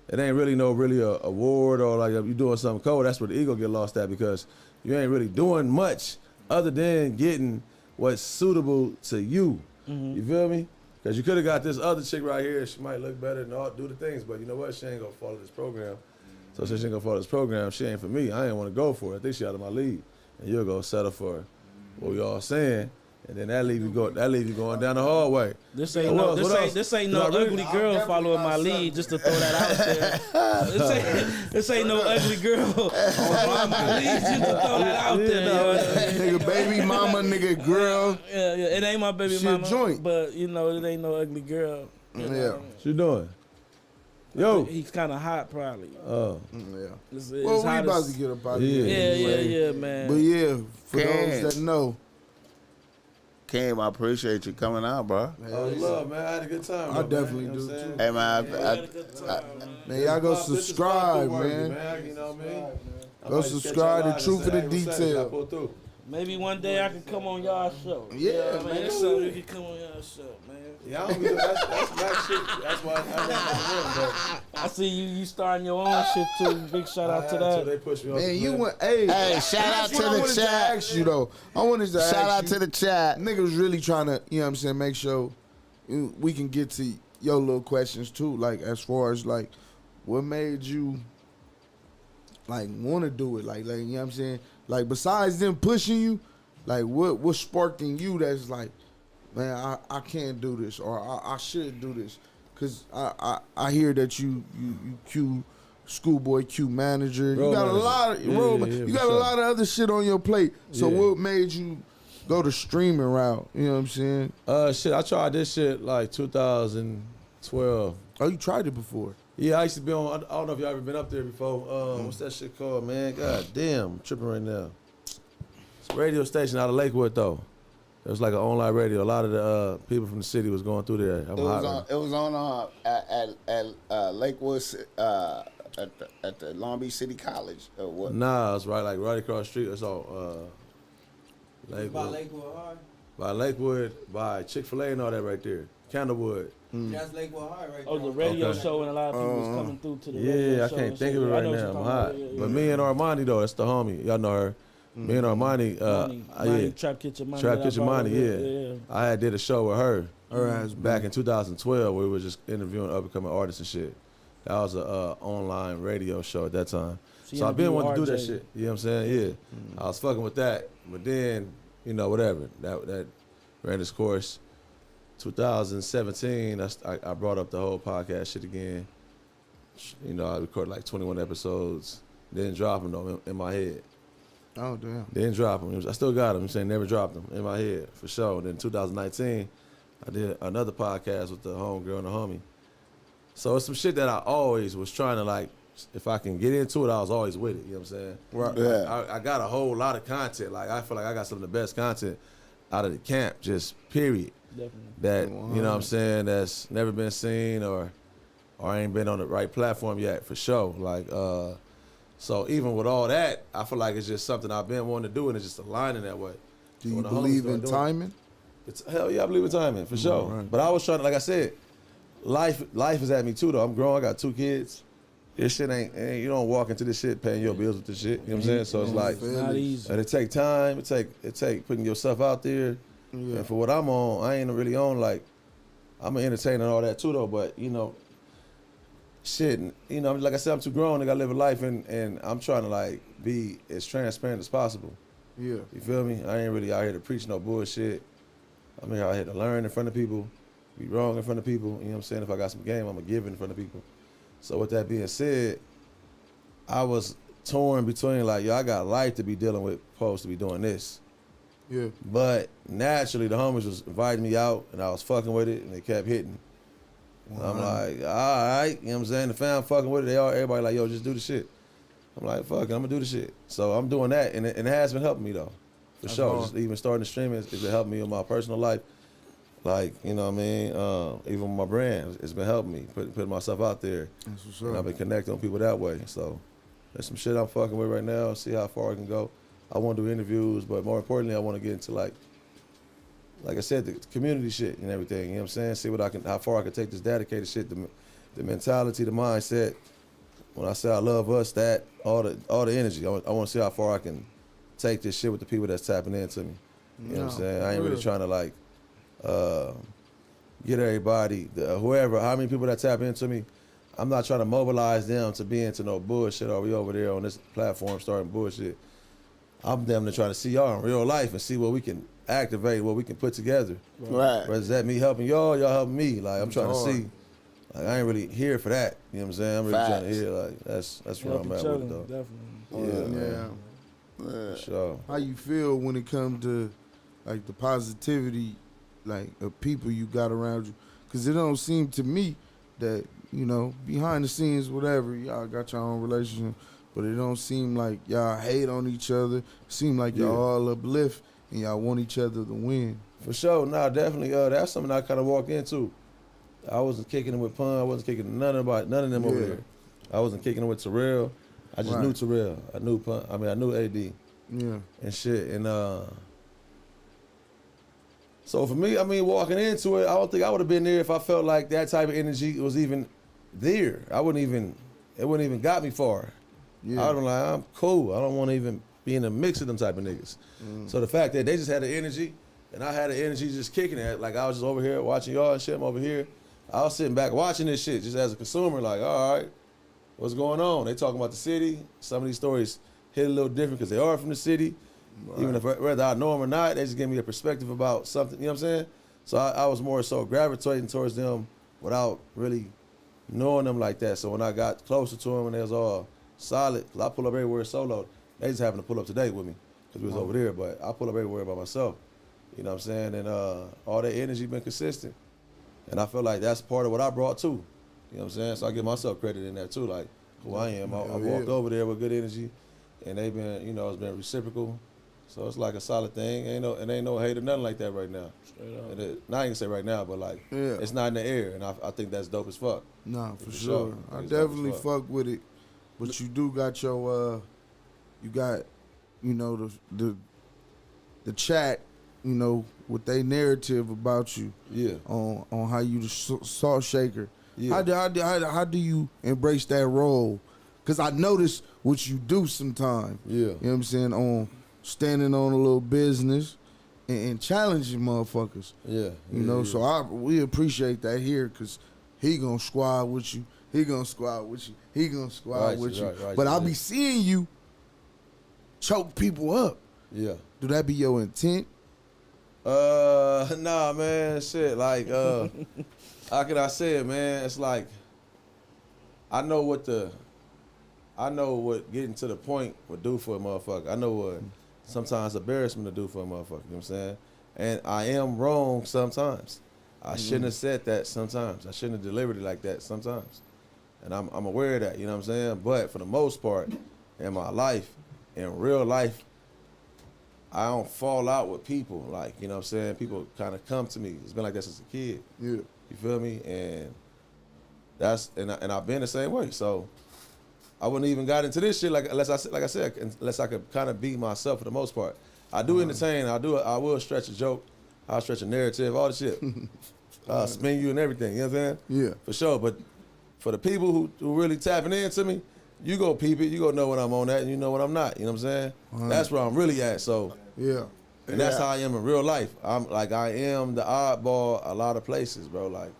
it ain't really a award or like you doing something cold. That's where the ego get lost at because you ain't really doing much other than getting what's suitable to you. You feel me? Because you could have got this other chick right here. She might look better and all do the things, but you know what? She ain't gonna follow this program. So since she ain't gonna follow this program, she ain't for me. I ain't want to go for it. I think she out of my league. And you'll go settle for what we all saying. And then that leave you going down the hallway. This ain't no ugly girl following my lead. Just to throw that out there. This ain't no ugly girl following my lead. Just to throw that out there. Nigga, baby mama, nigga, girl. Yeah, it ain't my baby She mama. a joint. But it ain't no ugly girl. Yeah. What you doing? Yo. He's kind of hot, probably. Oh. Yeah. It's Well, we hot about as- to get up out of here. Yeah, man. But yeah, for Can. those that know, Cam, I appreciate you coming out, bro. Oh, love, man. I had a good time. I though, definitely man. You know do, what I'm too. Hey, man, man, y'all go saying? subscribe, man. You know what I mean? Go subscribe to Truth of the Detail. Maybe one day I can come on y'all show. Yeah, man. man. So you can come on y'all show, man. Yeah, I don't get that's black shit. That's why I I see you starting your own shit too. Big shout out to that. They push me off. Man, you went, Hey, that's shout out what to I the wanted chat. To ask you though, I wanted to Shout ask out you, to the chat. niggas really trying to, you know what I'm saying, make sure we can get to your little questions too. Like as far as like, what made you like want to do it? Like you know what I'm saying. Like besides them pushing you, like what sparked in you that's like, man, I can't do this or I should do this. Cause I hear that you Q schoolboy Q manager. Role you got manager. a lot of Yeah, you got for a sure. lot of other shit on your plate. So Yeah. what made you go the streaming route? You know what I'm saying? Shit, I tried this shit like 2012. Oh, you tried it before. Yeah, I used to be on. I don't know if y'all ever been up there before. What's that shit called, man? God damn, I'm tripping right now. It's a radio station out of Lakewood though. It was like an online radio. A lot of the people from the city was going through there. It was on at Lakewood at the Long Beach City College or what? Nah, it's right across the street. It's all Lakewood. By Lakewood High. By Lakewood, by Chick-fil-A and all that right there. Candlewood. That's Lakewood High right there. Oh, the radio Okay. show and a lot of people was coming through to the radio Yeah, I show can't and think shit. of it I right know what now. you're I'm talking hot. about. Yeah, But yeah. me and Armani though, that's the homie. Y'all know her. Me and Armani, Money, Trap Kitchen Money. Trap that I Kitchen brought Money, up, yeah. I had did a show with her Alright, back in 2012 where we were just interviewing up and coming artists and shit. That was a online radio show at that time. She So I've been interviewed wanting to do that RJ. shit. You know what I'm saying? Yeah. I was fucking with that. But then, whatever. That ran its course. 2017, I brought up the whole podcast shit again. I recorded like 21 episodes. Didn't drop them though in my head. Oh damn. Didn't drop them. I still got them. I'm saying never dropped them in my head for sure. Then 2019, I did another podcast with the homegirl and the homie. So it's some shit that I always was trying to like. If I can get into it, I was always with it. You know what I'm saying? Right. Yeah. I got a whole lot of content. Like I feel like I got some of the best content out of the camp. Just period. Definitely. That you know what I'm saying. That's never been seen or ain't been on the right platform yet for sure. Like so even with all that, I feel like it's just something I've been wanting to do and it's just aligning that way. Do So you when the homies believe start in doing it- timing? Hell yeah, I believe in timing for sure. right. But I was trying to, like I said, life is at me too though. I'm grown. I got 2 kids. This shit ain't you don't walk into this shit paying your bills with this shit. You know what I'm saying? So it's like, It's not easy. and it take time. It take putting yourself out there. Yeah. And for what I'm on, I ain't really on like, I'm an entertainer and all that too though. But shit, like I said, I'm too grown. I gotta live a life and I'm trying to like be as transparent as possible. Yeah. You feel me? I ain't really out here to preach no bullshit. I'm out here to learn in front of people, be wrong in front of people. You know what I'm saying? If I got some game, I'm going to give it in front of people. So with that being said, I was torn between like, yo, I got life to be dealing with, supposed to be doing this. Yeah. But naturally, the homies was inviting me out, and I was fucking with it, and they kept hitting. And I'm like, all right, you know what I'm saying? The fam fucking with it. Everybody like, yo, just do the shit. I'm like, fuck it, I'm gonna do the shit. So I'm doing that, and it has been helping me though, for sure. Just even starting to stream it's been helping me in my personal life. Like, you know what I mean? Even with my brand, it's been helping me, putting myself out there. That's what's And I've up. been connecting with people that way. So there's some shit I'm fucking with right now, see how far I can go. I want to do interviews, but more importantly, I want to get into like I said, the community shit and everything. You know what I'm saying? See how far I can take this dedicated shit, the mentality, the mindset. When I say I love us, that all the energy. I want to see how far I can take this shit with the people that's tapping into me. You know what I'm saying? I ain't really trying to like get everybody, whoever, how many people that tap into me. I'm not trying to mobilize them to be into no bullshit. Or we over there on this platform starting bullshit. I'm damn near trying to see y'all in real life and see what we can activate, what we can put together. Right. Whether that me helping y'all helping me. Like I'm trying to see. Like I ain't really here for that. You know what I'm saying? I'm really trying to hear like that's where I'm at with it though. Definitely. Yeah. For sure. How you feel when it comes to like the positivity, like of people you got around you? Because it don't seem to me that, you know, behind the scenes, whatever, y'all got your own relationship, but it don't seem like y'all hate on each other. It seem like y'all all uplift and y'all want each other to win. For sure. Nah, definitely. That's something I kind of walked into. I wasn't kicking it with Pun. I wasn't kicking none of them over there. I wasn't kicking it with Terrell. I just knew Terrell. I knew Pun. I mean, I knew AD. Yeah. And shit. And so for me, I mean, walking into it, I don't think I would have been there if I felt like that type of energy was even there. It wouldn't even got me far. Yeah. I would have been like, I'm cool. I don't want to even be in the mix of them type of niggas. So the fact that they just had the energy and I had the energy just kicking it, like I was just over here watching y'all and shit, I'm over here. I was sitting back watching this shit just as a consumer, like, all right, what's going on? They talking about the city. Some of these stories hit a little different because they are from the city. Right. Even if whether I know them or not, they just give me a perspective about something, you know what I'm saying? So I was more so gravitating towards them without really knowing them like that. So when I got closer to them and they was all solid, because I pull up everywhere solo, they just happened to pull up today with me because we was over there, but I pull up everywhere by myself, you know what I'm saying? And all that energy been consistent. And I feel like that's part of what I brought too. You know what I'm saying? So I give myself credit in that too, like who I am. I walked over there with good energy and they've been, you know, it's been reciprocal. So it's like a solid thing. Ain't no hate or nothing like that right now. Straight up. And not even say right now, but like it's not in the air. And I think that's dope as fuck. Nah, for sure. I definitely fuck with it. But you do got your you know, the chat, you know, with their narrative about you. Yeah. On how you the salt shaker. Yeah. How do you embrace that role? Because I notice what you do sometimes. Yeah. You know what I'm saying? On standing on a little business and challenging motherfuckers. Yeah. You know, so we appreciate that here because he gonna squad with you. He gonna squad with you. He gonna squad with you. Right, but I'll be seeing you choke people up. Yeah. Do that be your intent? Nah, man, shit. Like, how can I say it, man? It's like, I know what getting to the point would do for a motherfucker. I know what sometimes embarrassment to do for a motherfucker. You know what I'm saying? And I am wrong sometimes. I shouldn't have said that sometimes. I shouldn't have delivered it like that sometimes. And I'm aware of that, you know what I'm saying? But for the most part, in my life, in real life, I don't fall out with people. Like, you know what I'm saying? People kind of come to me. It's been like that since a kid. Yeah. You feel me? And I've been the same way. So I wouldn't even got into this shit unless I could kind of be myself for the most part. I do entertain. I will stretch a joke. I'll stretch a narrative, all the shit. Spin you and everything. You know what I'm saying? Yeah. For sure. But for the people who really tapping into me, you go peep it. You go know when I'm on that and you know when I'm not. You know what I'm saying? That's where I'm really at. So yeah. And that's how I am in real life. I am the oddball a lot of places, bro. Like,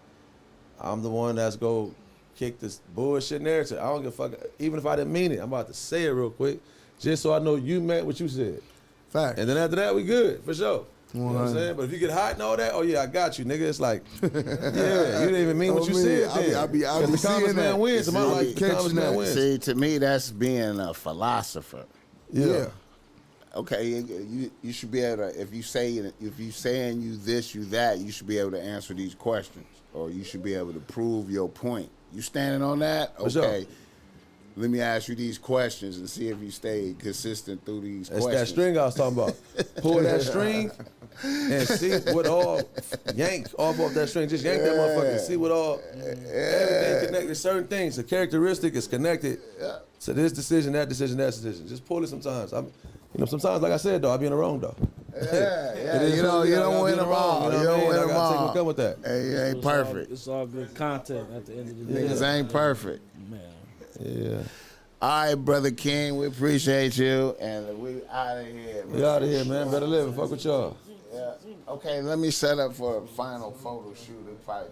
I'm the one that's go kick this bullshit narrative. I don't give a fuck. Even if I didn't mean it, I'm about to say it real quick, just so I know you meant what you said. Fact. And then after that, we good, for sure. You know what I'm saying? But if you get hot and all that, oh yeah, I got you, nigga. It's like, yeah, you didn't even mean what you said. I be the common man wins. See, The common man wins. See, to me, that's being a philosopher. Yeah. Okay, you should be able to, if you saying you this, you that, you should be able to answer these questions, or you should be able to prove your point. You standing on that? Okay. sure. Let me ask you these questions and see if you stay consistent through these That's questions. that string I was talking about. Pull that string and see what all yank off of that string. Just yank that motherfucker and see what all everything connected. Certain things, a characteristic is connected to this decision, that decision, that decision. Just pull it sometimes. Sometimes, like I said, though, I be in the wrong though. Yeah. You don't win them all. You don't win them all. Take what come with that. Hey, it ain't perfect. It's all good content at the end of the day. Niggas ain't perfect. Man. Yeah. All right, Brother King, we appreciate you, and we out of here. We out of here, man. Better living. Fuck with y'all. Yeah. Okay, let me set up for a final photo shoot. It'll probably